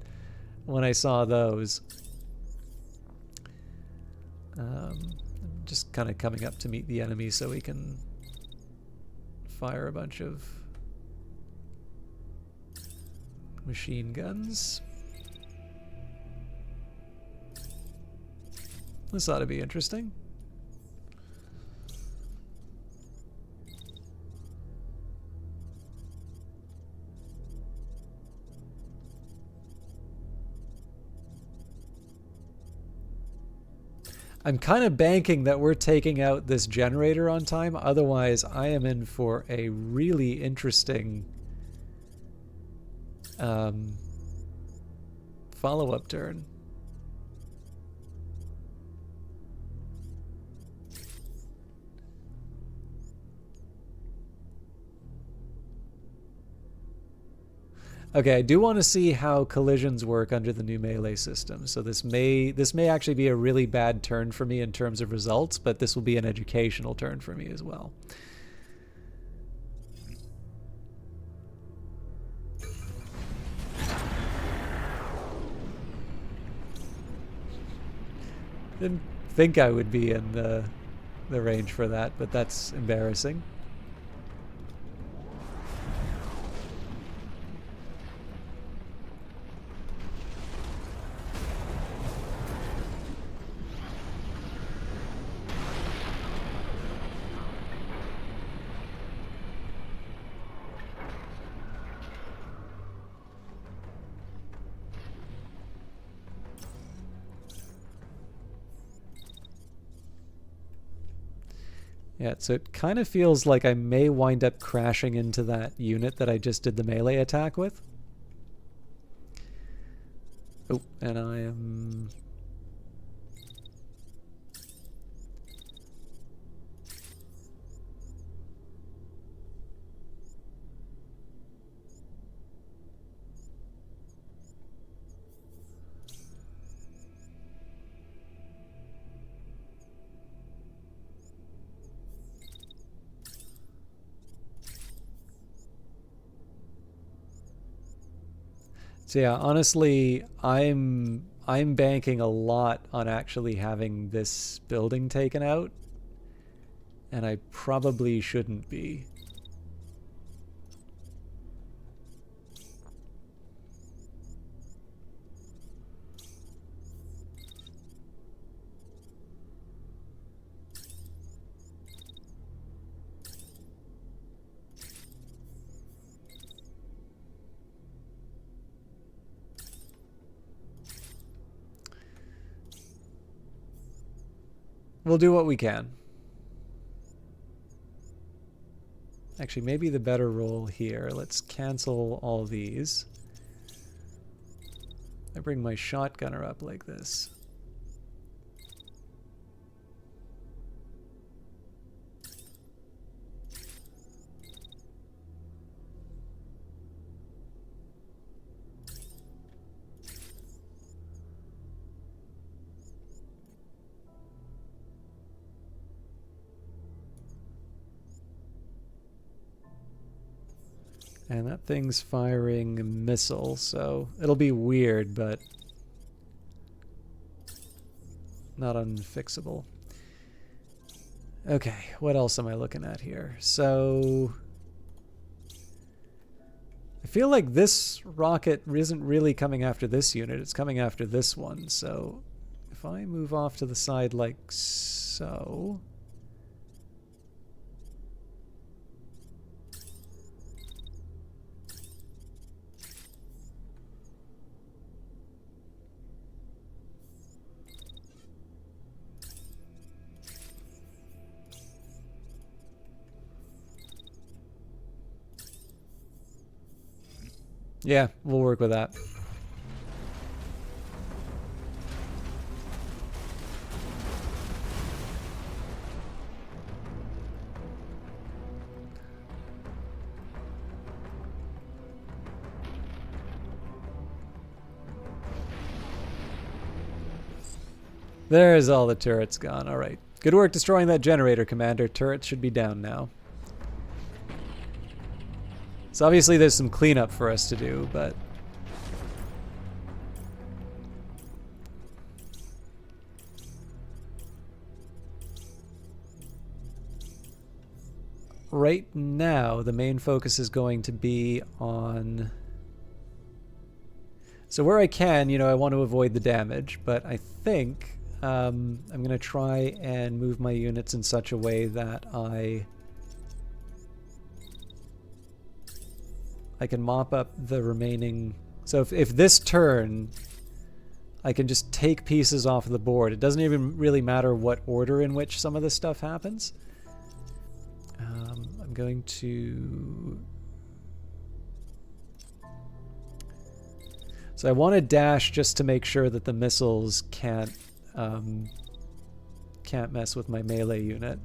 I saw those. I'm just kind of coming up to meet the enemy so we can fire a bunch of machine guns. This ought to be interesting. I'm kind of banking that we're taking out this generator on time. Otherwise, I am in for a really interesting follow-up turn. Okay, I do want to see how collisions work under the new melee system. So this may actually be a really bad turn for me in terms of results, but this will be an educational turn for me as well. Didn't think I would be in the range for that, but that's embarrassing. Yeah, so it kind of feels like I may wind up crashing into that unit that I just did the melee attack with. Oh, and I am... So yeah, honestly, I'm banking a lot on actually having this building taken out, and I probably shouldn't be. We'll do what we can. Actually, maybe the better roll here. Let's cancel all these. I bring my shotgunner up like this. And that thing's firing a missile, so it'll be weird, but not unfixable. Okay, what else am I looking at here? So I feel like this rocket isn't really coming after this unit, it's coming after this one. So if I move off to the side like so... Yeah, we'll work with that. There's all the turrets gone. All right. Good work destroying that generator, Commander. Turrets should be down now. So obviously there's some cleanup for us to do, but... right now, the main focus is going to be on... So where I can, you know, I want to avoid the damage, but I think I'm going to try and move my units in such a way that I can mop up the remaining... So if this turn, I can just take pieces off the board. It doesn't even really matter what order in which some of this stuff happens. I'm going to... So I want to dash just to make sure that the missiles can't mess with my melee unit.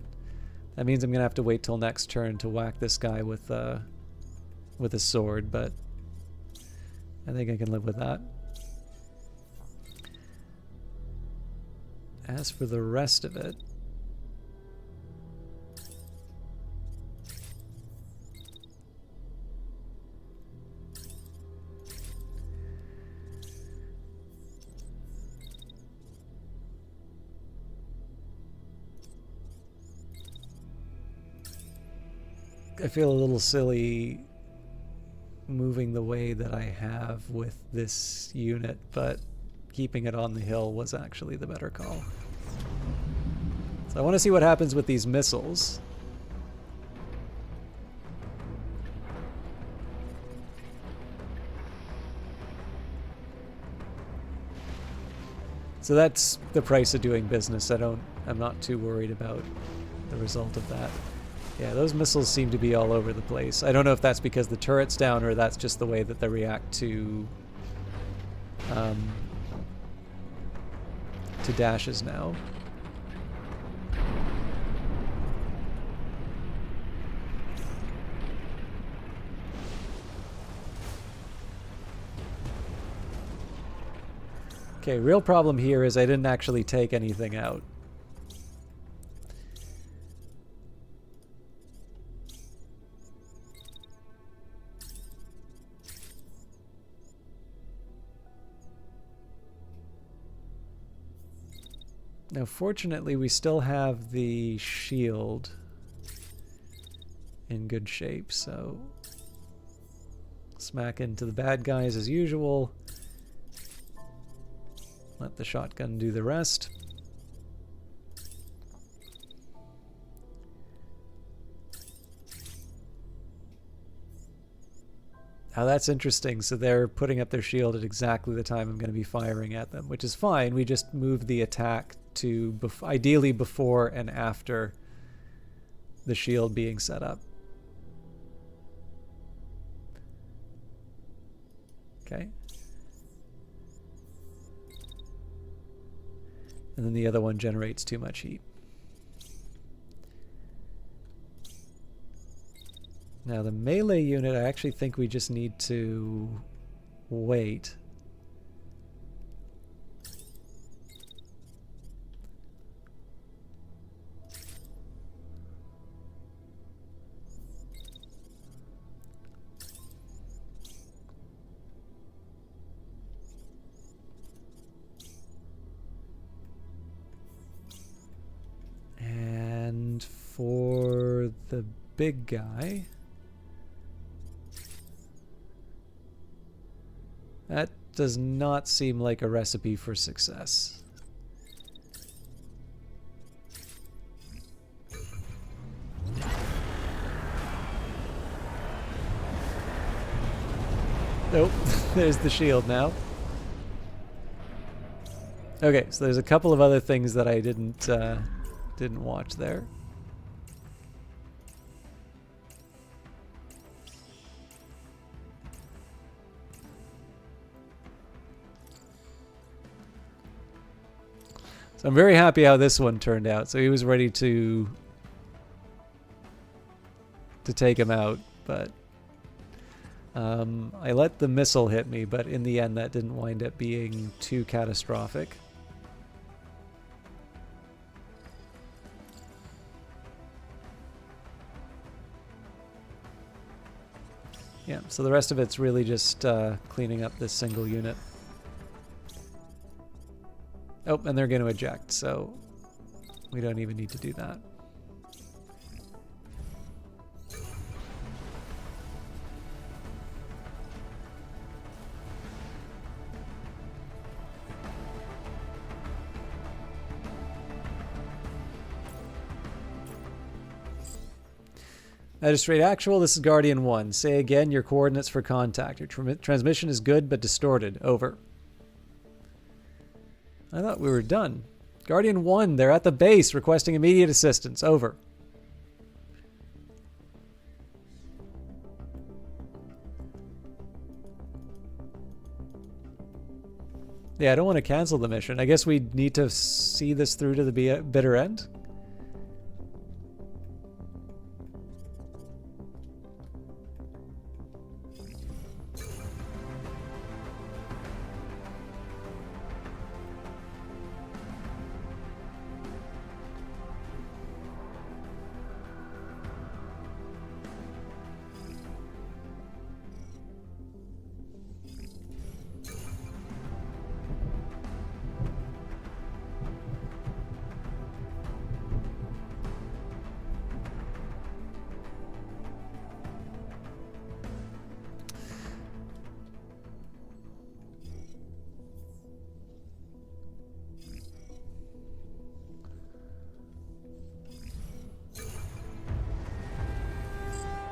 That means I'm going to have to wait till next turn to whack this guy with a sword, but I think I can live with that. As for the rest of it, I feel a little silly moving the way that I have with this unit, but keeping it on the hill was actually the better call. So I want to see what happens with these missiles. So that's the price of doing business. I'm not too worried about the result of that. Yeah, those missiles seem to be all over the place. I don't know if that's because the turret's down or that's just the way that they react to dashes now. Okay, real problem here is I didn't actually take anything out. Now, fortunately, we still have the shield in good shape, so smack into the bad guys as usual. Let the shotgun do the rest. Now that's interesting. So they're putting up their shield at exactly the time I'm going to be firing at them, which is fine. We just move the attack to ideally before and after the shield being set up. Okay. And then the other one generates too much heat. Now the melee unit, I actually think we just need to wait. the big guy. That does not seem like a recipe for success. Nope, there's the shield now. Okay, so there's a couple of other things that I didn't watch there. So I'm very happy how this one turned out. So he was ready to take him out, but I let the missile hit me, but in the end that didn't wind up being too catastrophic. Yeah, so the rest of it's really just cleaning up this single unit. Oh, and they're going to eject, so we don't even need to do that. Magistrate Actual, this is Guardian 1. Say again your coordinates for contact. Your transmission is good but distorted. Over. I thought we were done. Guardian 1, they're at the base requesting immediate assistance. Over. Yeah, I don't want to cancel the mission. I guess we need to see this through to the bitter end.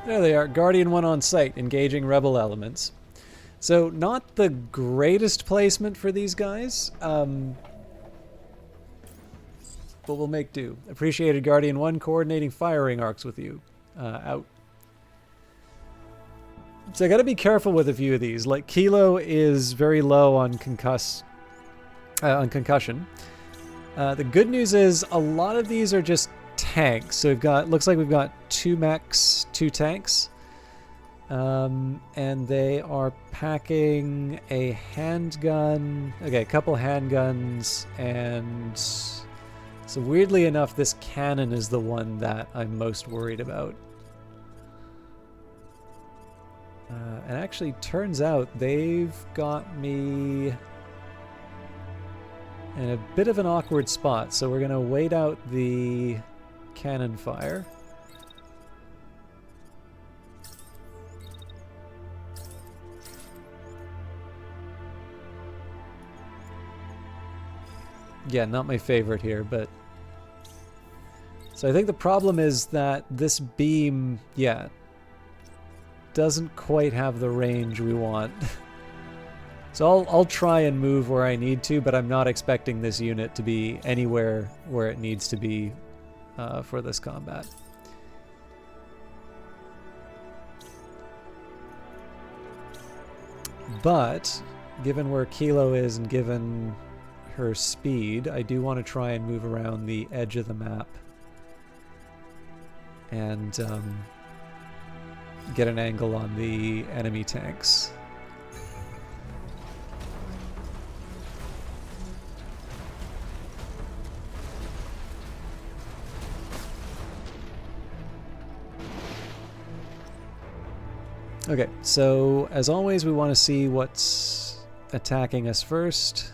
There they are, Guardian 1 on site, engaging rebel elements. So, not the greatest placement for these guys, but we'll make do. Appreciated, Guardian 1, coordinating firing arcs with you. Out. So I gotta be careful with a few of these. Like, Kilo is very low on concussion. The good news is a lot of these are just tanks. So we've got, looks like we've got 2 mechs, 2 tanks. And they are packing a handgun. Okay, a couple handguns, and so weirdly enough, this cannon is the one that I'm most worried about. And actually, turns out they've got me in a bit of an awkward spot. So we're gonna wait out the cannon fire. Yeah, not my favorite here, but... So I think the problem is that this beam, yeah, doesn't quite have the range we want. So I'll try and move where I need to, but I'm not expecting this unit to be anywhere where it needs to be for this combat. But, given where Kilo is and given her speed, I do want to try and move around the edge of the map and get an angle on the enemy tanks. Okay, so as always we want to see what's attacking us first.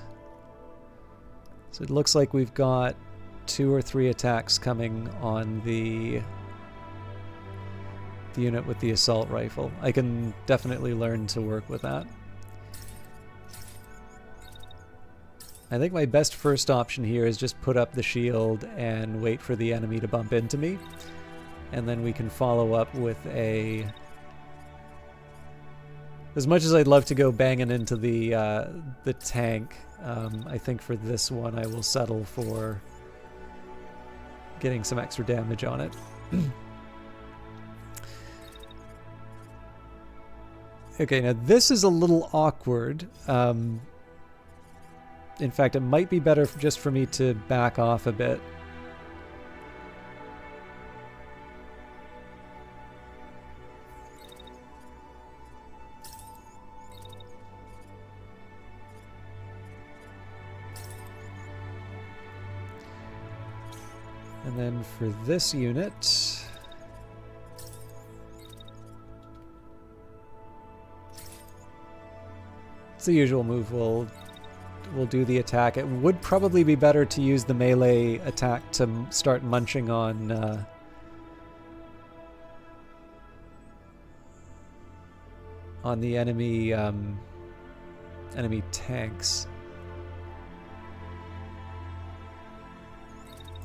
So it looks like we've got 2 or 3 attacks coming on the the unit with the assault rifle. I can definitely learn to work with that. I think my best first option here is just put up the shield and wait for the enemy to bump into me. And then we can follow up with a... As much as I'd love to go banging into the tank, I think for this one I will settle for getting some extra damage on it. Okay, now this is a little awkward. In fact, it might be better just for me to back off a bit. And then for this unit, it's the usual move. We'll do the attack. It would probably be better to use the melee attack to start munching on the enemy enemy tanks.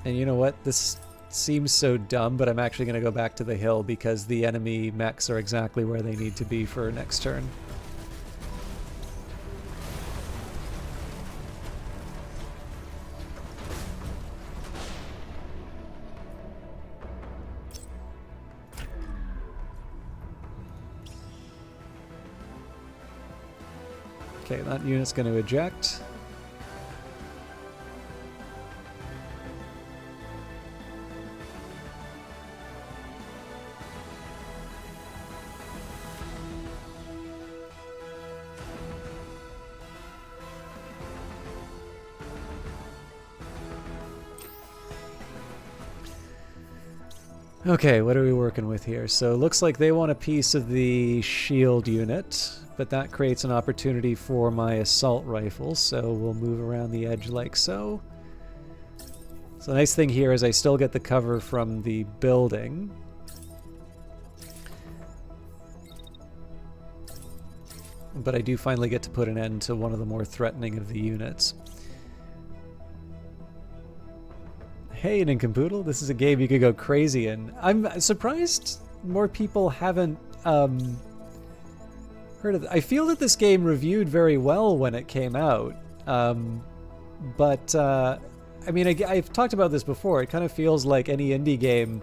And you know what? This seems so dumb, but I'm actually going to go back to the hill because the enemy mechs are exactly where they need to be for next turn. Okay, that unit's going to eject. Okay, what are we working with here? So it looks like they want a piece of the shield unit, but that creates an opportunity for my assault rifle, so we'll move around the edge like so. So the nice thing here is I still get the cover from the building. But I do finally get to put an end to one of the more threatening of the units. Hey, Nincompoodle, this is a game you could go crazy in. I'm surprised more people haven't heard of it. I feel that this game reviewed very well when it came out. But I mean, I've talked about this before. It kind of feels like any indie game,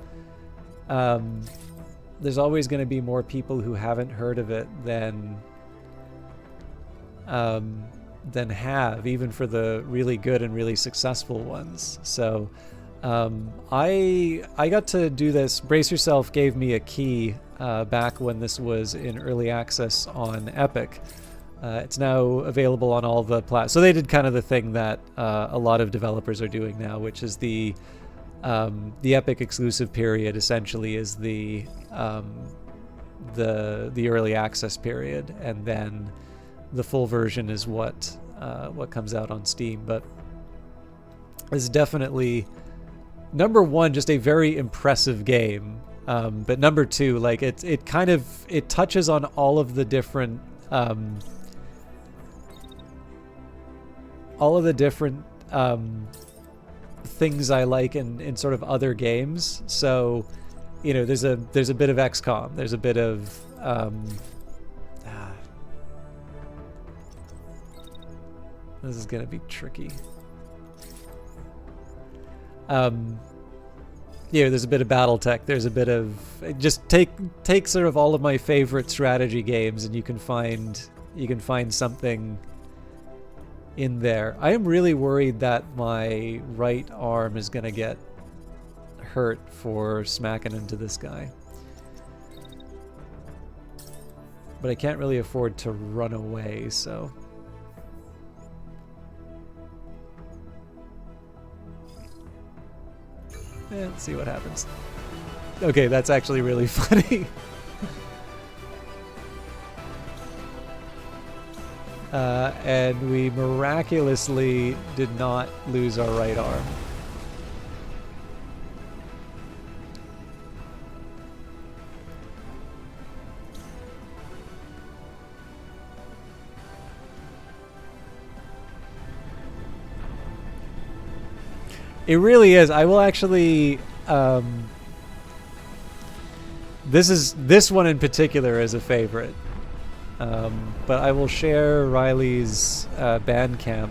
there's always going to be more people who haven't heard of it than have, even for the really good and really successful ones. So I got to do this. Brace Yourself gave me a key back when this was in early access on Epic. It's now available on all the so they did kind of the thing that a lot of developers are doing now, which is the Epic exclusive period essentially is the early access period, and then the full version is what comes out on Steam. But it's definitely, number one, just a very impressive game. But number two, like it touches on all of the different things I like in sort of other games. So, you know, there's a bit of XCOM, there's a bit of this is gonna be tricky. Yeah, there's a bit of BattleTech. There's a bit of just take sort of all of my favorite strategy games, and you can find something in there. I am really worried that my right arm is gonna get hurt for smacking into this guy, but I can't really afford to run away, so. Let's see what happens. Okay, that's actually really funny. And we miraculously did not lose our right arm. It really is. I will actually. This one in particular is a favorite. But I will share Riley's Bandcamp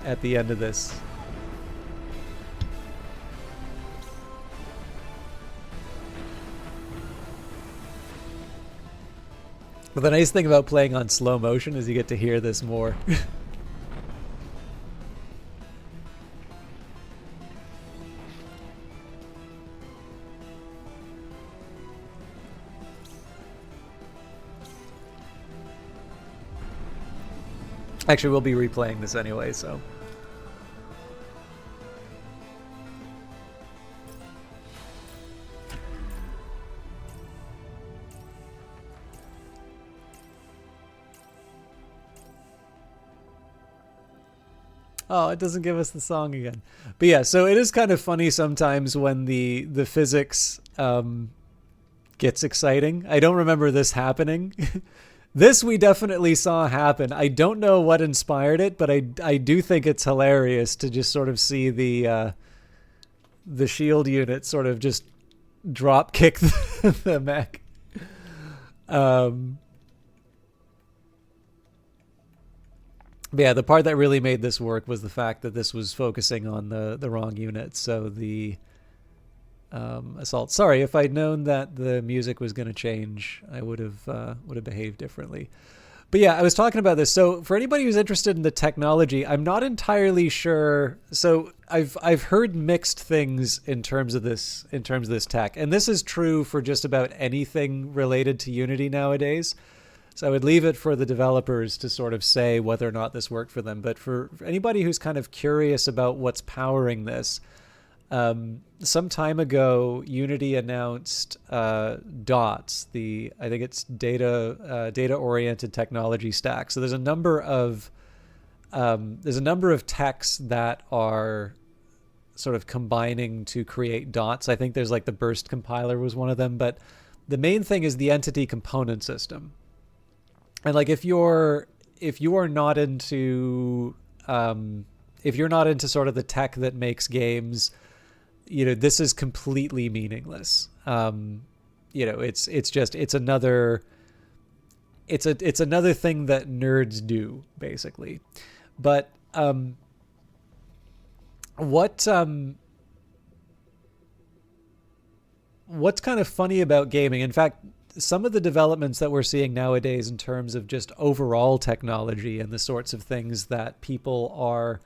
at the end of this. But the nice thing about playing on slow motion is you get to hear this more. Actually, we'll be replaying this anyway, so. Oh, it doesn't give us the song again. But yeah, so it is kind of funny sometimes when the physics gets exciting. I don't remember this happening. This we definitely saw happen. I don't know what inspired it, but I do think it's hilarious to just sort of see the shield unit sort of just drop kick the mech. But yeah, the part that really made this work was the fact that this was focusing on the wrong unit. So the assault. Sorry, if I'd known that the music was going to change, I would have behaved differently. But yeah, I was talking about this. So for anybody who's interested in the technology, I'm not entirely sure. So I've heard mixed things in terms of this tech, and this is true for just about anything related to Unity nowadays. So I would leave it for the developers to sort of say whether or not this worked for them. But for anybody who's kind of curious about what's powering this, some time ago, Unity announced DOTS, I think it's data-oriented technology stack. So there's a number of techs that are sort of combining to create DOTS. I think there's like the Burst compiler was one of them, but the main thing is the entity component system. And like if you are not into sort of the tech that makes games, this is completely meaningless. It's another thing that nerds do, basically. But what's kind of funny about gaming, in fact, some of the developments that we're seeing nowadays in terms of just overall technology and the sorts of things that people are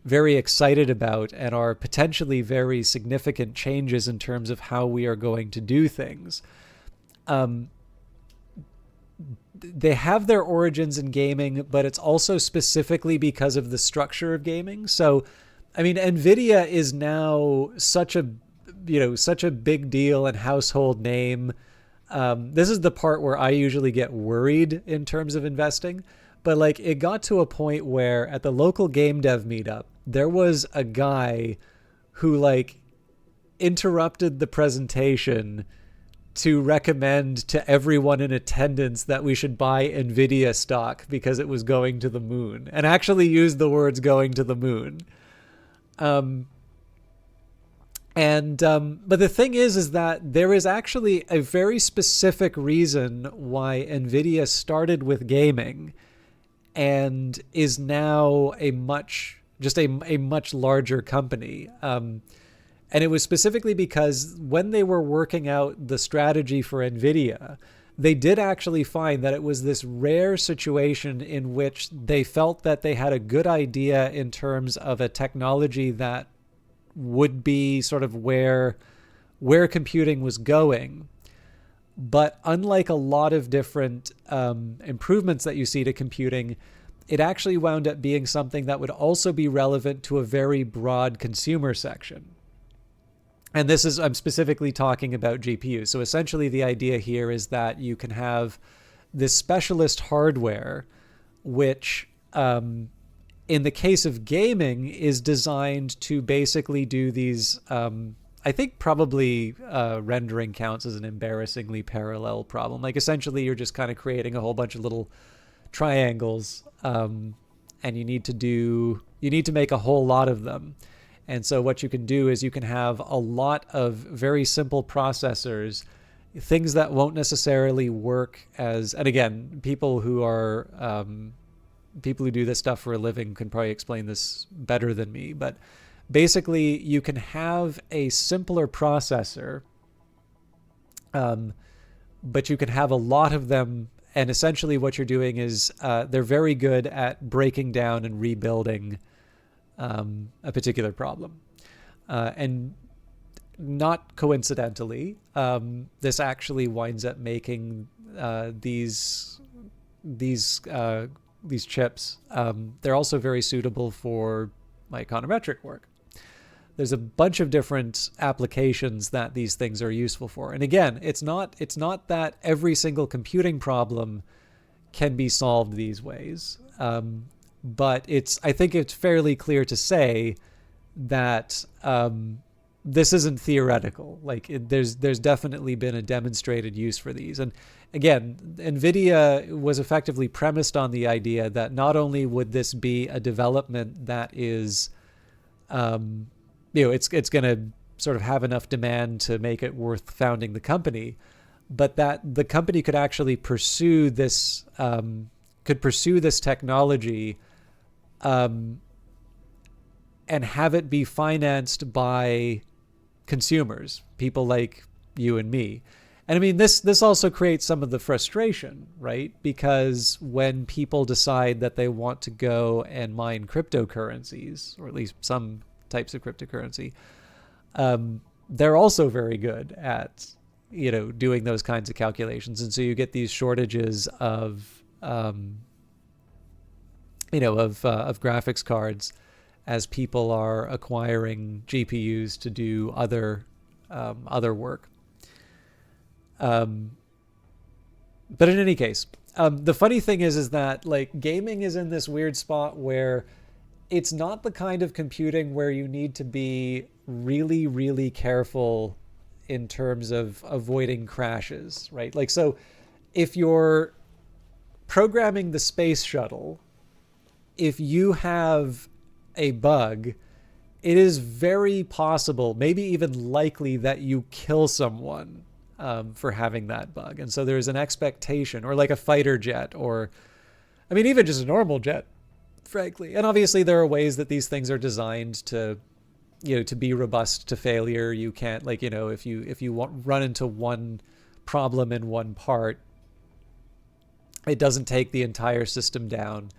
very excited about and are potentially very significant changes in terms of how we are going to do things. They have their origins in gaming, but it's also specifically because of the structure of gaming. So, I mean, NVIDIA is now such a big deal and household name. This is the part where I usually get worried in terms of investing. But like it got to a point where at the local game dev meetup, there was a guy who like interrupted the presentation to recommend to everyone in attendance that we should buy NVIDIA stock because it was going to the moon, and actually used the words going to the moon. But the thing is that there is actually a very specific reason why NVIDIA started with gaming and is now a much larger company. And it was specifically because when they were working out the strategy for NVIDIA, they did actually find that it was this rare situation in which they felt that they had a good idea in terms of a technology that would be sort of where computing was going. But unlike a lot of different improvements that you see to computing, it actually wound up being something that would also be relevant to a very broad consumer section. And I'm specifically talking about GPUs. So essentially the idea here is that you can have this specialist hardware, which in the case of gaming is designed to basically do these, I think probably rendering counts as an embarrassingly parallel problem. Like essentially you're just kind of creating a whole bunch of little triangles and you need to make a whole lot of them. And so what you can do is you can have a lot of very simple processors, things that won't necessarily work as, and again, people who do this stuff for a living can probably explain this better than me, but basically you can have a simpler processor, but you can have a lot of them, and essentially what you're doing is they're very good at breaking down and rebuilding a particular problem. And not coincidentally, this actually winds up making these chips. They're also very suitable for my econometric work. There's a bunch of different applications that these things are useful for. And again, it's not that every single computing problem can be solved these ways. But I think it's fairly clear to say that this isn't theoretical. Like there's definitely been a demonstrated use for these. And again, NVIDIA was effectively premised on the idea that not only would this be a development that is, it's going to sort of have enough demand to make it worth founding the company, but that the company could actually pursue this technology and have it be financed by consumers, people like you and me. And I mean, this also creates some of the frustration, right? Because when people decide that they want to go and mine cryptocurrencies, or at least some types of cryptocurrency, they're also very good at, doing those kinds of calculations. And so you get these shortages of graphics cards as people are acquiring GPUs to do other work. But in any case, the funny thing is that like gaming is in this weird spot where it's not the kind of computing where you need to be really, really careful in terms of avoiding crashes, right? Like, so if you're programming the space shuttle, if you have a bug, it is very possible, maybe even likely, that you kill someone for having that bug. And so there's an expectation, or like a fighter jet, or I mean, even just a normal jet, frankly. And obviously there are ways that these things are designed to, to be robust to failure. You can't, like, if you run into one problem in one part, it doesn't take the entire system down.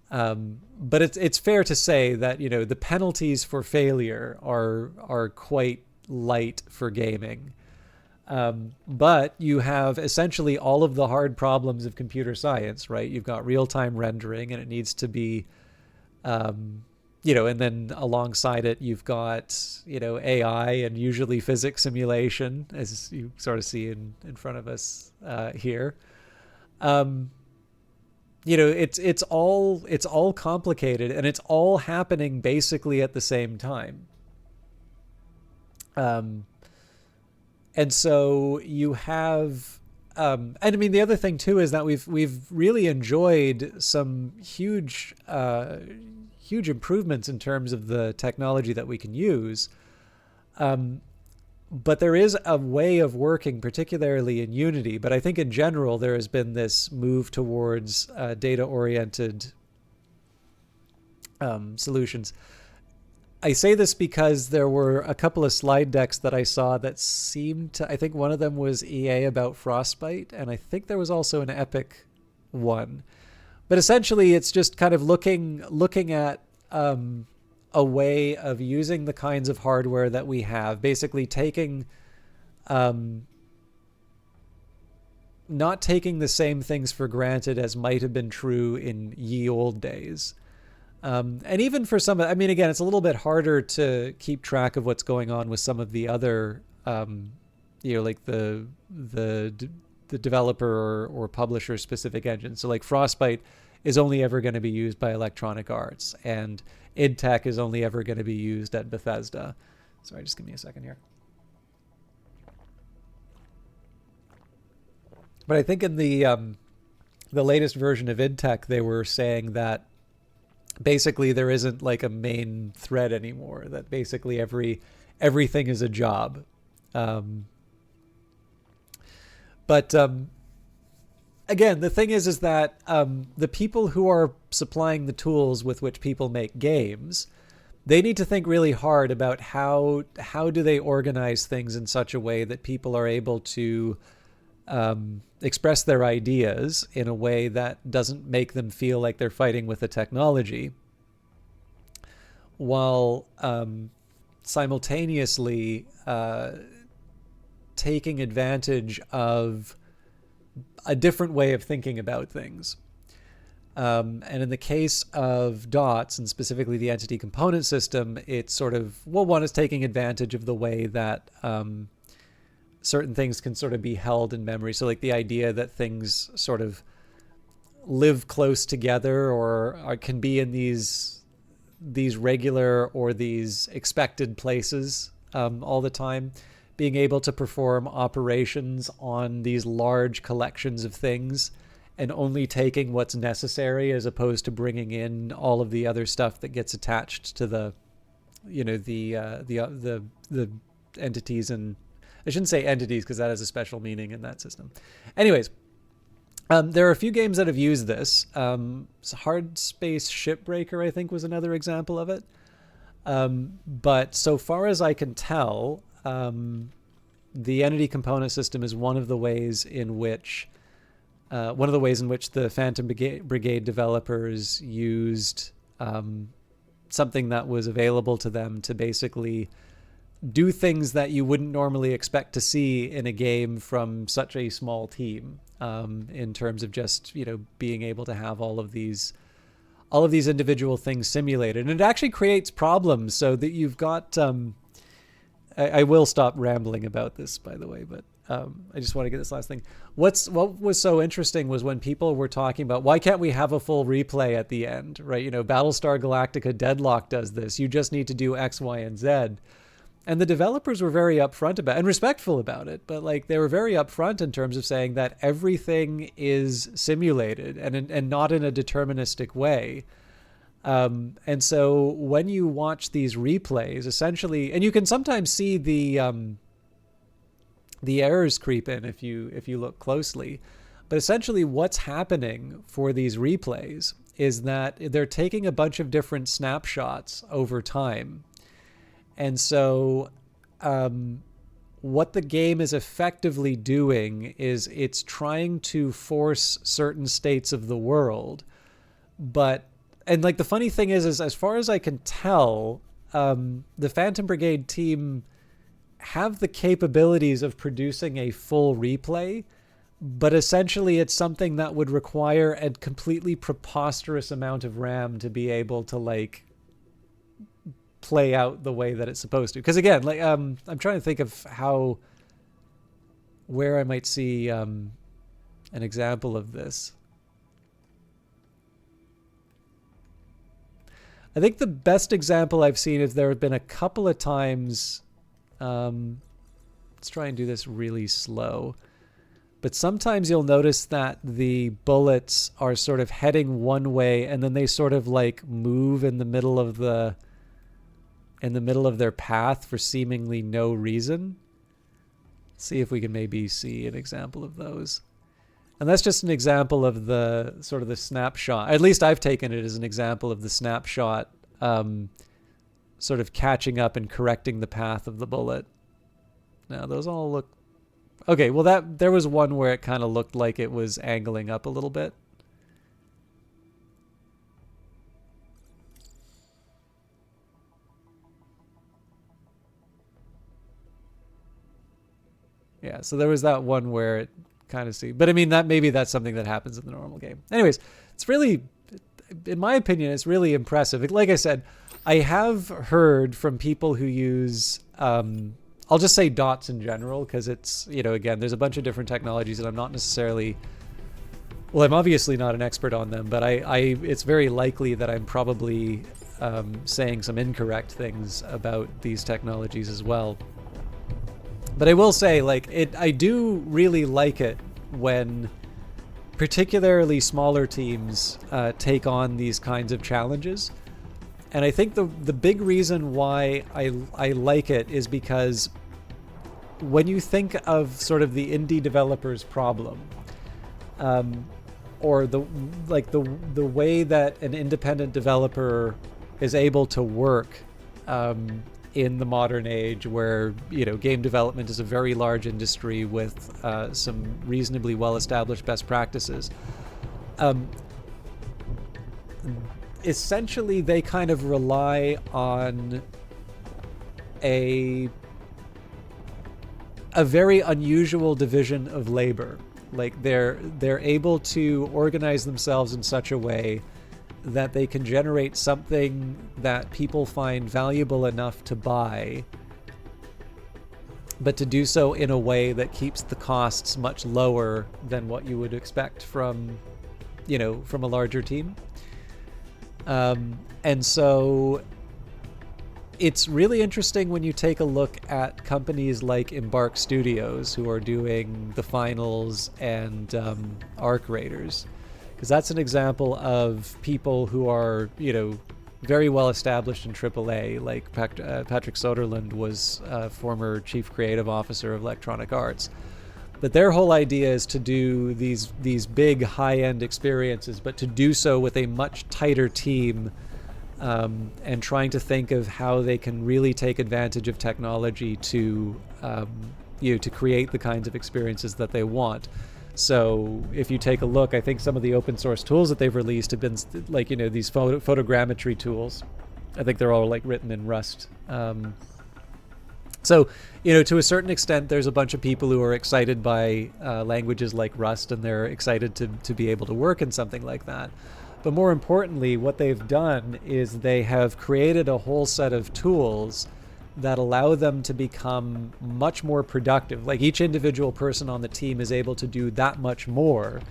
But it's fair to say that, the penalties for failure are quite light for gaming. But you have essentially all of the hard problems of computer science, right? You've got real-time rendering, and it needs to be, and then alongside it, you've got, AI and usually physics simulation, as you sort of see in front of us here. It's all complicated, and it's all happening basically at the same time. And so you have, and I mean, the other thing too is that we've really enjoyed some huge improvements in terms of the technology that we can use. But there is a way of working, particularly in Unity. But I think in general, there has been this move towards data-oriented solutions. I say this because there were a couple of slide decks that I saw that seemed to, I think one of them was EA about Frostbite, and I think there was also an Epic one. But essentially, it's just kind of looking at a way of using the kinds of hardware that we have, basically taking, not taking the same things for granted as might have been true in ye old days. And even for some, I mean, again, it's a little bit harder to keep track of what's going on with some of the other, like the developer or publisher specific engines. So like Frostbite is only ever going to be used by Electronic Arts, and IdTech is only ever going to be used at Bethesda. Sorry, just give me a second here. But I think in the latest version of IdTech, they were saying that basically there isn't like a main thread anymore, that basically everything is a job. But again, the thing is that the people who are supplying the tools with which people make games, they need to think really hard about how do they organize things in such a way that people are able to express their ideas in a way that doesn't make them feel like they're fighting with the technology, while simultaneously taking advantage of a different way of thinking about things. And in the case of DOTS, and specifically the entity component system, it's sort of, well, one is taking advantage of the way that certain things can sort of be held in memory. So like the idea that things sort of live close together, or can be in these regular or these expected places all the time, being able to perform operations on these large collections of things and only taking what's necessary, as opposed to bringing in all of the other stuff that gets attached to the entities. And I shouldn't say entities because that has a special meaning in that system. Anyways, there are a few games that have used this. Hard Space Shipbreaker, I think, was another example of it. But so far as I can tell, the entity component system is one of the ways in which the Phantom Brigade developers used something that was available to them to basically do things that you wouldn't normally expect to see in a game from such a small team, in terms of just, being able to have all of these individual things simulated. And it actually creates problems, so that you've got I will stop rambling about this, by the way, but I just want to get this last thing. What was so interesting was when people were talking about, why can't we have a full replay at the end, right? Battlestar Galactica Deadlock does this. You just need to do X, Y, and Z. And the developers were very upfront about and respectful about it, but like they were very upfront in terms of saying that everything is simulated and not in a deterministic way. And so when you watch these replays, essentially, and you can sometimes see the errors creep in if you look closely, but essentially what's happening for these replays is that they're taking a bunch of different snapshots over time. And so what the game is effectively doing is it's trying to force certain states of the world, and like the funny thing is as far as I can tell, the Phantom Brigade team have the capabilities of producing a full replay, but essentially it's something that would require a completely preposterous amount of RAM to be able to like play out the way that it's supposed to. Because again, like I'm trying to think of where I might see an example of this. I think the best example I've seen is there have been a couple of times. Let's try and do this really slow. But sometimes you'll notice that the bullets are sort of heading one way, and then they sort of like move in the middle of their path for seemingly no reason. Let's see if we can maybe see an example of those. And that's just an example of the sort of the snapshot. At least I've taken it as an example of the snapshot sort of catching up and correcting the path of the bullet. Now those all look okay. Well, there was one where it kind of looked like it was angling up a little bit. Yeah, so there was that one where it kind of but I mean that's something that happens in the normal game. Anyways, it's really, in my opinion, it's really impressive. Like I said, I have heard from people who use I'll just say DOTS in general, because it's, again, there's a bunch of different technologies and I'm not necessarily, well, I'm obviously not an expert on them, but it's very likely that I'm probably saying some incorrect things about these technologies as well. But I will say, like, I do really like it when particularly smaller teams take on these kinds of challenges. And I think the big reason why I like it is because when you think of sort of the indie developer's problem, or the way that an independent developer is able to work in the modern age, where game development is a very large industry with some reasonably well-established best practices. Essentially, they kind of rely on a very unusual division of labor. Like they're able to organize themselves in such a way that they can generate something that people find valuable enough to buy, but to do so in a way that keeps the costs much lower than what you would expect from a larger team. And so it's really interesting when you take a look at companies like Embark Studios, who are doing the Finals and Arc Raiders, because that's an example of people who are, very well established in AAA. Like Patrick Soderlund was former chief creative officer of Electronic Arts. But their whole idea is to do these big high-end experiences, but to do so with a much tighter team, and trying to think of how they can really take advantage of technology to to create the kinds of experiences that they want. So if you take a look, I think some of the open source tools that they've released have been like these photogrammetry tools. I think they're all like written in Rust. So, to a certain extent, there's a bunch of people who are excited by languages like Rust, and they're excited to be able to work in something like that. But more importantly, what they've done is they have created a whole set of tools that allow them to become much more productive. Like each individual person on the team is able to do that much more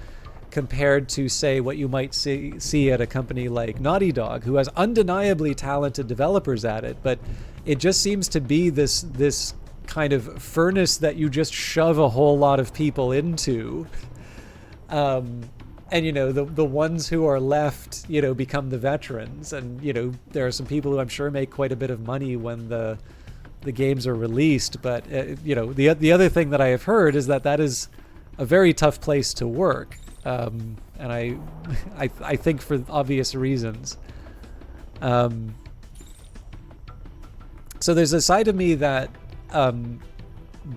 compared to, say, what you might see at a company like Naughty Dog, who has undeniably talented developers at it, but it just seems to be this kind of furnace that you just shove a whole lot of people into. And the ones who are left, become the veterans. And there are some people who I'm sure make quite a bit of money when the games are released. But the other thing that I have heard is that is a very tough place to work. And I think for obvious reasons. So there's a side of me that,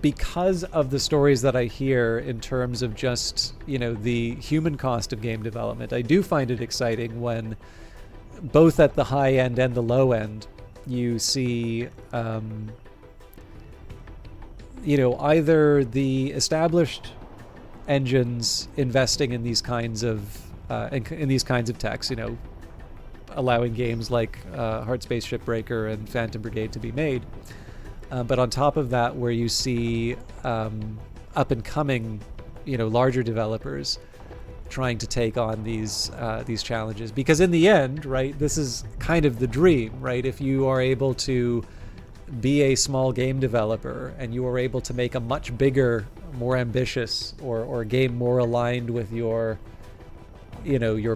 because of the stories that I hear in terms of just, the human cost of game development, I do find it exciting when both at the high end and the low end, you see, either the established engines investing in these kinds of techs, allowing games like Hard Space Shipbreaker and Phantom Brigade to be made. But on top of that, where you see up and coming, larger developers trying to take on these challenges, because in the end, right, this is kind of the dream, right? If you are able to be a small game developer and you are able to make a much bigger, more ambitious, or a game more aligned with your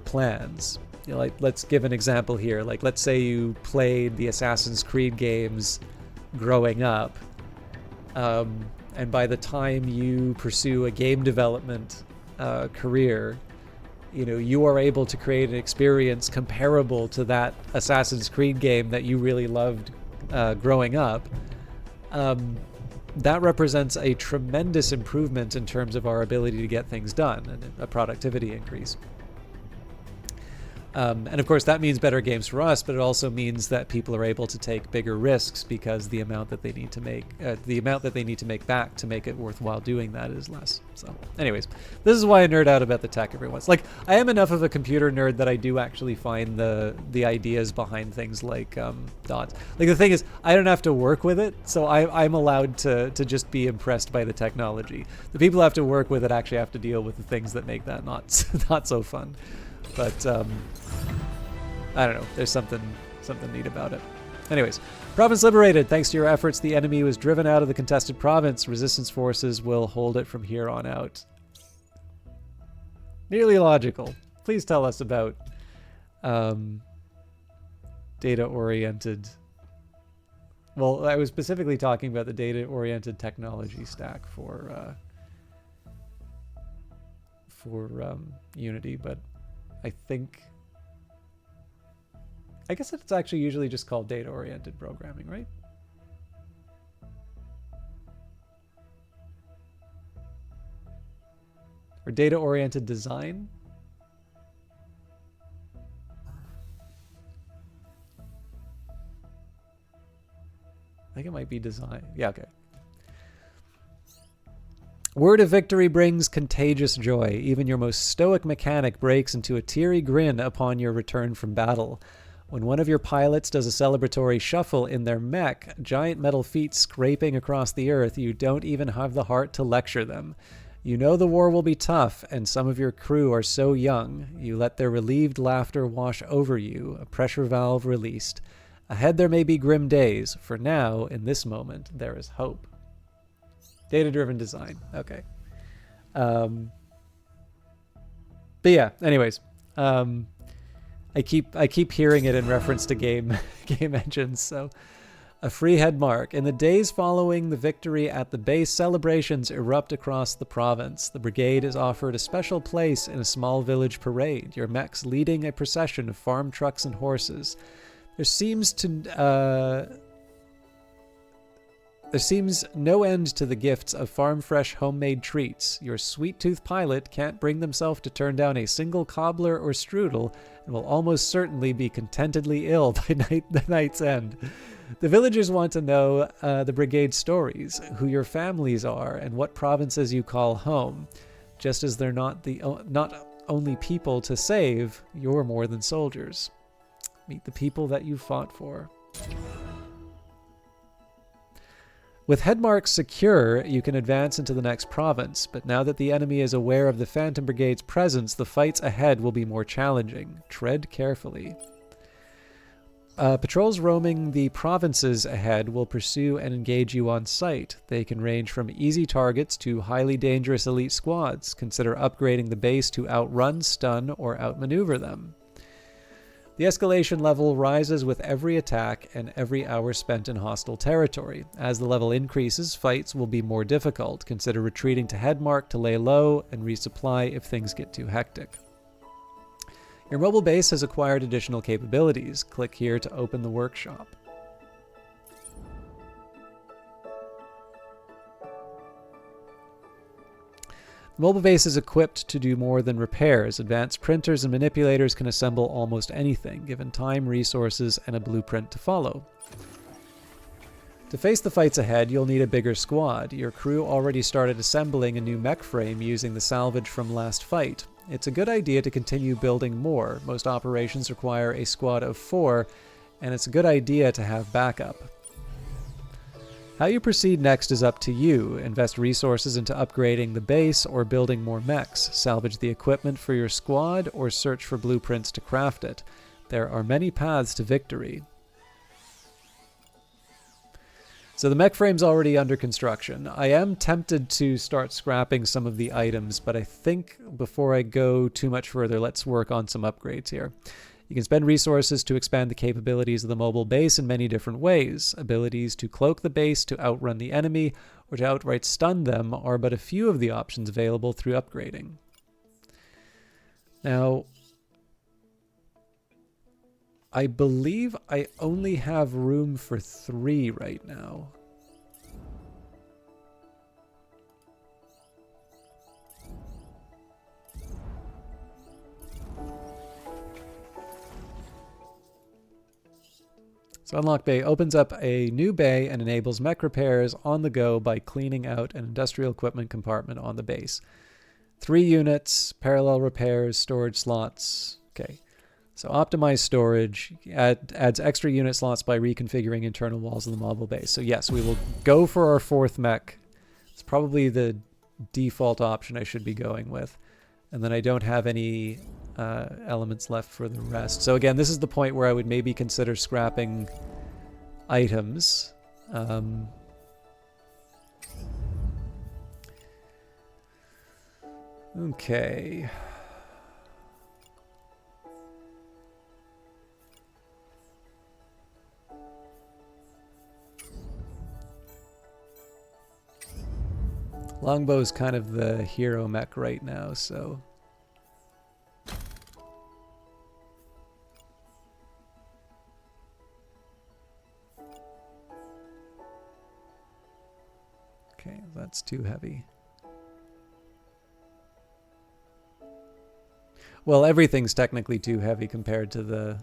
plans. Like, let's give an example here. Like, let's say you played the Assassin's Creed games growing up, and by the time you pursue a game development career, you are able to create an experience comparable to that Assassin's Creed game that you really loved growing up. That represents a tremendous improvement in terms of our ability to get things done, and a productivity increase. And of course, that means better games for us, but it also means that people are able to take bigger risks, because the amount that they need to make back to make it worthwhile doing that is less. So anyways, this is why I nerd out about the tech every once. Like, I am enough of a computer nerd that I do actually find the ideas behind things like dots. Like, the thing is, I don't have to work with it, so I'm allowed to just be impressed by the technology. The people who have to work with it actually have to deal with the things that make that not so fun. But I don't know, there's something neat about it. Anyways, province liberated. Thanks to your efforts, the enemy was driven out of the contested province. Resistance forces will hold it from here on out. Nearly logical. Please tell us about data-oriented... Well, I was specifically talking about the data-oriented technology stack for Unity, but I guess it's actually usually just called data-oriented programming, right? Or data-oriented design? I think it might be design. Yeah, okay. Word of victory brings contagious joy. Even your most stoic mechanic breaks into a teary grin upon your return from battle. When one of your pilots does a celebratory shuffle in their mech, giant metal feet scraping across the earth, you don't even have the heart to lecture them. You know the war will be tough, and some of your crew are so young. You let their relieved laughter wash over you, a pressure valve released. Ahead there may be grim days. For now, in this moment, there is hope. Data-driven design. Okay. But yeah, anyways. I keep hearing it in reference to game engines, so... A free head mark. In the days following the victory at the base, celebrations erupt across the province. The Brigade is offered a special place in a small village parade, your mechs leading a procession of farm trucks and horses. There seems no end to the gifts of farm-fresh homemade treats. Your sweet-toothed pilot can't bring themselves to turn down a single cobbler or strudel and will almost certainly be contentedly ill by the night's end. The villagers want to know the Brigade stories, who your families are, and what provinces you call home. Just as they're not only people to save, you're more than soldiers. Meet the people that you fought for. With headmarks secure, you can advance into the next province, but now that the enemy is aware of the Phantom Brigade's presence, the fights ahead will be more challenging. Tread carefully. Patrols roaming the provinces ahead will pursue and engage you on sight. They can range from easy targets to highly dangerous elite squads. Consider upgrading the base to outrun, stun, or outmaneuver them. The escalation level rises with every attack and every hour spent in hostile territory. As the level increases, fights will be more difficult. Consider retreating to Headmark to lay low and resupply if things get too hectic. Your mobile base has acquired additional capabilities. Click here to open the workshop. The mobile base is equipped to do more than repairs. Advanced printers and manipulators can assemble almost anything, given time, resources, and a blueprint to follow. To face the fights ahead, you'll need a bigger squad. Your crew already started assembling a new mech frame using the salvage from last fight. It's a good idea to continue building more. Most operations require a squad of 4, and it's a good idea to have backup. How you proceed next is up to you. Invest resources into upgrading the base or building more mechs. Salvage the equipment for your squad or search for blueprints to craft it. There are many paths to victory. So the mech frame's already under construction. I am tempted to start scrapping some of the items, but I think before I go too much further, let's work on some upgrades here. You can spend resources to expand the capabilities of the mobile base in many different ways. Abilities to cloak the base to outrun the enemy or to outright stun them are but a few of the options available through upgrading. Now, I believe I only have room for 3 right now. So Unlock Bay opens up a new bay and enables mech repairs on the go by cleaning out an industrial equipment compartment on the base. 3 units, parallel repairs, storage slots. Okay. So optimize storage, adds extra unit slots by reconfiguring internal walls of the mobile base. So yes, we will go for our 4th mech. It's probably the default option I should be going with. And then I don't have any elements left for the rest. So again, this is the point where I would maybe consider scrapping items. Okay. Longbow's kind of the hero mech right now, so... Okay, that's too heavy. Well, everything's technically too heavy compared to the...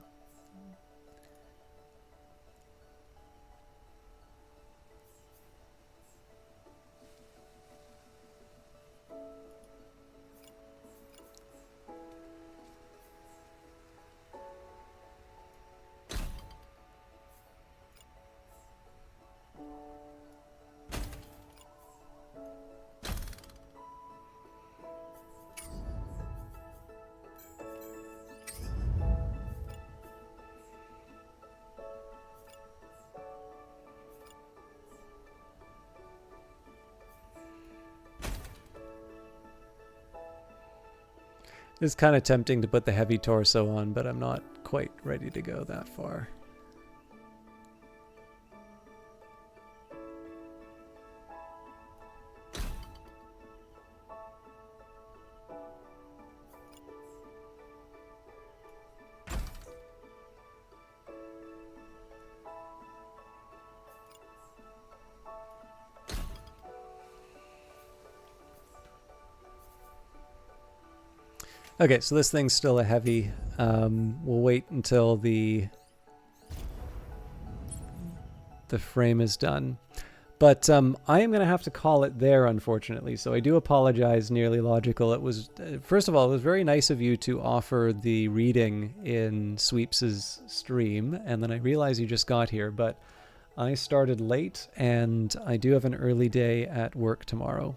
It's kind of tempting to put the heavy torso on, but I'm not quite ready to go that far. Okay, so this thing's still a heavy. We'll wait until the frame is done. But I am going to have to call it there, unfortunately. So I do apologize, Nearly Logical. It was, first of all, it was very nice of you to offer the reading in Sweeps' stream. And then I realize you just got here, but I started late and I do have an early day at work tomorrow.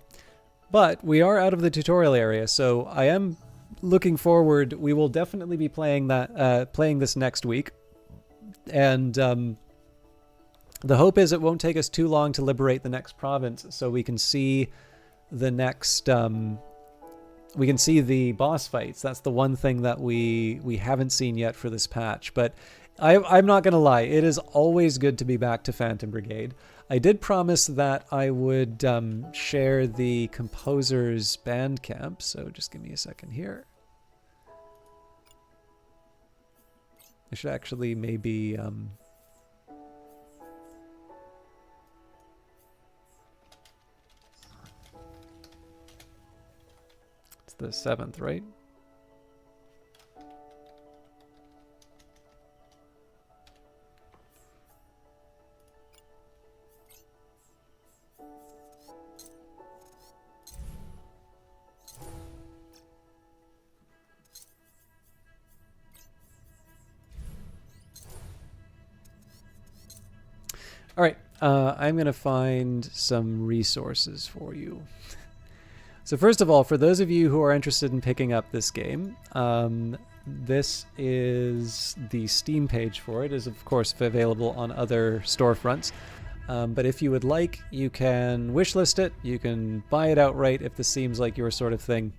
But we are out of the tutorial area, so I am looking forward. We will definitely be playing that, playing this next week. And the hope is it won't take us too long to liberate the next province, so we can see the next, we can see the boss fights. That's the one thing that we haven't seen yet for this patch. But I'm not going to lie, it is always good to be back to Phantom Brigade. I did promise that I would share the composer's Bandcamp, so just give me a second here. I should actually maybe... it's the 7th, right? All right, I'm going to find some resources for you. So first of all, for those of you who are interested in picking up this game, this is the Steam page for it. It is, of course, available on other storefronts. But if you would like, you can wishlist it. You can buy it outright if this seems like your sort of thing.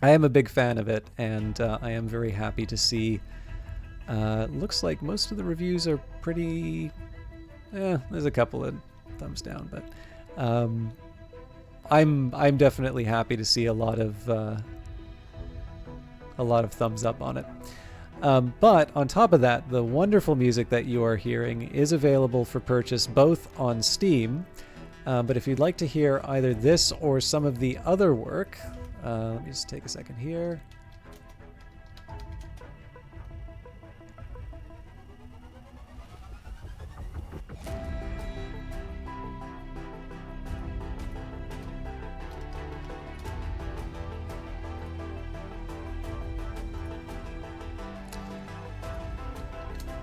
I am a big fan of it, and I am very happy to see. Looks like most of the reviews are pretty... there's a couple of thumbs down, but I'm definitely happy to see a lot of thumbs up on it. But on top of that, the wonderful music that you are hearing is available for purchase both on Steam. But if you'd like to hear either this or some of the other work, let me just take a second here.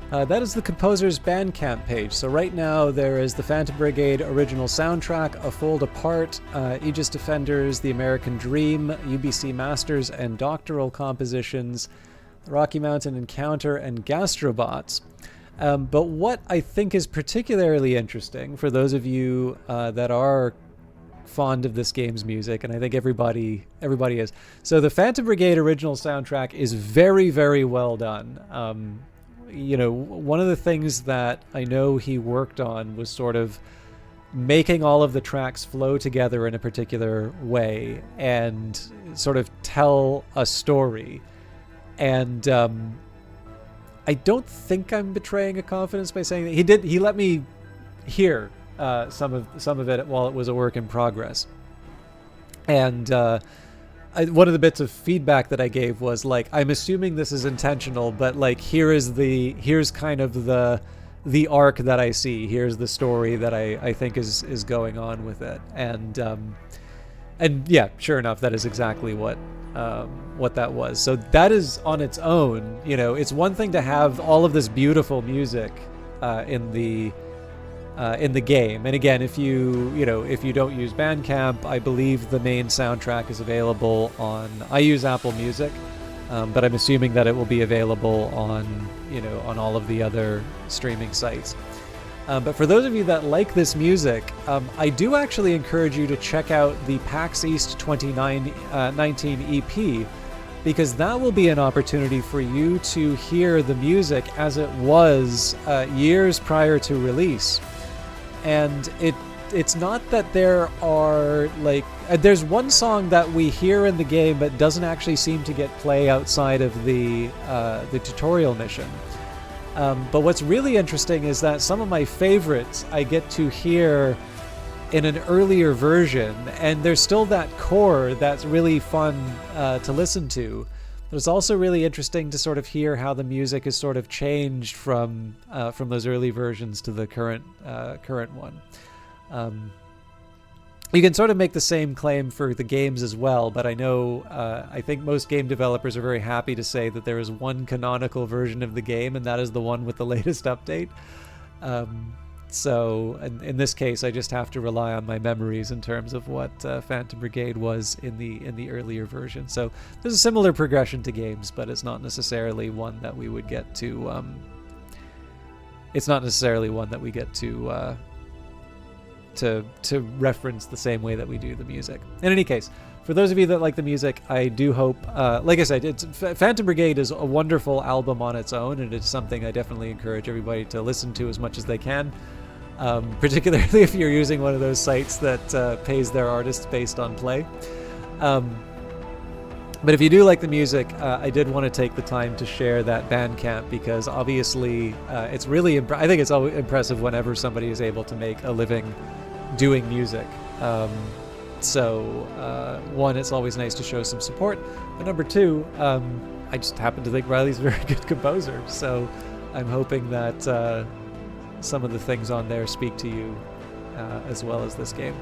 That is the composer's Bandcamp page. So right now there is the Phantom Brigade original soundtrack, A Fold Apart, Aegis Defenders, The American Dream, UBC Masters and Doctoral compositions, Rocky Mountain Encounter, and Gastrobots. But what I think is particularly interesting for those of you that are fond of this game's music, and I think everybody is. So the Phantom Brigade original soundtrack is very, very well done. You know, one of the things that I know he worked on was sort of making all of the tracks flow together in a particular way and sort of tell a story. And I don't think I'm betraying a confidence by saying that he let me hear some of it while it was a work in progress. And one of the bits of feedback that I gave was like, I'm assuming this is intentional, but like here's kind of the arc that I see. Here's the story that I think is going on with it. And yeah, sure enough, that is exactly what that was. So that is on its own, it's one thing to have all of this beautiful music in the game. And again, if you don't use Bandcamp, I believe the main soundtrack is available I use Apple Music, but I'm assuming that it will be available on all of the other streaming sites. But for those of you that like this music, I do actually encourage you to check out the PAX East 2019 EP, because that will be an opportunity for you to hear the music as it was years prior to release. And it's not that there are there's one song that we hear in the game but doesn't actually seem to get play outside of the tutorial mission. But what's really interesting is that some of my favorites I get to hear in an earlier version, and there's still that core that's really fun to listen to. But it's also really interesting to sort of hear how the music has sort of changed from those early versions to the current one. You can sort of make the same claim for the games as well, but I know I think most game developers are very happy to say that there is one canonical version of the game, and that is the one with the latest update. So in this case, I just have to rely on my memories in terms of what Phantom Brigade was in the earlier version. So there's a similar progression to games, but it's not necessarily one that we would get to. It's not necessarily one that we get to reference the same way that we do the music. In any case, for those of you that like the music, I do hope, like I said, Phantom Brigade is a wonderful album on its own, and it's something I definitely encourage everybody to listen to as much as they can, particularly if you're using one of those sites that pays their artists based on play. But if you do like the music, I did want to take the time to share that Bandcamp, because obviously it's really, I think it's always impressive whenever somebody is able to make a living doing music. So one, it's always nice to show some support, but number two, I just happen to think Riley's a very good composer, so I'm hoping that some of the things on there speak to you as well as this game.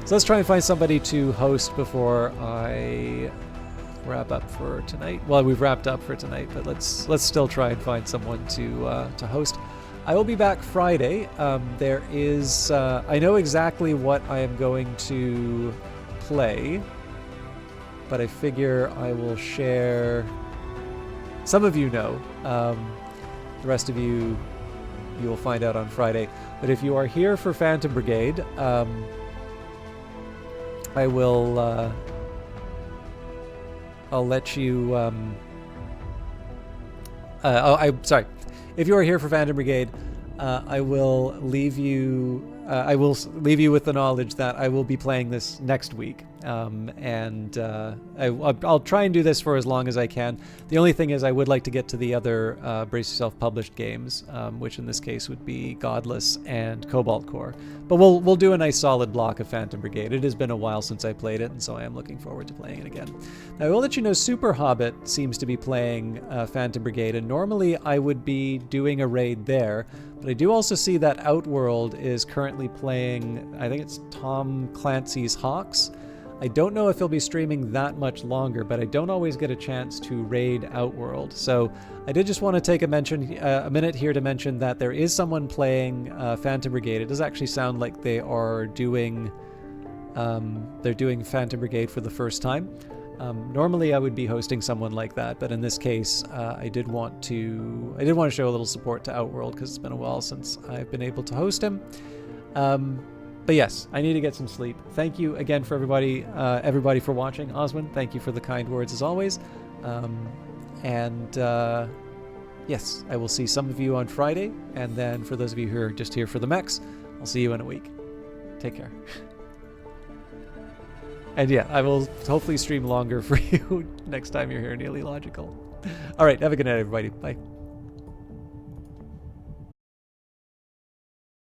So let's try and find somebody to host before I wrap up for tonight. Well, we've wrapped up for tonight, but let's still try and find someone to host. I will be back Friday. There is I know exactly what I am going to play, but I figure I will share. Some of you know. The rest of you will find out on Friday. But if you are here for Phantom Brigade, I will. I'll let you. I'm sorry. If you are here for Phantom Brigade, I will leave you. I will leave you with the knowledge that I will be playing this next week, and I'll try and do this for as long as I can. The only thing is, I would like to get to the other Brace Yourself published games, which in this case would be Godless and Cobalt Core. But we'll do a nice solid block of Phantom Brigade. It has been a while since I played it, and so I am looking forward to playing it again. Now, I will let you know Super Hobbit seems to be playing Phantom Brigade, and normally I would be doing a raid there. But I do also see that Outworld is currently playing, I think it's Tom Clancy's Hawks. I don't know if he'll be streaming that much longer, but I don't always get a chance to raid Outworld. So I did just want to take a minute here to mention that there is someone playing Phantom Brigade. It does actually sound like they are doing Phantom Brigade for the first time. Normally I would be hosting someone like that, but in this case, I did want to show a little support to Outworld because it's been a while since I've been able to host him. But yes, I need to get some sleep. Thank you again for everybody for watching. Oswin, thank you for the kind words as always. Yes, I will see some of you on Friday, and then for those of you who are just here for the mechs, I'll see you in a week. Take care. And yeah, I will hopefully stream longer for you next time you're here, Nearly Logical. All right, have a good night, everybody. Bye.